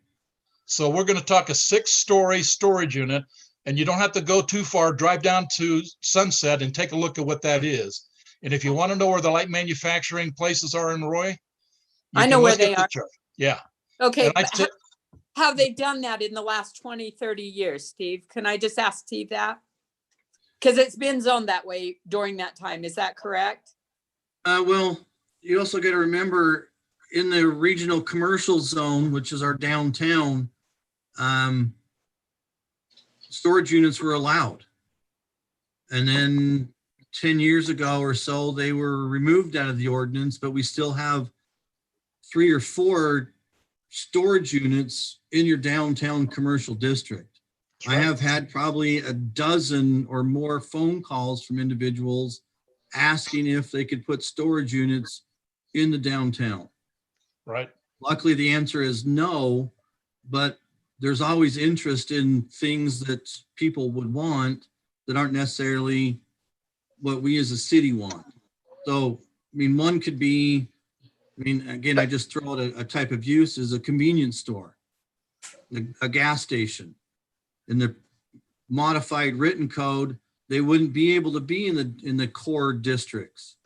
So we're going to talk a 6-story storage unit, and you don't have to go too far, drive down to Sunset and take a look at what that is. And if you want to know where the light manufacturing places are in Roy, I you know can where look at they the are. chart. Yeah. Okay, And I but said- have they done that in the last 20, 30 years, Steve? Can I just ask Steve that? Because it's been zoned that way during that time. Is that correct? Well, you also got to remember in the regional commercial zone, which is our downtown, storage units were allowed. And then 10 years ago or so, they were removed out of the ordinance, but we still have 3 or 4 storage units in your downtown commercial district. I have had probably a dozen or more phone calls from individuals asking if they could put storage units in the downtown. Right. Luckily, the answer is no, but there's always interest in things that people would want that aren't necessarily what we as a city want. So, I mean, one could be, again, I just throw out a type of use as a convenience store, a gas station. In the modified written code, they wouldn't be able to be in the core districts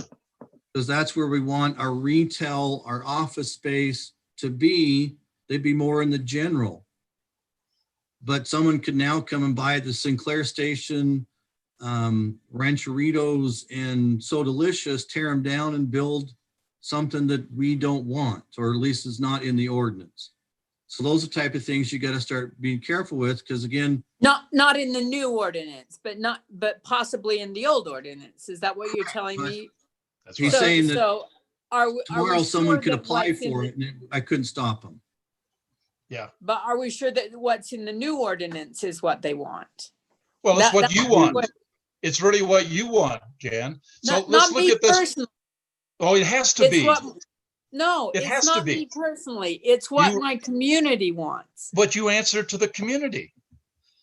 because that's where we want our retail, our office space to be. They'd be more in the general. But someone could now come and buy the Sinclair station, Rancheritos and So Delicious, tear them down and build something that we don't want, or at least is not in the ordinance. So those are the type of things you got to start being careful with, because again, Not in the new ordinance, but possibly in the old ordinance. Is that what you're telling me? That's He's right. saying that So are we tomorrow someone sure could that apply what's in for the- it and I couldn't stop them. But are we sure that what's in the new ordinance is what they want? Well, it's That- what that's you my want. question. It's really what you want, Jan. So Not, let's not look me at this. personally. Oh, it has to It's be. what, no, It it's has to not be. me personally. It's what You- my community wants. But you answer to the community.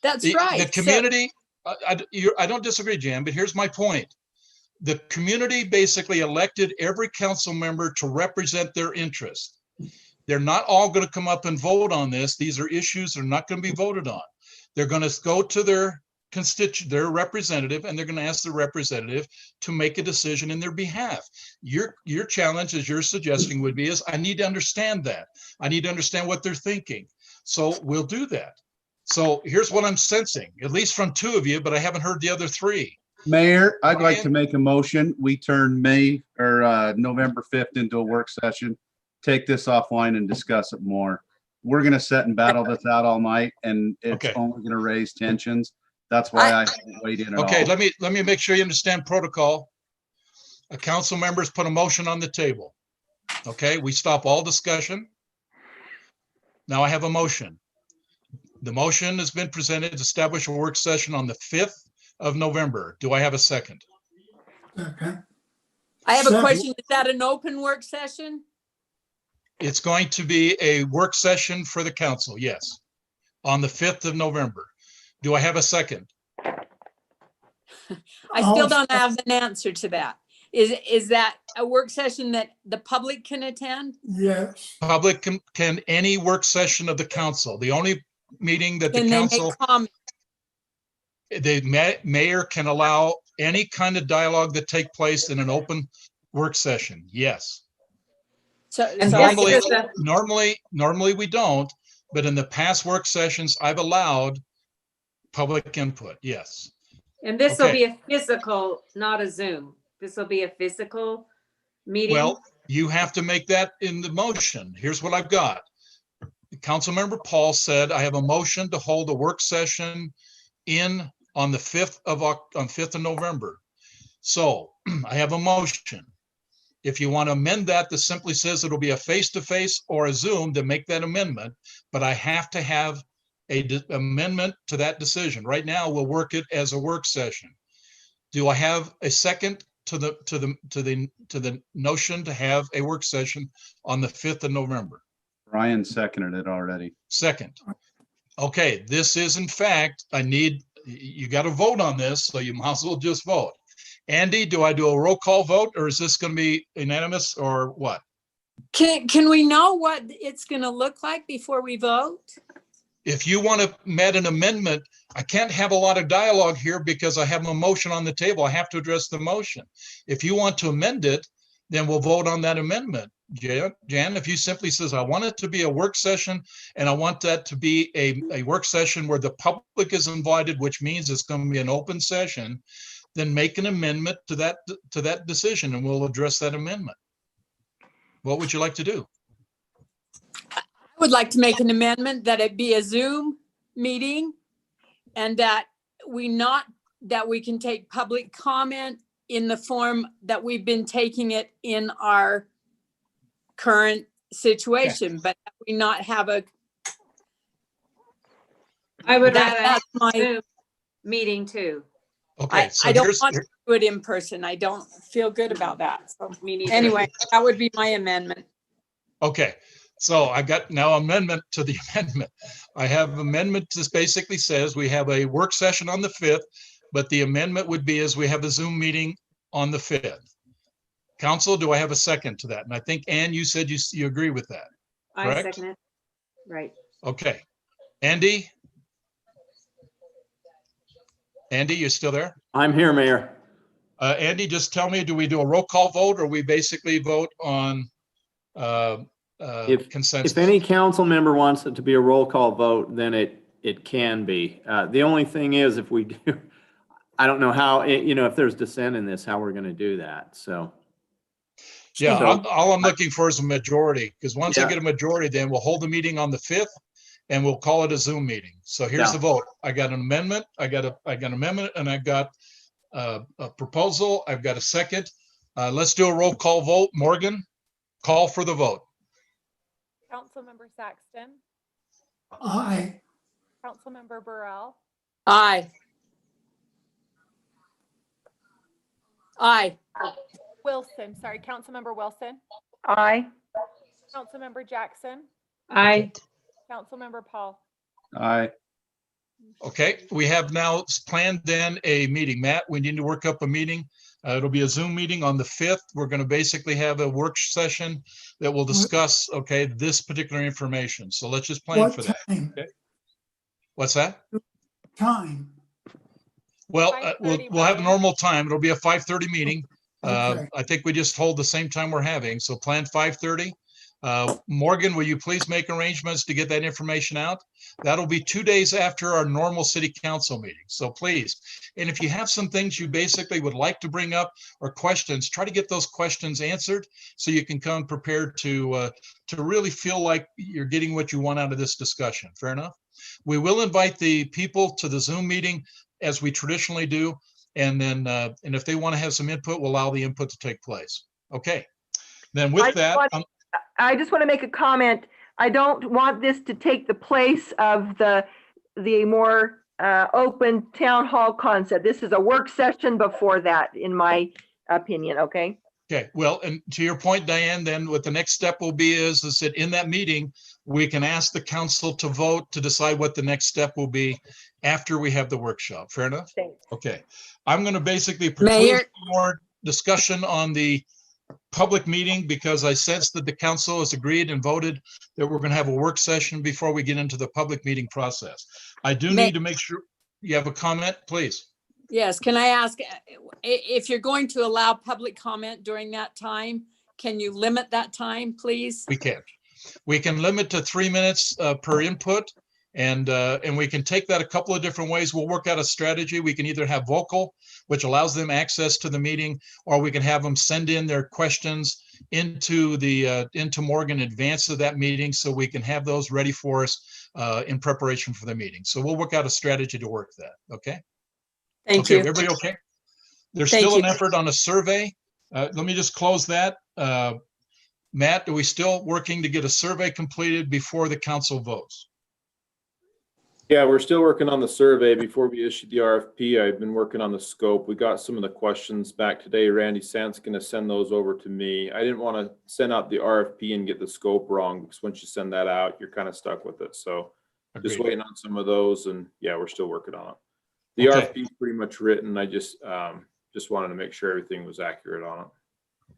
That's The right. So- community, I don't disagree, Jan, but here's my point. The community basically elected every council member to represent their interest. They're not all going to come up and vote on this. These are issues that are not going to be voted on. They're going to go to their their representative, and they're going to ask the representative to make a decision in their behalf. Your challenge, as you're suggesting, would be is I need to understand that. I need to understand what they're thinking. So we'll do that. So here's what I'm sensing, at least from two of you, but I haven't heard the other three. Mayor, I'd like Brian? to make a motion. We turn November 5th into a work session. Take this offline and discuss it more. We're going to sit and battle this out all night, and it's Okay. only going to raise tensions. That's why I haven't weighed in at all. Okay, let me make sure you understand protocol. A council members put a motion on the table. Okay, we stop all discussion. Now I have a motion. The motion has been presented to establish a work session on the 5th of November. Do I have a second? Okay. I have a Second. question. Is that an open work session? It's going to be a work session for the council, yes, on the 5th of November. Do I have a second? I still don't have an answer to that. Is that a work session that the public can attend? Yes. Public can any work session of the council. The only meeting that the Can they make council, comments? the mayor can allow any kind of dialogue that take place in an open work session. Yes. So, And so that's Normally, just a- normally we don't, but in the past work sessions, I've allowed public input. Yes. And this will Okay. be a physical, not a Zoom. This will be a physical meeting. Well, you have to make that in the motion. Here's what I've got. Councilmember Paul said, I have a motion to hold a work session on the 5th of November. So I have a motion. If you want to amend that, that simply says it'll be a face-to-face or a Zoom, to make that amendment, but I have to have a amendment to that decision. Right now, we'll work it as a work session. Do I have a second to the notion to have a work session on the 5th of November? Ryan seconded it already. Second. Okay, this is in fact, you got to vote on this, so you might as well just vote. Andy, do I do a roll call vote, or is this going to be unanimous, or what? can we know what it's going to look like before we vote? If you want to make an amendment, I can't have a lot of dialogue here because I have a motion on the table. I have to address the motion. If you want to amend it, then we'll vote on that amendment. Jan, if you simply says, I want it to be a work session, and I want that to be a work session where the public is invited, which means it's going to be an open session, then make an amendment to that decision, and we'll address that amendment. What would you like to do? I would like to make an amendment that it be a Zoom meeting, and that we can take public comment in the form that we've been taking it in our current situation, but that we not have a. I would rather have That's a my, Zoom meeting too. Okay, so I don't here's, want to do it in person. I don't feel good about that. So Me neither. anyway, that would be my amendment. okay. So I've got now amendment to the amendment. I have amendment that basically says we have a work session on the 5th, but the amendment would be as we have a Zoom meeting on the 5th. Council, do I have a second to that? And I think, Ann, you said you agree with that. I Correct? second it. Right. Okay. Andy? Andy, you still there? I'm here, Mayor. Andy, just tell me, do we do a roll call vote, or we basically vote on consensus? If any council member wants it to be a roll call vote, then it can be. The only thing is, if we do, I don't know how, if there's dissent in this, how we're going to do that. So. Yeah, So- all I'm looking for is a majority, because once I Yeah. get a majority, then we'll hold the meeting on the 5th and we'll call it a Zoom meeting. So here's Yeah. the vote. I got an amendment, I got an amendment, and I got a proposal. I've got a second. Let's do a roll call vote. Morgan, call for the vote. Councilmember Saxton, Aye. Councilmember Burrell, Aye. Aye. Wilson, sorry, Councilmember Wilson, Aye. Councilmember Jackson, Aye. Councilmember Paul. Aye. Okay, we have now planned then a meeting. Matt, we need to work up a meeting. It'll be a Zoom meeting on the 5th. We're going to basically have a work session that will discuss, okay, this particular information. So let's just plan What for that. time? Okay. What's that? Time. Well, 5:30, we'll have a Brian. normal time. It'll be a 5:30 meeting. Okay. I think we just hold the same time we're having. So plan 5:30. Morgan, will you please make arrangements to get that information out? That'll be 2 days after our normal city council meeting. So please, and if you have some things you basically would like to bring up or questions, try to get those questions answered so you can come prepared to really feel like you're getting what you want out of this discussion. Fair enough? We will invite the people to the Zoom meeting as we traditionally do. And then, and if they want to have some input, we'll allow the input to take place. Okay. Then with that, I just want to make a comment. I don't want this to take the place of the more open town hall concept. This is a work session before that, in my opinion, okay? okay, well, and to your point, Diane, then what the next step will be is that in that meeting, we can ask the council to vote to decide what the next step will be after we have the workshop. Fair enough? Thanks. Okay. I'm going to basically Mayor- preclude more discussion on the public meeting because I sense that the council has agreed and voted that we're going to have a work session before we get into the public meeting process. I do need to make sure you have a comment, please. Yes, can I ask, if you're going to allow public comment during that time, can you limit that time, please? We can. We can limit to 3 minutes per input, and we can take that a couple of different ways. We'll work out a strategy. We can either have vocal, which allows them access to the meeting, or we can have them send in their questions into Morgan in advance of that meeting, so we can have those ready for us in preparation for the meeting. So we'll work out a strategy to work that. Okay. Thank Okay, you. everybody okay? There's Thank still an you. effort on a survey. Let me just close that. Matt, are we still working to get a survey completed before the council votes? Yeah, we're still working on the survey. Before we issued the RFP, I've been working on the scope. We got some of the questions back today. Randy Sant's going to send those over to me. I didn't want to send out the RFP and get the scope wrong, because once you send that out, you're kind of stuck with it. So just Agreed. waiting on some of those, and yeah, we're still working on it. The Okay. RFP is pretty much written. I just wanted to make sure everything was accurate on it.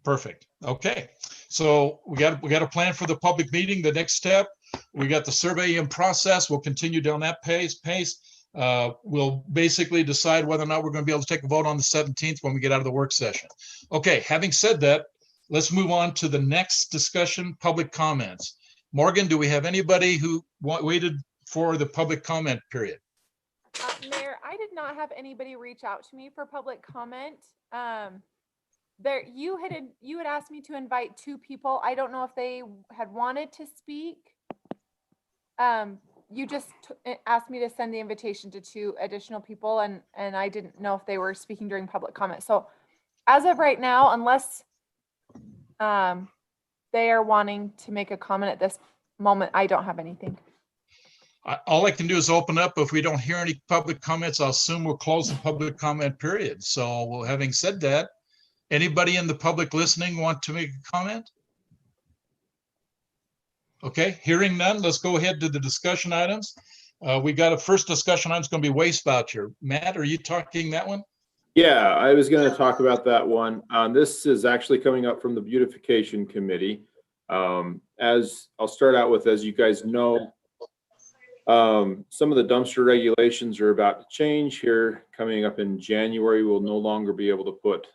Perfect. Okay. So we got a plan for the public meeting. The next step, we got the survey in process. We'll continue down that pace. We'll basically decide whether or not we're going to be able to take a vote on the 17th when we get out of the work session. Okay. Having said that, let's move on to the next discussion, public comments. Morgan, do we have anybody who waited for the public comment period? Mayor, I did not have anybody reach out to me for public comment. You had asked me to invite 2 people. I don't know if they had wanted to speak. You just asked me to send the invitation to 2 additional people, and I didn't know if they were speaking during public comment. So as of right now, unless they are wanting to make a comment at this moment, I don't have anything. All I can do is open up. If we don't hear any public comments, I'll assume we'll close the public comment period. So having said that, anybody in the public listening want to make a comment? Okay, hearing none, let's go ahead to the discussion items. We got a first discussion item. It's going to be waste voucher. Matt, are you talking that one? Yeah, I was going to talk about that one. This is actually coming up from the beautification committee. As I'll start out with, as you guys know, some of the dumpster regulations are about to change here. Coming up in January, we'll no longer be able to put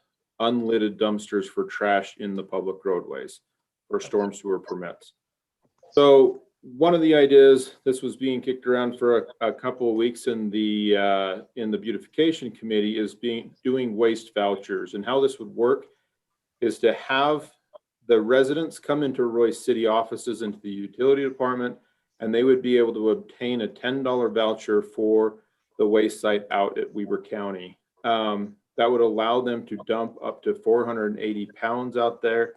unlidded dumpsters for trash in the public roadways for storm sewer permits. So one of the ideas, this was being kicked around for a couple of weeks in the beautification committee, is doing waste vouchers. And how this would work is to have the residents come into Royce City offices, into the utility department, and they would be able to obtain a $10 voucher for the waste site out at Weber County. that would allow them to dump up to 480 pounds out there.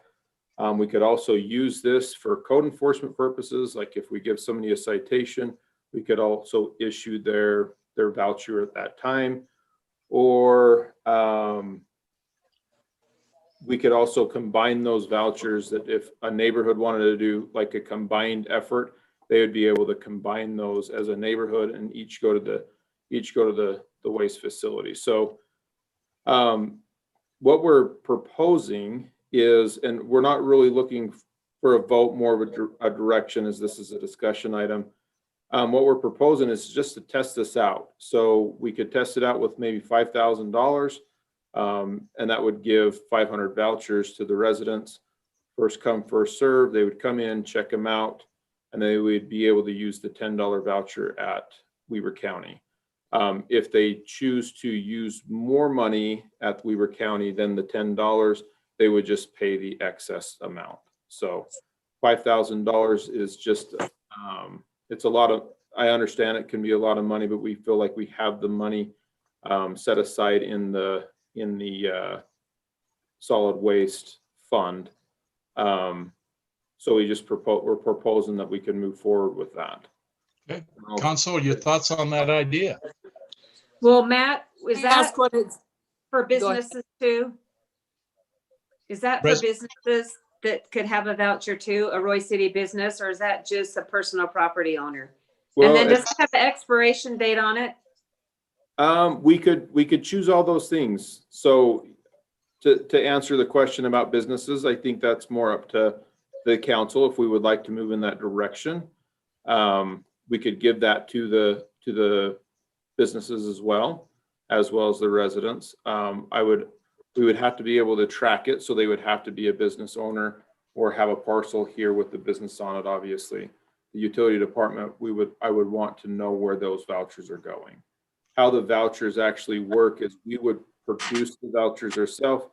We could also use this for code enforcement purposes. Like if we give somebody a citation, we could also issue their voucher at that time. Or we could also combine those vouchers, that if a neighborhood wanted to do like a combined effort, they would be able to combine those as a neighborhood and each go to the waste facility. So what we're proposing is, and we're not really looking for a vote, more of a direction, as this is a discussion item. What we're proposing is just to test this out. So we could test it out with maybe $5,000, and that would give 500 vouchers to the residents. First come, first serve. They would come in, check them out, and they would be able to use the $10 voucher at Weber County. If they choose to use more money at Weber County than the $10, they would just pay the excess amount. So $5,000 is just, it's a lot of, I understand it can be a lot of money, but we feel like we have the money set aside in the solid waste fund. So we're proposing that we can move forward with that. Okay. Council, your thoughts on that idea? Well, Matt, was Can I ask that what it's, for ahead. businesses too? Is that for Res- businesses that could have a voucher too, a Roy City business, or is that just a personal property owner? Well, And then does it have an expiration date on it? we could choose all those things. So to answer the question about businesses, I think that's more up to the council if we would like to move in that direction. We could give that to the businesses as well as the residents. We would have to be able to track it, so they would have to be a business owner or have a parcel here with the business on it. Obviously, the utility department, I would want to know where those vouchers are going. How the vouchers actually work is we would produce the vouchers ourselves.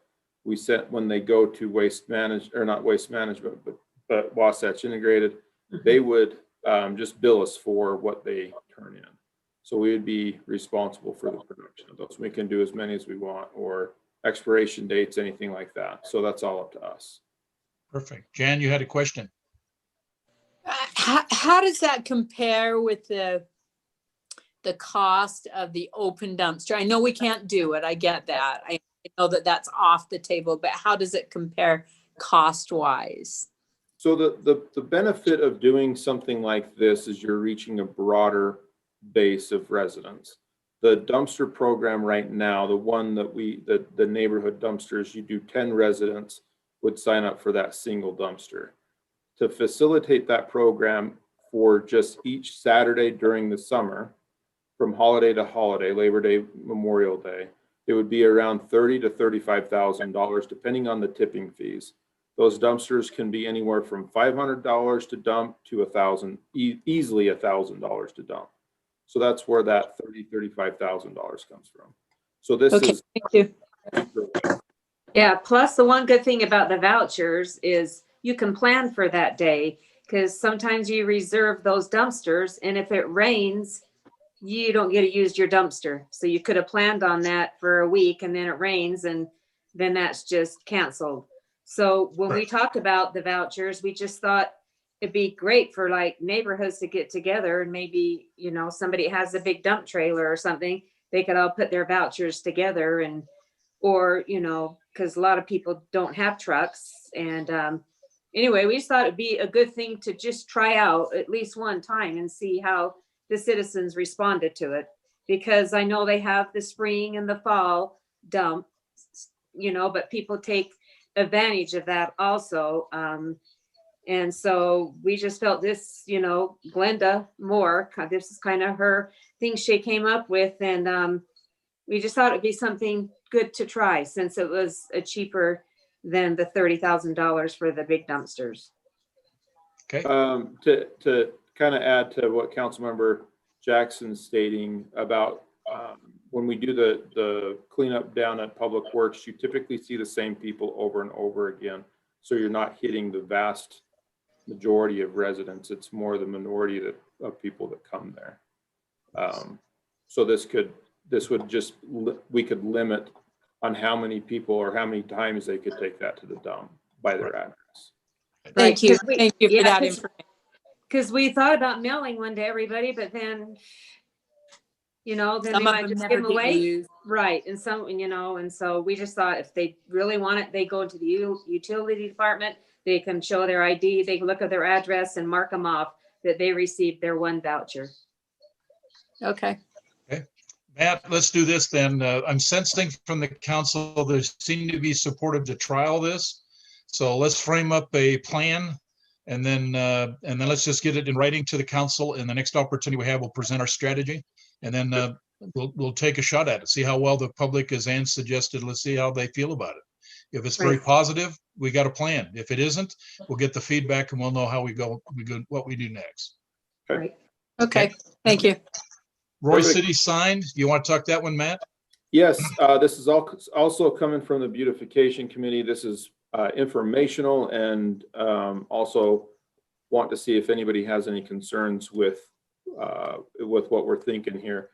We sent, when they go to waste management, or not waste management, but Wasatch Integrated, they would just bill us for what they turn in. So we would be responsible for the production of those. We can do as many as we want, or expiration dates, anything like that. So that's all up to us. Perfect. Jan, you had a question. how does that compare with the cost of the open dumpster? I know we can't do it. I get that. I know that that's off the table, but how does it compare cost wise? So the benefit of doing something like this is you're reaching a broader base of residents. The dumpster program right now, the one that the neighborhood dumpsters, you do 10 residents would sign up for that single dumpster. To facilitate that program for just each Saturday during the summer, from holiday to holiday, Labor Day, Memorial Day, it would be around $30,000 to $35,000, depending on the tipping fees. Those dumpsters can be anywhere from $500 to dump to easily $1,000 to dump. So that's where that $30,000, $35,000 comes from. So this Okay, is. thank you. Yeah, plus the one good thing about the vouchers is you can plan for that day, because sometimes you reserve those dumpsters, and if it rains, you don't get to use your dumpster. So you could have planned on that for a week, and then it rains, and then that's just canceled. So when we talked about the vouchers, we just thought it'd be great for like neighborhoods to get together, and maybe, somebody has a big dump trailer or something, they could all put their vouchers together, and, or, because a lot of people don't have trucks. And anyway, we just thought it'd be a good thing to just try out at least one time and see how the citizens responded to it. Because I know they have the spring and the fall dump, but people take advantage of that also. And so we just felt this, Glenda Moore, this is kind of her thing she came up with. And we just thought it'd be something good to try, since it was cheaper than the $30,000 for the big dumpsters. Okay. To kind of add to what Councilmember Jackson's stating about when we do the cleanup down at Public Works, you typically see the same people over and over again. So you're not hitting the vast majority of residents. It's more the minority of people that come there. So we could limit on how many people or how many times they could take that to the dump by their address. Thank you. Thank you for Yeah, that 'cause- information. Because we thought about mailing one to everybody, but then, then we Some of might them just never give them get away. used. Right, and and so we just thought if they really want it, they go into the utility department, they can show their ID, they can look at their address and mark them off that they received their one voucher. Okay. Matt, let's do this then. I'm sensing from the council, they seem to be supportive to trial this. So let's frame up a plan and then let's just get it in writing to the council. And the next opportunity we have, we'll present our strategy and then we'll take a shot at it, see how well the public, as Ann suggested, let's see how they feel about it. If it's very Right. positive, we got a plan. If it isn't, we'll get the feedback and we'll know how we go, what we do next. Right. Okay. Thank you. Roy Perfect. City signed. You want to talk that one, Matt? Yes, this is also coming from the beautification committee. This is informational and also want to see if anybody has any concerns with what we're thinking here.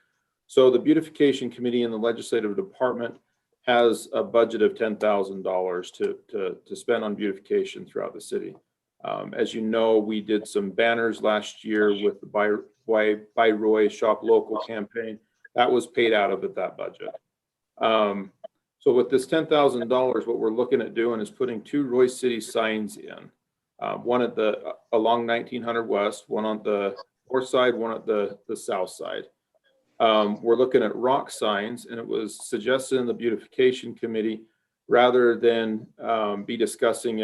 So the beautification committee in the legislative department has a budget of $10,000 to spend on beautification throughout the city. As you know, we did some banners last year with the Buy Roy Shop Local campaign. That was paid out of that budget. So with this $10,000, what we're looking at doing is putting 2 Roy City signs in. One at along 1900 West, one on the north side, one at the south side. We're looking at rock signs, and it was suggested in the beautification committee, rather than be discussing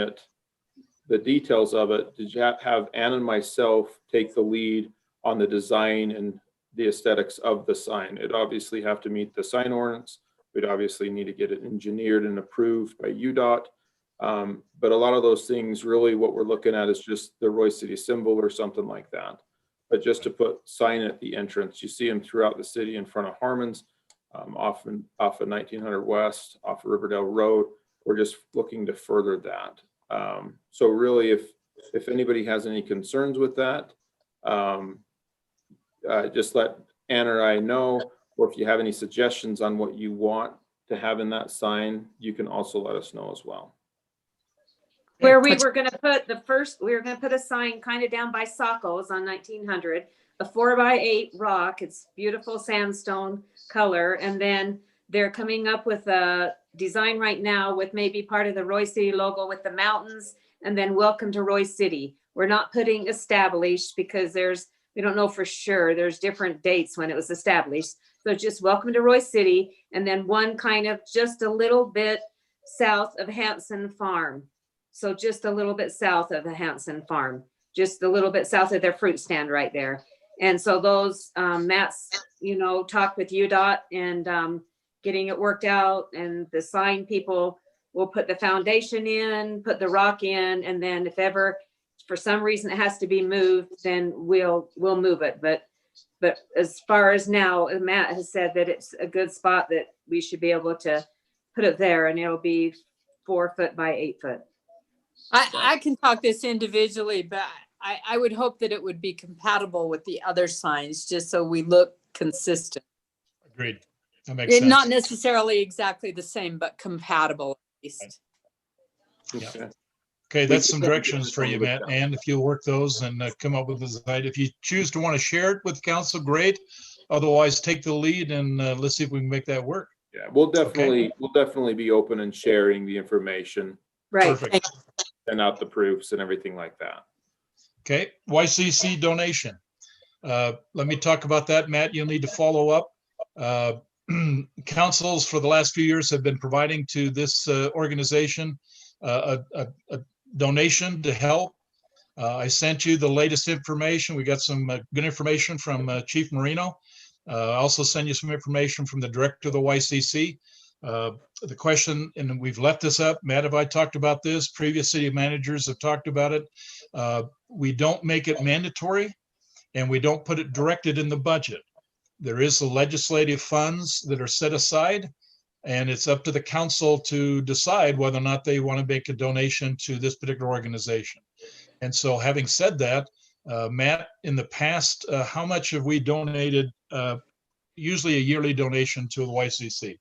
the details of it, did you have Ann and myself take the lead on the design and the aesthetics of the sign? It'd obviously have to meet the sign ordinance. We'd obviously need to get it engineered and approved by UDOT. But a lot of those things, really what we're looking at is just the Roy City symbol or something like that. But just to put sign at the entrance, you see them throughout the city in front of Harmon's, off of 1900 West, off of Riverdale Road. We're just looking to further that. So really, if anybody has any concerns with that, just let Ann or I know, or if you have any suggestions on what you want to have in that sign, you can also let us know as well. Where we were gonna put we were gonna put a sign kind of down by Sacco's on 1900, a 4x8 rock. It's beautiful sandstone color. And then they're coming up with a design right now with maybe part of the Roy City logo with the mountains and then welcome to Roy City. We're not putting established because we don't know for sure. There's different dates when it was established. So just welcome to Roy City. And then one kind of just a little bit south of Hanson Farm. So just a little bit south of the Hanson Farm, just a little bit south of their fruit stand right there. And so those Matt's, talked with UDOT and getting it worked out, and the sign people will put the foundation in, put the rock in, and then if ever for some reason it has to be moved, then we'll move it. But as far as now, Matt has said that it's a good spot that we should be able to put it there, and it'll be 4 foot by 8 foot. I can talk this individually, but I would hope that it would be compatible with the other signs, just so we look consistent. Agreed. That makes sense. Not necessarily exactly the same, but compatible at least. Yeah. Okay, that's some directions for you, Matt. And if you'll work those and come up with a design, if you choose to want to share it with council, great. Otherwise, take the lead and let's see if we can make that work. Yeah, we'll definitely be open and sharing the information. Right. Perfect. And out the proofs and everything like that. Okay, YCC donation. Let me talk about that, Matt. You'll need to follow up. Councils for the last few years have been providing to this organization a donation to help. I sent you the latest information. We got some good information from Chief Marino. I also send you some information from the director of the YCC. The question, and we've left this up, Matt, have I talked about this? Previous city managers have talked about it. We don't make it mandatory and we don't put it directed in the budget. There is the legislative funds that are set aside, and it's up to the council to decide whether or not they want to make a donation to this particular organization. And so having said that, Matt, in the past, how much have we donated, usually a yearly donation to the YCC?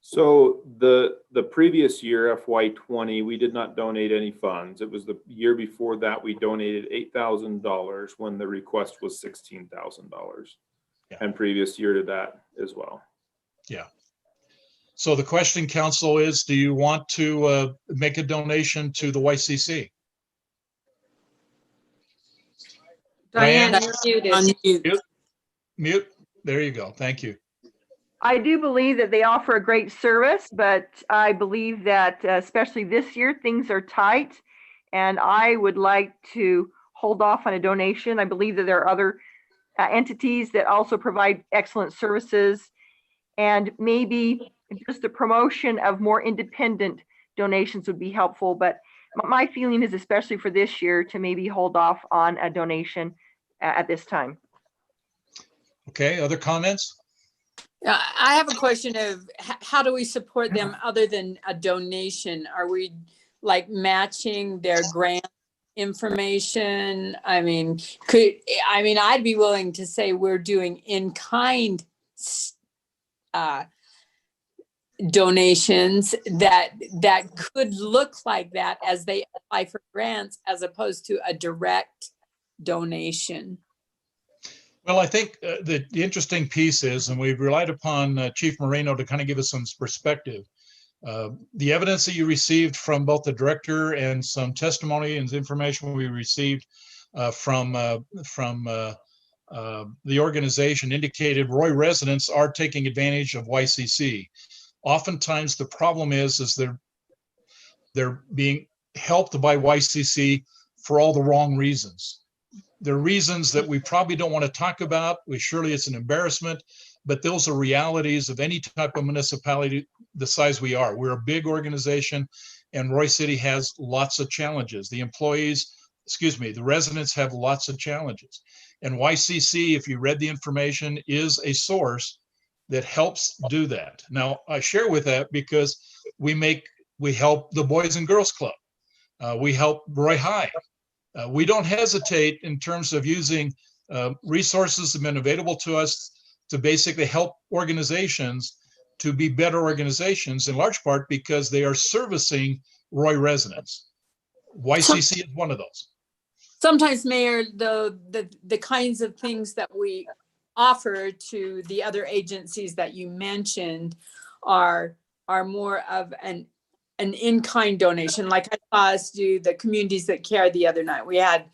So the previous year, FY20, we did not donate any funds. It was the year before that we donated $8,000 when the request was $16,000. Yeah. And previous year to that as well. Yeah. So the question, council, is do you want to make a donation to the YCC? Diane, Diane? you're muted. Unmute. Mute. There you go. Thank you. I do believe that they offer a great service, but I believe that especially this year, things are tight. And I would like to hold off on a donation. I believe that there are other entities that also provide excellent services. And maybe just a promotion of more independent donations would be helpful. But my feeling is, especially for this year, to maybe hold off on a donation at this time. Okay, other comments? I have a question of how do we support them other than a donation? Are we like matching their grant information? I mean, I'd be willing to say we're doing in-kind donations that could look like that as they apply for grants, as opposed to a direct donation. Well, I think the interesting piece is, and we've relied upon Chief Moreno to kind of give us some perspective. The evidence that you received from both the director and some testimony and information we received from the organization indicated Roy residents are taking advantage of YCC. Oftentimes, the problem is they're being helped by YCC for all the wrong reasons. There are reasons that we probably don't want to talk about. Surely it's an embarrassment, but those are realities of any type of municipality the size we are. We're a big organization, and Roy City has lots of challenges. The residents have lots of challenges. And YCC, if you read the information, is a source that helps do that. Now, I share with that because we help the Boys and Girls Club. We help Roy High. We don't hesitate in terms of using resources that have been available to us to basically help organizations to be better organizations, in large part because they are servicing Roy residents. YCC is one of those. Sometimes, Mayor, the kinds of things that we offer to the other agencies that you mentioned are more of an in-kind donation. Like I saw us do the Communities That Care the other night. We had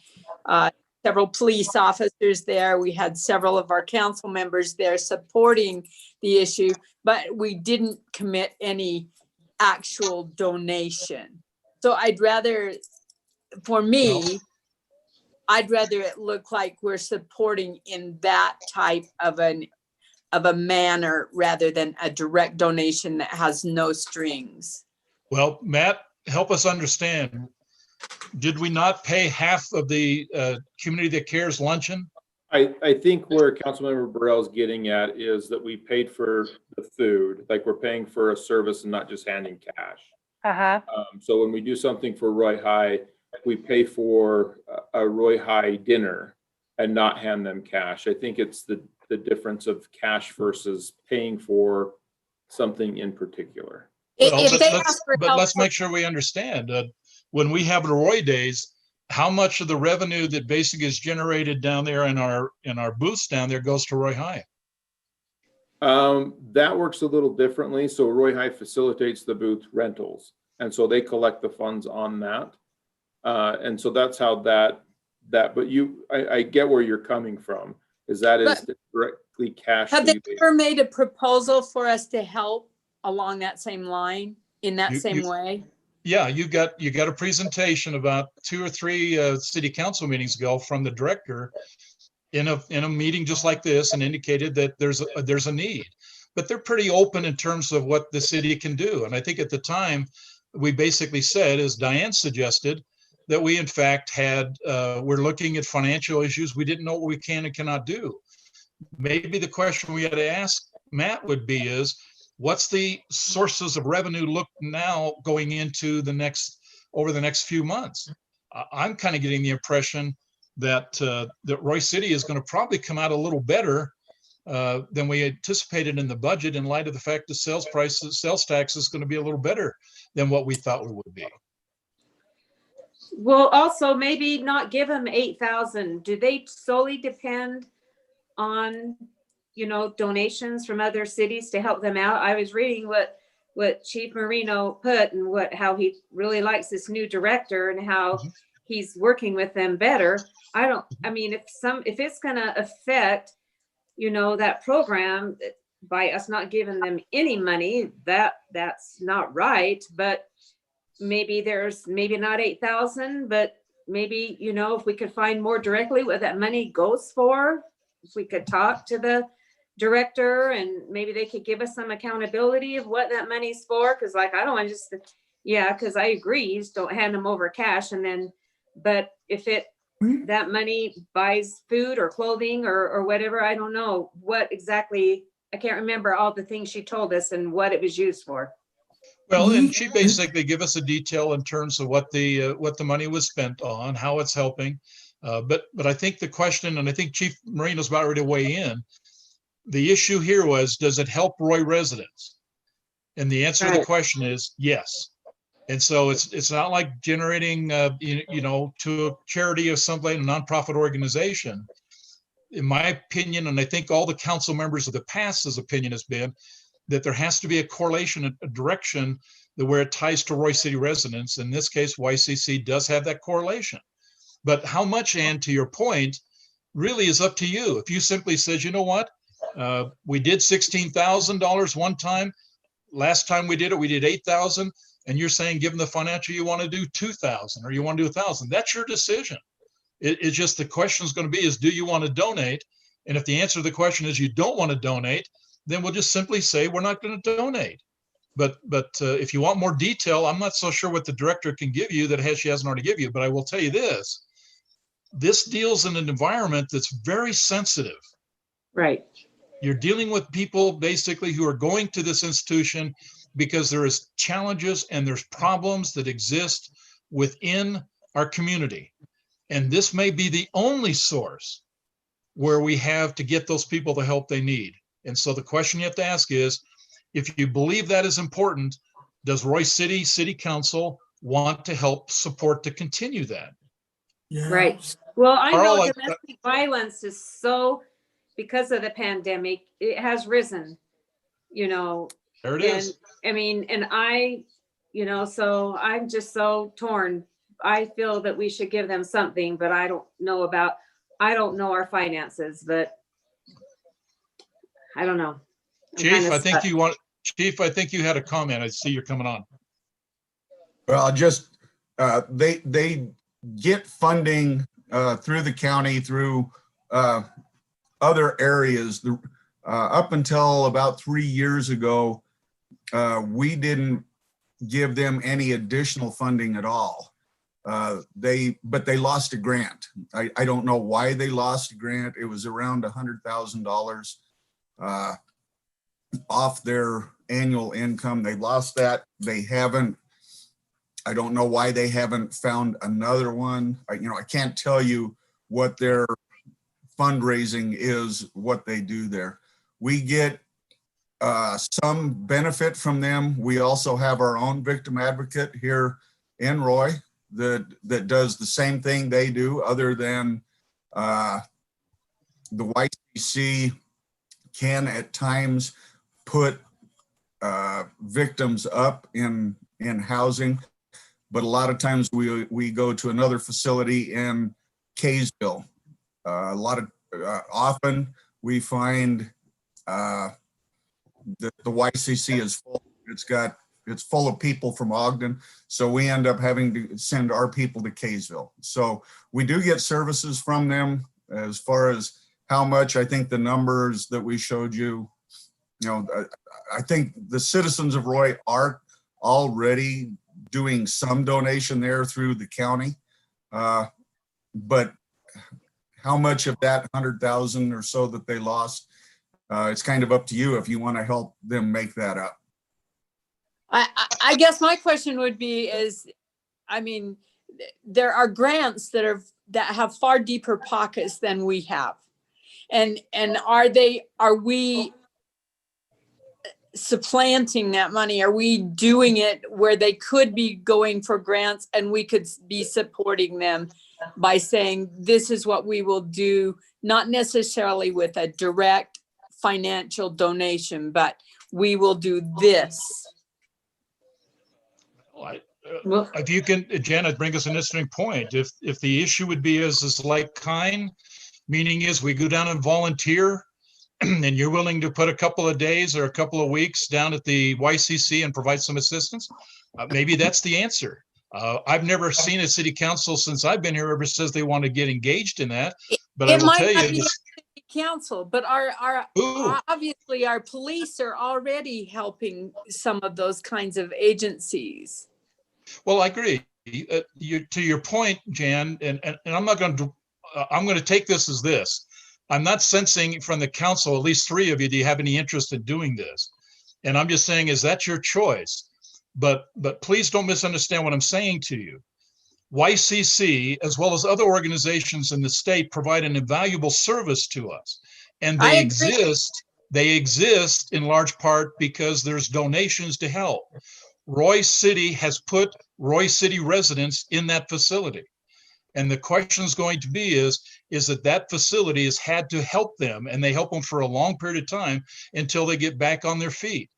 several police officers there. We had several of our council members there supporting the issue, but we didn't commit any actual donation. So I'd rather it look like we're supporting in that type of a manner rather than a direct donation that has no strings. Well, Matt, help us understand. Did we not pay half of the Community That Cares luncheon? I think where Councilmember Burrell's getting at is that we paid for the food, like we're paying for a service and not just handing cash. Uh-huh. So when we do something for Roy High, we pay for a Roy High dinner and not hand them cash. I think it's the difference of cash versus paying for something in particular. But let's make sure we understand. When we have the Roy Days, how much of the revenue that basically is generated down there in our booths down there goes to Roy High? That works a little differently. So Roy High facilitates the booth rentals, and so they collect the funds on that. And so that's how that. But I get where you're coming from. Is directly cash? Have they ever made a proposal for us to help along that same line in that same way? Yeah, you got a presentation about 2 or 3 city council meetings ago from the director in a meeting just like this, and indicated that there's a need, but they're pretty open in terms of what the city can do. And I think at the time we basically said, as Diane suggested, that we in fact we're looking at financial issues. We didn't know what we can and cannot do. Maybe the question we had to ask Matt would be what's the sources of revenue look now going into over the next few months? I'm kind of getting the impression that Roy City is going to probably come out a little better than we anticipated in the budget in light of the fact that sales tax is going to be a little better than what we thought it would be. Well, also maybe not give them 8,000. Do they solely depend on, donations from other cities to help them out? I was reading what Chief Marino put and how he really likes this new director and how he's working with them better. If it's going to affect, that program by us not giving them any money, that's not right. But maybe not 8,000, but maybe, if we could find more directly what that money goes for, if we could talk to the director and maybe they could give us some accountability of what that money's for. Cause I don't want to cause I agree, you just don't hand them over cash but if that money buys food or clothing or whatever, I don't know what exactly, I can't remember all the things she told us and what it was used for. Well, and she basically gave us a detail in terms of what the money was spent on, how it's helping. But I think the question, and I think Chief Marino's about ready to weigh in, the issue here was, does it help Roy residents? And the answer to the question is yes. And so it's not like generating, to a charity or something, a nonprofit organization. In my opinion, and I think all the council members of the past's opinion has been that there has to be a correlation, a direction where it ties to Roy City residents. In this case, YCC does have that correlation. But how much, Ann, to your point, really is up to you. If you simply says, you know what, we did $16,000 one time. Last time we did it, we did 8,000. And you're saying, given the financial, you want to do 2,000 or you want to do 1,000. That's your decision. It's just the question is going to be is, do you want to donate? And if the answer to the question is you don't want to donate, then we'll just simply say we're not going to donate. But if you want more detail, I'm not so sure what the director can give you that she hasn't already given you. But I will tell you this. This deals in an environment that's very sensitive. Right. You're dealing with people basically who are going to this institution because there is challenges and there's problems that exist within our community. And this may be the only source where we have to get those people the help they need. And so the question you have to ask is, if you believe that is important, does Roy City City Council want to help support to continue that? Yeah. Right. Well, I know Carl, domestic violence is so, because of the pandemic, it has risen, There it is. And I, so I'm just so torn. I feel that we should give them something, but I don't know our finances, but I don't know. Chief, I think you had a comment. I see you're coming on. Well, just, they get funding through the county, through other areas. Up until about 3 years ago, we didn't give them any additional funding at all. But they lost a grant. I don't know why they lost a grant. It was around $100,000 off their annual income. They lost that. I don't know why they haven't found another one. I can't tell you what their fundraising is, what they do there. We get some benefit from them. We also have our own victim advocate here in Roy that does the same thing they do, other than the YCC can at times put victims up in housing, but a lot of times we go to another facility in Kaysville. Often we find the YCC is full. It's full of people from Ogden, so we end up having to send our people to Kaysville. So we do get services from them. As far as how much, I think the numbers that we showed you, I think the citizens of Roy are already doing some donation there through the county, but how much of that 100,000 or so that they lost, it's kind of up to you if you want to help them make that up. I guess my question would be there are grants that have far deeper pockets than we have. And are we supplanting that money? Are we doing it where they could be going for grants and we could be supporting them by saying, this is what we will do, not necessarily with a direct financial donation, but we will do this? If you can, Janet, bring us an interesting point. If the issue would be is like kind, meaning is we go down and volunteer, and you're willing to put a couple of days or a couple of weeks down at the YCC and provide some assistance, maybe that's the answer. I've never seen a city council since I've been here ever says they want to get engaged in that. But I will tell you, city council, but obviously our police are already helping some of those kinds of agencies. well, I agree. To your point, Jan, and I'm not going to. I'm going to take this as this. I'm not sensing from the council, at least 3 of you, do you have any interest in doing this? And I'm just saying, is that your choice? But please don't misunderstand what I'm saying to you. YCC, as well as other organizations in the state, provide an invaluable service to us. And they exist in large part because there's donations to help. Roy City has put Roy City residents in that facility. And the question is going to be is that facility has had to help them, and they help them for a long period of time until they get back on their feet.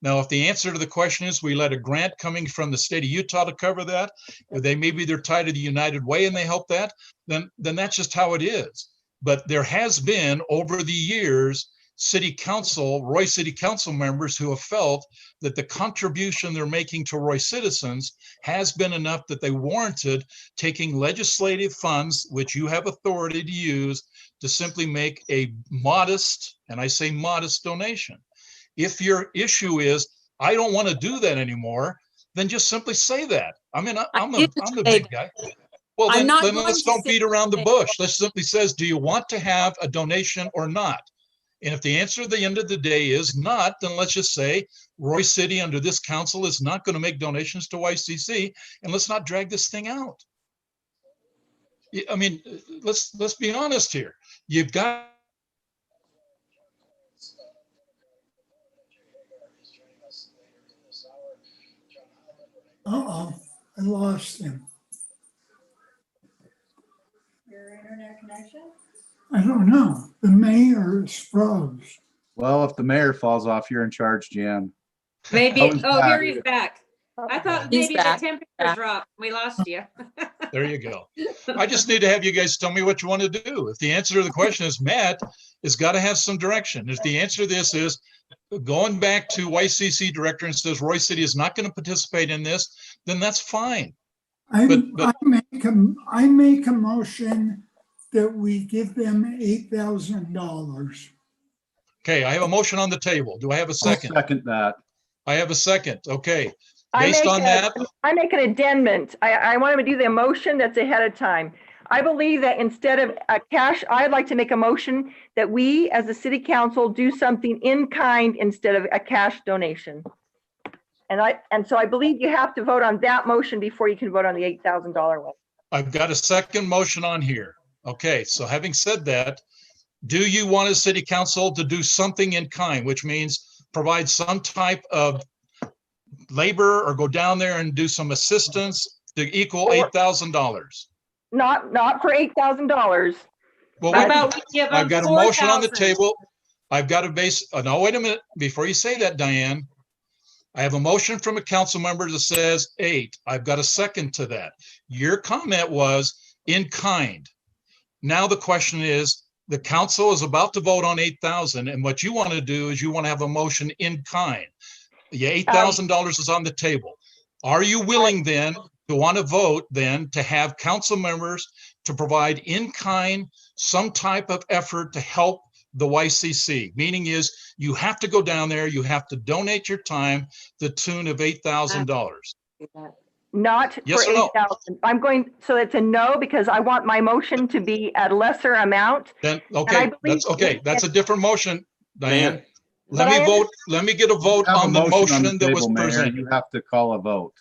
Now, if the answer to the question is we let a grant coming from the state of Utah to cover that, or maybe they're tied to the United Way and they help that, then that's just how it is. But there has been over the years, Roy City Council members who have felt that the contribution they're making to Roy citizens has been enough that they warranted taking legislative funds, which you have authority to use, to simply make a modest, and I say modest, donation. If your issue is, I don't want to do that anymore, then just simply say that. I mean, I'm the big guy. Well, then let's don't beat around the bush. Let's simply says, do you want to have a donation or not? And if the answer at the end of the day is not, then let's just say Roy City under this council is not going to make donations to YCC, and let's not drag this thing out. I mean, let's be honest here. You've got. Uh-oh, I lost him. Your internet connection? I don't know. The mayor is froze. Well, if the mayor falls off, you're in charge, Jan. Maybe, Oh, he's oh, back. here he's back. I thought He's maybe back. the temperature dropped. We lost you. There you go. I just need to have you guys tell me what you want to do. If the answer to the question is Matt, it's got to have some direction. If the answer to this is going back to YCC director and says Roy City is not going to participate in this, then that's fine. I But- make a motion that we give them $8,000. Okay, I have a motion on the table. Do I have a I'll second? second that. I have a second. Okay. I Based make on that, I make an addendum. I want to do the motion that's ahead of time. I believe that instead of a cash, I'd like to make a motion that we as a city council do something in kind instead of a cash donation. And so I believe you have to vote on that motion before you can vote on the $8,000 one. I've got a second motion on here. Okay, so having said that, do you want a city council to do something in kind, which means provide some type of labor or go down there and do some assistance to equal $8,000? Not for $8,000. Well, How wait, about we give I've them got a motion on the 4,000? table. I've got a base, no, wait a minute, before you say that, Diane. I have a motion from a council member that says 8. I've got a second to that. Your comment was in kind. Now the question is, the council is about to vote on 8,000, and what you want to do is you want to have a motion in kind. The $8,000 is on the table. Are you willing then to want to vote then to have council members to provide in kind some type of effort to help the YCC? Meaning is you have to go down there, you have to donate your time to the tune of $8,000. Not Yes for or no? 8,000. I'm going, so it's a no, because I want my motion to be at lesser amount. Then, I okay, believe- that's okay. That's a different motion, Diane. Let But me I vote, let me get a vote You have a on the on motion the that was table, Mayor. presented. You have to call a vote.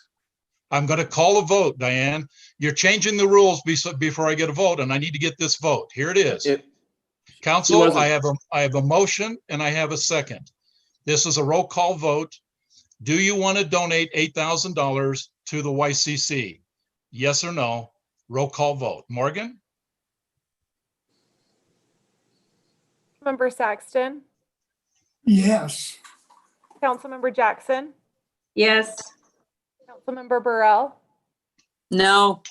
I'm going to call a vote, Diane. You're changing the rules before I get a vote, and I need to get this vote. Here it is. Council, wasn't- I have a motion and I have a second. This is a roll call vote. Do you want to donate $8,000 to the YCC? Yes or no? Roll call vote. Morgan? Member Saxton, Yes. Councilmember Jackson, Yes. Councilmember Burrell, No,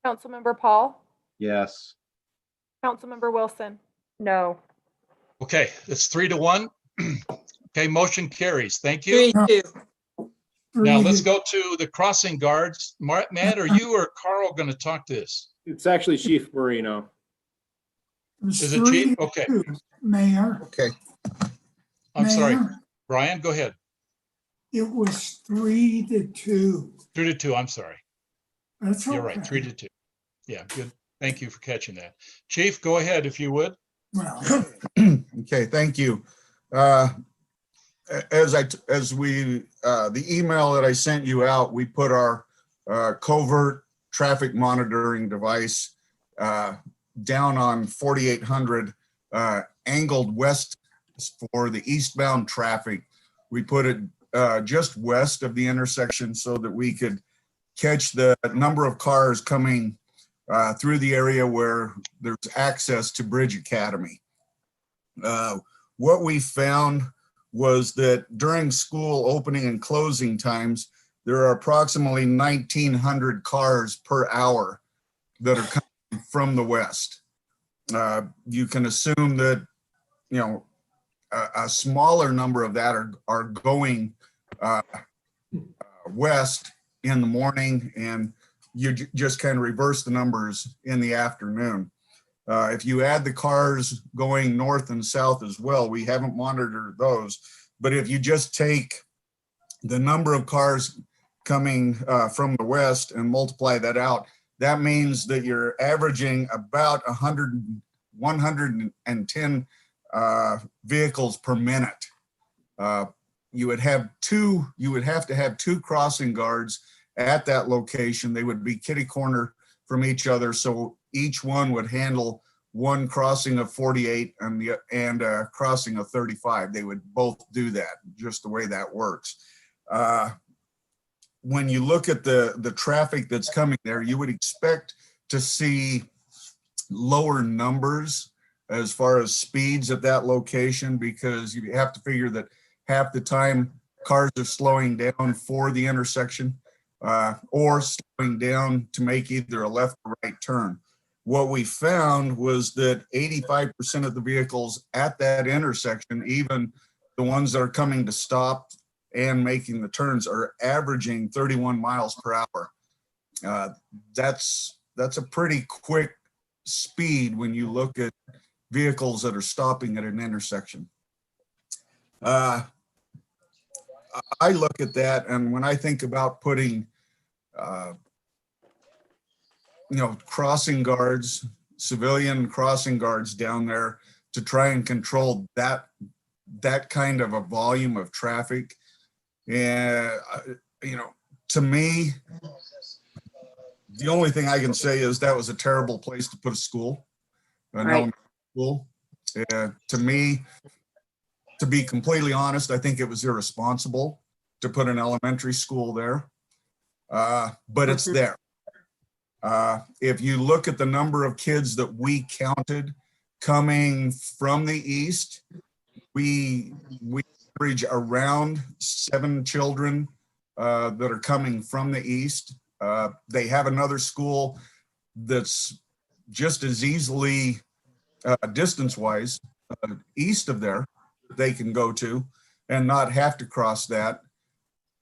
Councilmember Paul, Yes. Councilmember Wilson. No. Okay, it's 3-1. Okay, motion carries. Thank you. 3-2. Now let's Three- go to the crossing guards. Matt, are you or Carl going to talk this? It's actually Chief Marino. it was Is it three Chief? to Okay, two, Mayor. Okay. I'm sorry. Mayor, Brian, go ahead. it was 3-2. 3-2, I'm sorry. That's You're right, okay. 3-2. Yeah, good. Thank you for catching that. Chief, go ahead if you would. Well, Okay, thank you. The email that I sent you out, we put our covert traffic monitoring device down on 4800 angled west for the eastbound traffic. We put it just west of the intersection so that we could catch the number of cars coming through the area where there's access to Bridge Academy. What we found was that during school opening and closing times, there are approximately 1,900 cars per hour that are coming from the west. You can assume that, you know, a smaller number of that are going west in the morning, and you just kind of reverse the numbers in the afternoon. If you add the cars going north and south as well, we haven't monitored those, but if you just take the number of cars coming from the west and multiply that out, that means that you're averaging about 110 vehicles per minute. You would have to have two crossing guards at that location. They would be kitty corner from each other, so each one would handle one crossing of 48 and a crossing of 35. They would both do that, just the way that works. When you look at the traffic that's coming there, you would expect to see lower numbers as far as speeds at that location, because you have to figure that half the time cars are slowing down for the intersection or slowing down to make either a left or right turn. What we found was that 85% of the vehicles at that intersection, even the ones that are coming to stop and making the turns, are averaging 31 miles per hour. That's a pretty quick speed when you look at vehicles that are stopping at an intersection. I look at that, and when I think about putting crossing guards, civilian crossing guards down there to try and control that kind of a volume of traffic, and to me, the only thing I can say is that was a terrible place to put a school, an elementary school. To me, to be completely honest, I think it was irresponsible to put an elementary school there, but it's there. If you look at the number of kids that we counted coming from the east, we average around 7 children that are coming from the east. They have another school that's just as easily distance-wise east of there they can go to and not have to cross that.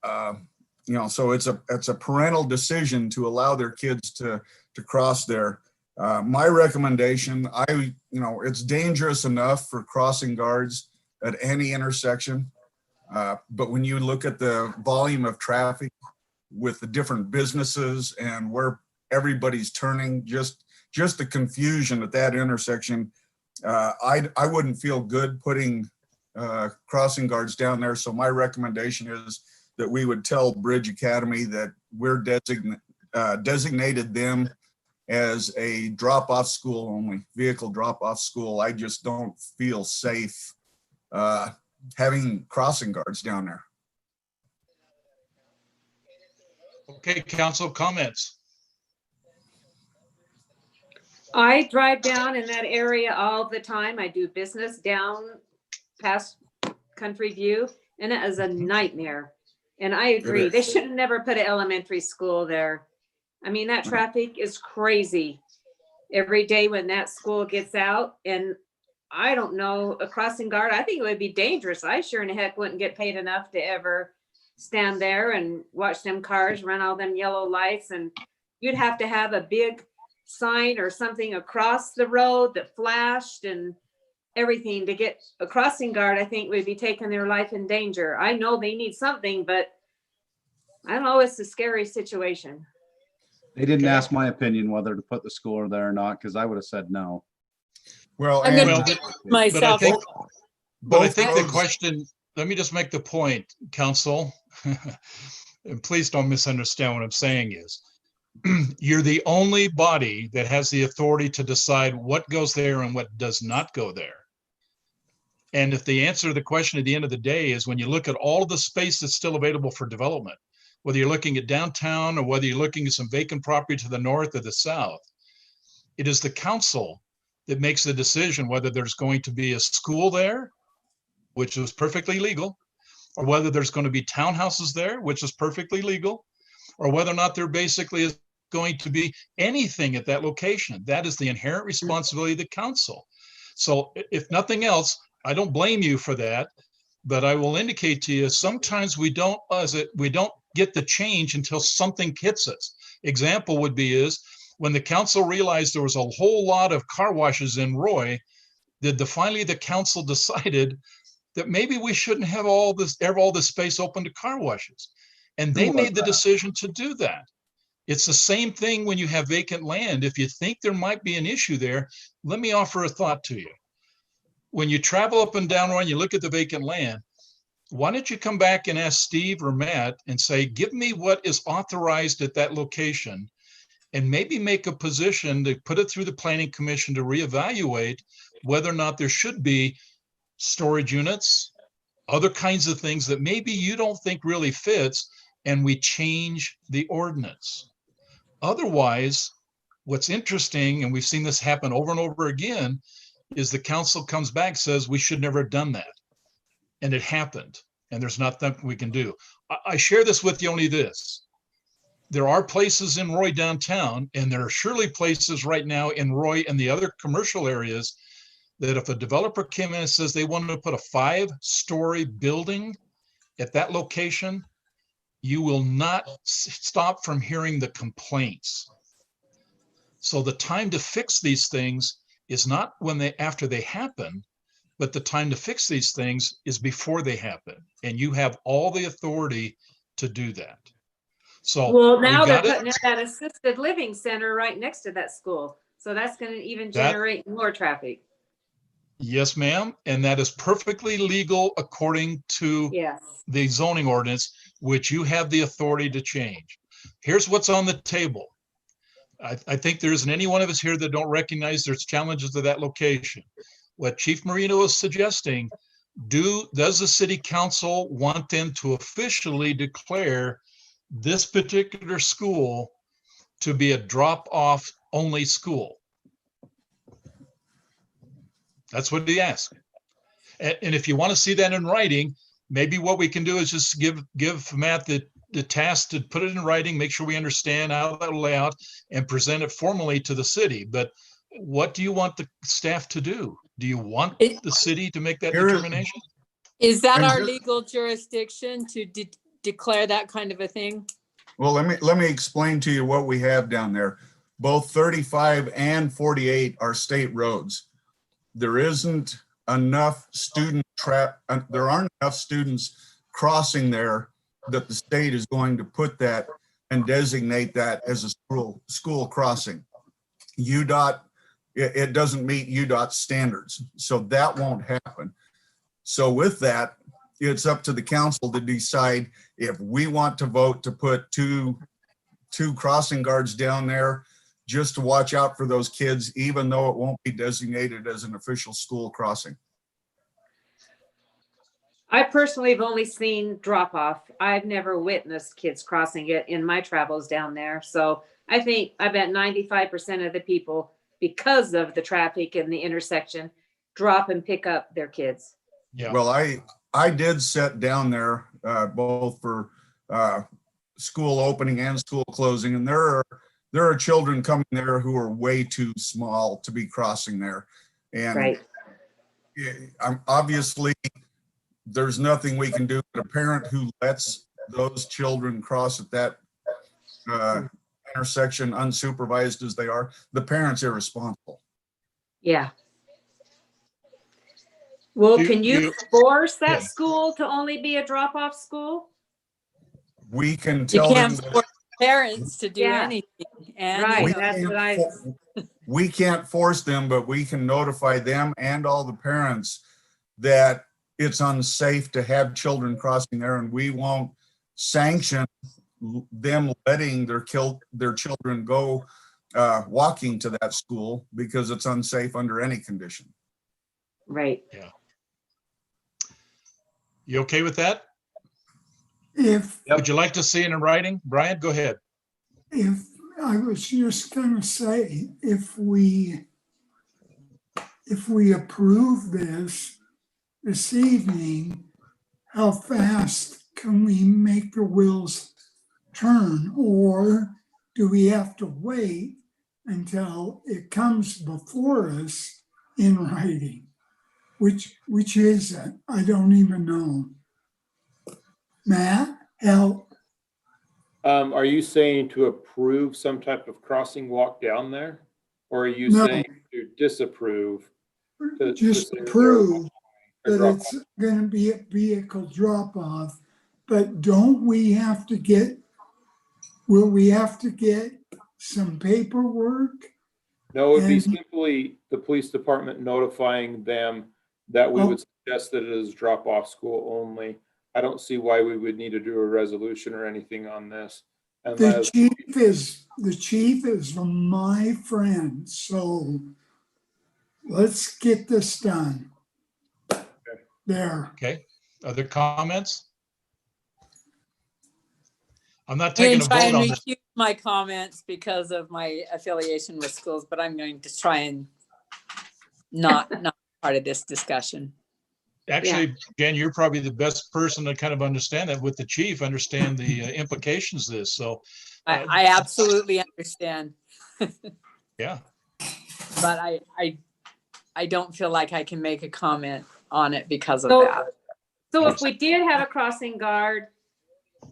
So it's a parental decision to allow their kids to cross there. My recommendation, it's dangerous enough for crossing guards at any intersection, but when you look at the volume of traffic with the different businesses and where everybody's turning, just the confusion at that intersection, I wouldn't feel good putting crossing guards down there. So my recommendation is that we would tell Bridge Academy that we're designated them as a drop-off school only, vehicle drop-off school. I just don't feel safe having crossing guards down there. Okay, council comments. I drive down in that area all the time. I do business down past Country View, and it is a nightmare. And I agree, they should have never put an elementary school there. I mean, that traffic is crazy every day when that school gets out. And I don't know, a crossing guard, I think it would be dangerous. I sure in the heck wouldn't get paid enough to ever stand there and watch them cars run all them yellow lights. And you'd have to have a big sign or something across the road that flashed and everything to get a crossing guard. I think would be taking their life in danger. I know they need something, but I don't know, it's a scary situation. They didn't ask my opinion whether to put the school there or not, because I would have said no. Well, I'm and gonna myself. But I think the question, let me just make the point, council, and please don't misunderstand what I'm saying is, you're the only body that has the authority to decide what goes there and what does not go there. And if the answer to the question at the end of the day is when you look at all of the space that's still available for development, whether you're looking at downtown or whether you're looking at some vacant property to the north or the south, it is the council that makes the decision whether there's going to be a school there, which is perfectly legal, or whether there's going to be townhouses there, which is perfectly legal, or whether or not there basically is going to be anything at that location. That is the inherent responsibility of the council. So if nothing else, I don't blame you for that, but I will indicate to you, sometimes we don't get the change until something hits us. Example would be is when the council realized there was a whole lot of car washes in Roy, finally the council decided that maybe we shouldn't have all this space open to car washes. And they made the decision to do that. It's the same thing when you have vacant land. If you think there might be an issue there, let me offer a thought to you. When you travel up and down and you look at the vacant land, why don't you come back and ask Steve or Matt and say, give me what is authorized at that location, and maybe make a position to put it through the planning commission to reevaluate whether or not there should be storage units, other kinds of things that maybe you don't think really fits, and we change the ordinance. Otherwise, what's interesting, and we've seen this happen over and over again, is the council comes back, says we should never have done that. And it happened, and there's nothing we can do. I share this with you only this. There are places in Roy downtown, and there are surely places right now in Roy and the other commercial areas that if a developer came in and says they wanted to put a 5-story building at that location, you will not stop from hearing the complaints. So the time to fix these things is not after they happen, but the time to fix these things is before they happen. And you have all the authority to do that. So well, now they're putting in that assisted living center right next to that school. So that's going to even generate more traffic. Yes, ma'am. And that is perfectly legal according to the zoning ordinance, which you have the authority to change. Here's what's on the table. I think there isn't any one of us here that don't recognize there's challenges to that location. What Chief Marino is suggesting, does the city council want them to officially declare this particular school to be a drop-off only school? That's what he asked. And if you want to see that in writing, maybe what we can do is just give Matt the task to put it in writing, make sure we understand how that will lay out, and present it formally to the city. But what do you want the staff to do? Do you want the city to make that determination? Is that our legal jurisdiction to declare that kind of a thing? Well, let me explain to you what we have down there. Both 35 and 48 are state roads. There isn't enough there aren't enough students crossing there that the state is going to put that and designate that as a school crossing. UDOT, it doesn't meet UDOT standards, so that won't happen. So with that, it's up to the council to decide if we want to vote to put two crossing guards down there just to watch out for those kids, even though it won't be designated as an official school crossing. I personally have only seen drop off. I've never witnessed kids crossing it in my travels down there. So I bet 95% of the people, because of the traffic and the intersection, drop and pick up their kids. Yeah. Well, I did sit down there both for school opening and school closing, and there are children coming there who are way too small to be crossing there. And Right. obviously, there's nothing we can do, but a parent who lets those children cross at that intersection unsupervised as they are, the parent's irresponsible. Yeah. Well, can you force that school to only be a drop off school? We can You tell them can't that force parents to do Yeah. anything. And Right. you know, we can't force them, but we can notify them and all the parents that it's unsafe to have children crossing there, and we won't sanction them letting their children go walking to that school because it's unsafe under any condition. Right. Yeah. You okay with that? Would you like to see it in writing? Brian, go ahead. If I was just gonna say, if we approve this evening, how fast can we make the wheels turn? Or do we have to wait until it comes before us in writing? Which is it? I don't even know. Matt, help. Are you saying to approve some type of crossing walk down there? Or are you No. saying to disapprove? Just to say prove or that drop it's going to be a vehicle drop off, but don't we have to get, will we have to get some paperwork? No, it'd be And- simply the police department notifying them that we would suggest that it is drop-off school only. I don't see why we would need to do a resolution or anything on this. The chief is my friend, so let's get this done. There. Okay. Other comments? I'm not I'm taking going a to try vote and on this. recuse my comments because of my affiliation with schools, but I'm going to try and not part of this discussion. Actually, Jen, you're probably the best person to kind of understand that with the chief, understand the implications of this. So I absolutely understand, yeah. but I don't feel like I can make a comment on it because of So- that. So if we did have a crossing guard,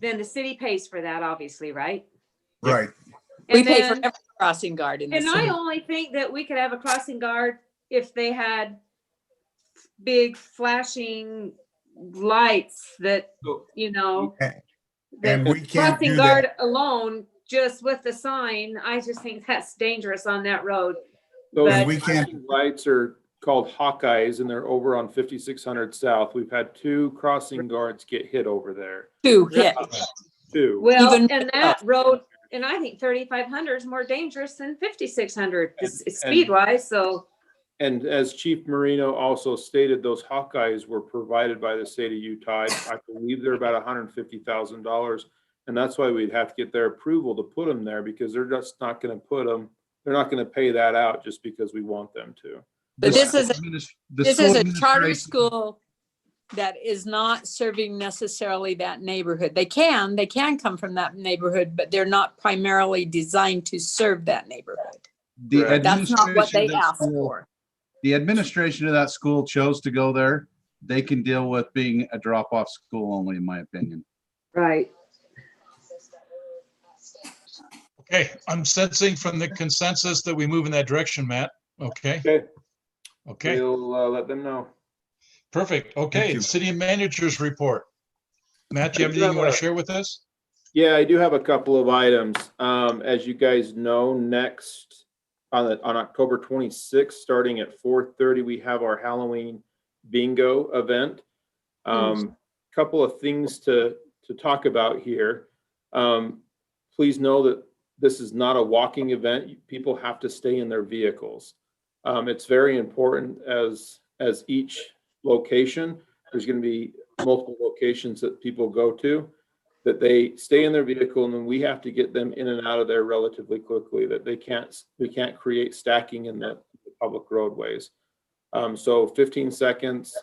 then the city pays for that, obviously, right? Right. We And pay for then- every crossing guard in the And I city. only think that we could have a crossing guard if they had big flashing lights that, you know. And we can't Crossing do guard that. alone, just with the sign, I just think that's dangerous on that road. Those But- we can't- flashing lights are called Hawkeyes, and they're over on 5600 South. We've had 2 crossing guards get hit over there. 2 hit. 2. Well, Even- and that road, and I think 3500 is more dangerous than 5600 speed wise, so. And as Chief Marino also stated, those Hawkeyes were provided by the state of Utah. I believe they're about $150,000. And that's why we'd have to get their approval to put them there, because they're just not going to put them, they're not going to pay that out just because we want them to. But this is The this school is a charter administration- school that is not serving necessarily that neighborhood. They can come from that neighborhood, but they're not primarily designed to serve that neighborhood. The Correct. That's not what administration they of that asked school- for. The administration of that school chose to go there. They can deal with being a drop-off school only, in my opinion. Right. Okay, I'm sensing from the consensus that we move in that direction, Matt. Okay, Okay. okay, We'll let them know. perfect. Okay, you. city managers report. Matt, do you have anything you want to share with us? Yeah, I do have a couple of items. As you guys know, next on October 26th, starting at 4:30, we have our Halloween bingo event. Couple of things to talk about here. Please know that this is not a walking event. People have to stay in their vehicles. It's very important as each location, there's going to be multiple locations that people go to, that they stay in their vehicle, and then we have to get them in and out of there relatively quickly, that we can't create stacking in the public roadways. So 15 seconds,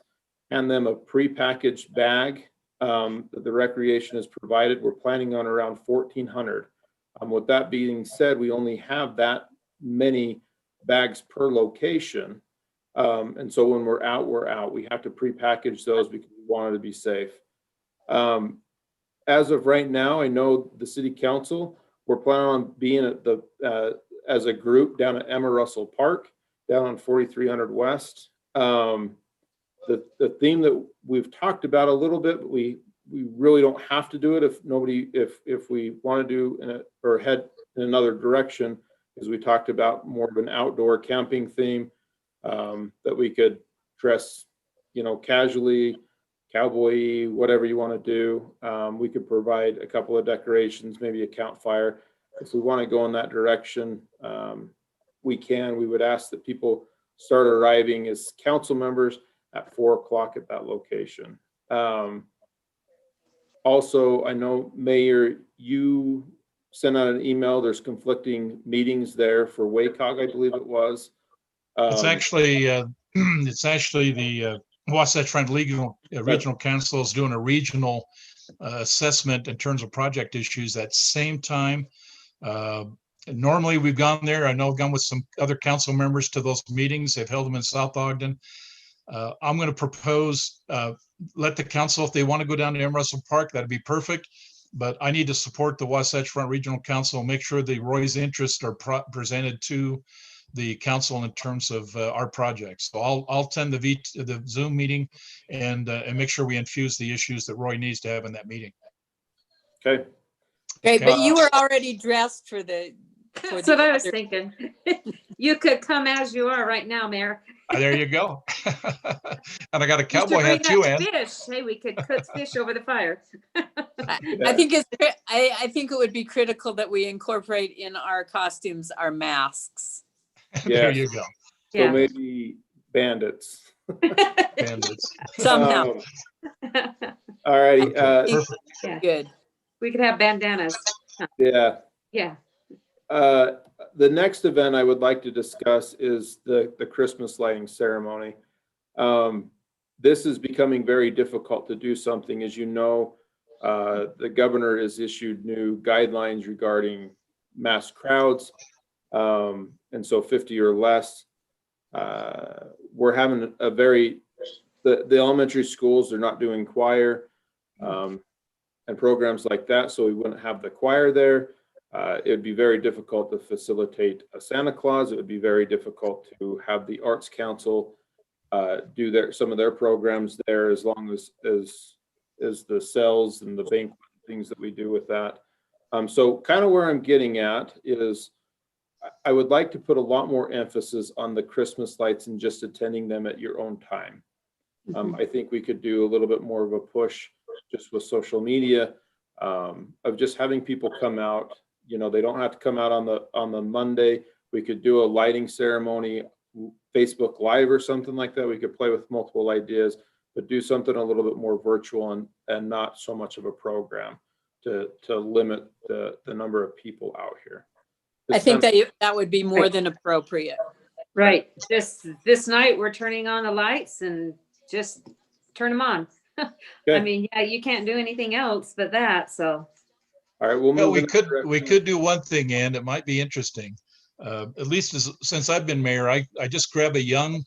hand them a prepackaged bag that the recreation has provided. We're planning on around 1,400. With that being said, we only have that many bags per location. And so when we're out, we're out. We have to prepackage those because we want it to be safe. As of right now, I know the city council, we're planning on being at as a group down at Emma Russell Park, down on 4300 West. The theme that we've talked about a little bit, but we really don't have to do it if we want to do or head in another direction, as we talked about more of an outdoor camping theme, that we could dress, casually, cowboy, whatever you want to do. We could provide a couple of decorations, maybe a campfire. If we want to go in that direction, we can. We would ask that people start arriving as council members at 4 o'clock at that location. Also, I know, Mayor, you sent out an email. There's conflicting meetings there for WACOG, I believe it was. It's actually the Wasatch Front Regional Council is doing a regional assessment in terms of project issues at same time. Normally we've gone there. I know I've gone with some other council members to those meetings. They've held them in South Ogden. I'm going to propose, let the council, if they want to go down to M. Russell Park, that'd be perfect. But I need to support the Wasatch Front Regional Council, make sure the Roy's interests are presented to the council in terms of our projects. So I'll attend the Zoom meeting and make sure we infuse the issues that Roy needs to have in that meeting. Okay. Okay, but you were already dressed for the. That's what I was thinking. You could come as you are right now, Mayor. There you go. And I got a cowboy hat too, Ann. Fish. Hey, we could cook fish over the fire. I think it would be critical that we incorporate in our costumes our masks. There you go. So maybe bandits. Bandits. Somehow. All righty. Good. We could have bandanas. Yeah. Yeah. The next event I would like to discuss is the Christmas lighting ceremony. This is becoming very difficult to do something. As you know, the governor has issued new guidelines regarding mass crowds. And so 50 or less. We're having the elementary schools, they're not doing choir and programs like that, so we wouldn't have the choir there. It would be very difficult to facilitate a Santa Claus. It would be very difficult to have the Arts Council do some of their programs there, as long as the cells and the banquet things that we do with that. So kind of where I'm getting at is I would like to put a lot more emphasis on the Christmas lights and just attending them at your own time. I think we could do a little bit more of a push just with social media of just having people come out. They don't have to come out on the Monday. We could do a lighting ceremony, Facebook Live or something like that. We could play with multiple ideas, but do something a little bit more virtual and not so much of a program to limit the number of people out here. I think that would be more than appropriate. Right. This night we're turning on the lights and just turn them on. Okay. I mean, yeah, you can't do anything else but that. So. All right. We'll move. We could do one thing, and it might be interesting. At least since I've been mayor, I just grab a young,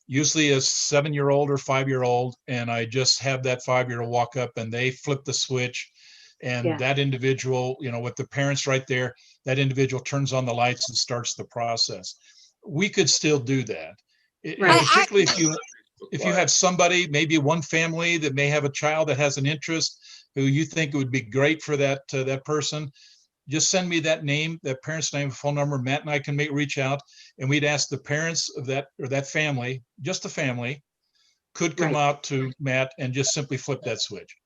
usually a 7-year-old or 5-year-old, and I just have that 5-year-old walk up and they flip the switch. And that individual, with the parents right there, that individual turns on the lights and starts the process. We could still do that. Right. Particularly if you have somebody, maybe one family that may have a child that has an interest who you think it would be great for that person, just send me that name, that parent's name, phone number. Matt and I can reach out, and we'd ask the parents of that family, just the family, could come out to Matt and just simply flip that switch.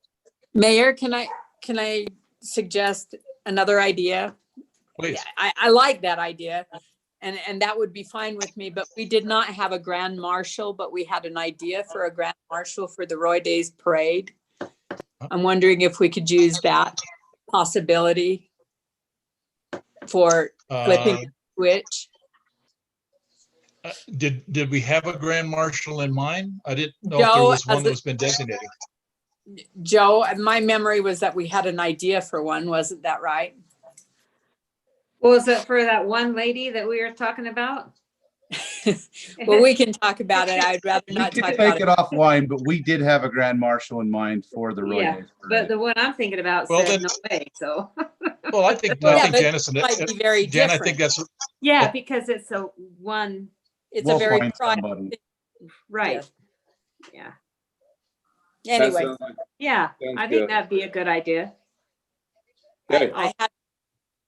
Mayor, can I suggest another idea? Please. I like that idea. And that would be fine with me, but we did not have a grand marshal, but we had an idea for a grand marshal for the Roy Days Parade. I'm wondering if we could use that possibility for flipping the switch. Did we have a grand marshal in mind? I didn't know if there Joe, was one that was been designated. Joe, my memory was that we had an idea for one. Wasn't that right? Was it for that one lady that we were talking about? Well, we can talk about it. I'd rather We not can talk take about it. it offline, but we did have a grand marshal in mind for the Roy Yeah, Days but Parade. the one I'm thinking about Well, said then- no way, so. Well, I think Yeah, but Janice, it might be very Jan, I different. think that's, Yeah, because it's a one, It's We'll a very find private somebody. thing. right. Yeah, That Anyway, sounds like- yeah, Sounds I think good. that'd be a good idea. Okay.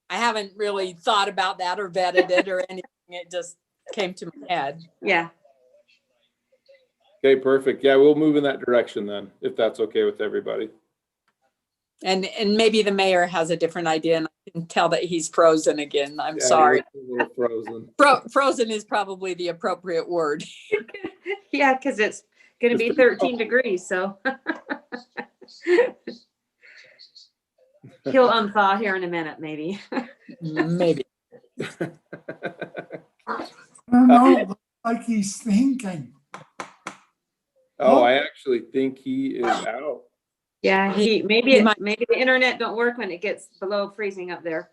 I haven't really thought about that or vetted it or anything. It just came to my head. Yeah, Okay, perfect. Yeah, we'll move in that direction then, if that's okay with everybody. And maybe the mayor has a different idea and I can tell that he's frozen again. I'm Yeah, sorry. you're a little frozen. Frozen is probably the appropriate word. yeah, because it's gonna be 13 degrees, so. He'll unthaw here in a minute, maybe. Maybe. I don't know, like he's thinking. Oh, I actually think he is out. Yeah, maybe he might- maybe the internet don't work when it gets below freezing up there.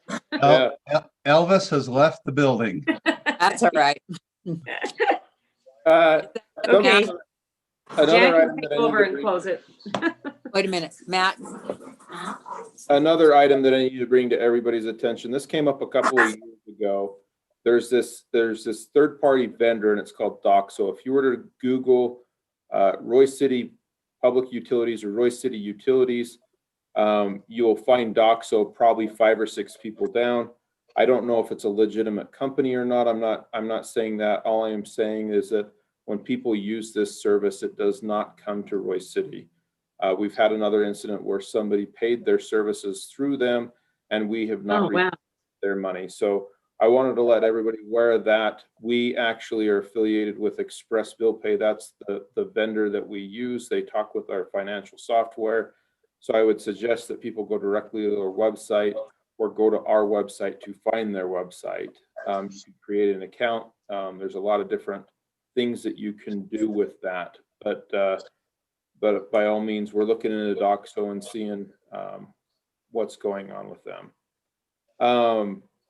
Elvis has left the building. That's all right. Okay. Another Jan item can that take I need over to and bring- close it. Wait a minute, Matt. Another item that I need to bring to everybody's attention. This came up a couple of years ago. There's this third-party vendor and it's called Doxo. If you were to Google Roy City Public Utilities or Roy City Utilities, you'll find Doxo probably 5 or 6 people down. I don't know if it's a legitimate company or not. I'm not saying that. All I am saying is that when people use this service, it does not come to Roy City. We've had another incident where somebody paid their services through them and we have not Oh, wow. received their money. So I wanted to let everybody aware that we actually are affiliated with Express Bill Pay. That's the vendor that we use. They talk with our financial software. So I would suggest that people go directly to their website or go to our website to find their website. You can create an account. There's a lot of different things that you can do with that. But by all means, we're looking into Doxo and seeing what's going on with them.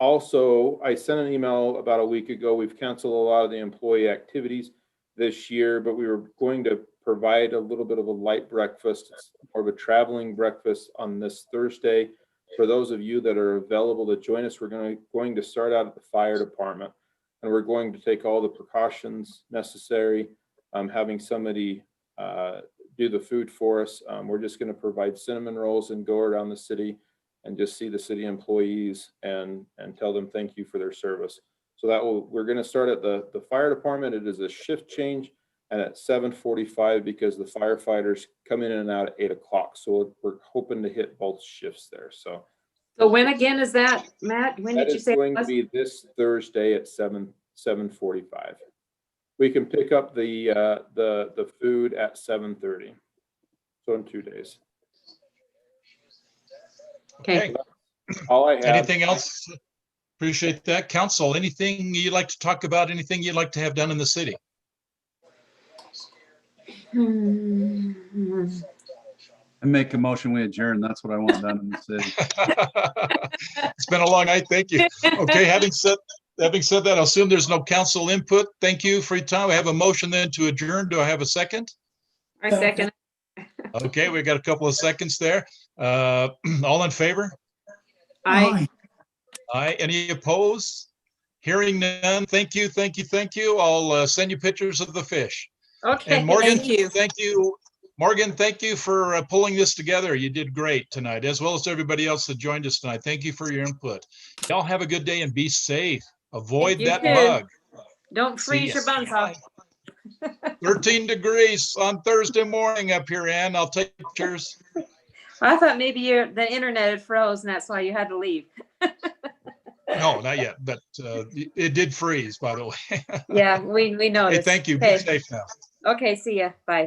Also, I sent an email about a week ago. We've canceled a lot of the employee activities this year, but we were going to provide a little bit of a light breakfast, more of a traveling breakfast on this Thursday. For those of you that are available to join us, we're going to start out at the fire department, and we're going to take all the precautions necessary. Having somebody do the food for us. We're just going to provide cinnamon rolls and go around the city and just see the city employees and tell them thank you for their service. So we're going to start at the fire department. It is a shift change and at 7:45 because the firefighters come in and out at 8 o'clock. So we're hoping to hit both shifts there. So when again is that, Matt? When that did you is say? going to be this Thursday at 7:45. We can pick up the food at 7:30. So in 2 days. Okay. All I have. anything else? Appreciate that. Council, anything you'd like to talk about? Anything you'd like to have done in the city? I make a motion, we adjourn. That's what I want done in the city. It's been a long night. Thank you. Okay, having said that, I'll assume there's no council input. Thank you for your time. I have a motion then to adjourn. Do I have a second? I second. Okay, we got a couple of seconds there. All in favor? I. Aye. Any opposed? Hearing none. Thank you, thank you, thank you. I'll send you pictures of the fish. Okay. And Morgan, Thank you. thank you. Morgan, thank you for pulling this together. You did great tonight, as well as everybody else that joined us tonight. Thank you for your input. Y'all have a good day and be safe. Avoid You that too. bug. Don't See freeze ya. your buns off. 13 degrees on Thursday morning up here, Ann. I'll take pictures. I thought maybe the internet had froze and that's why you had to leave. No, not yet, but it did freeze, by the way. Yeah, we Hey, noticed. thank you. Be Okay. safe now. Okay, see ya. Bye.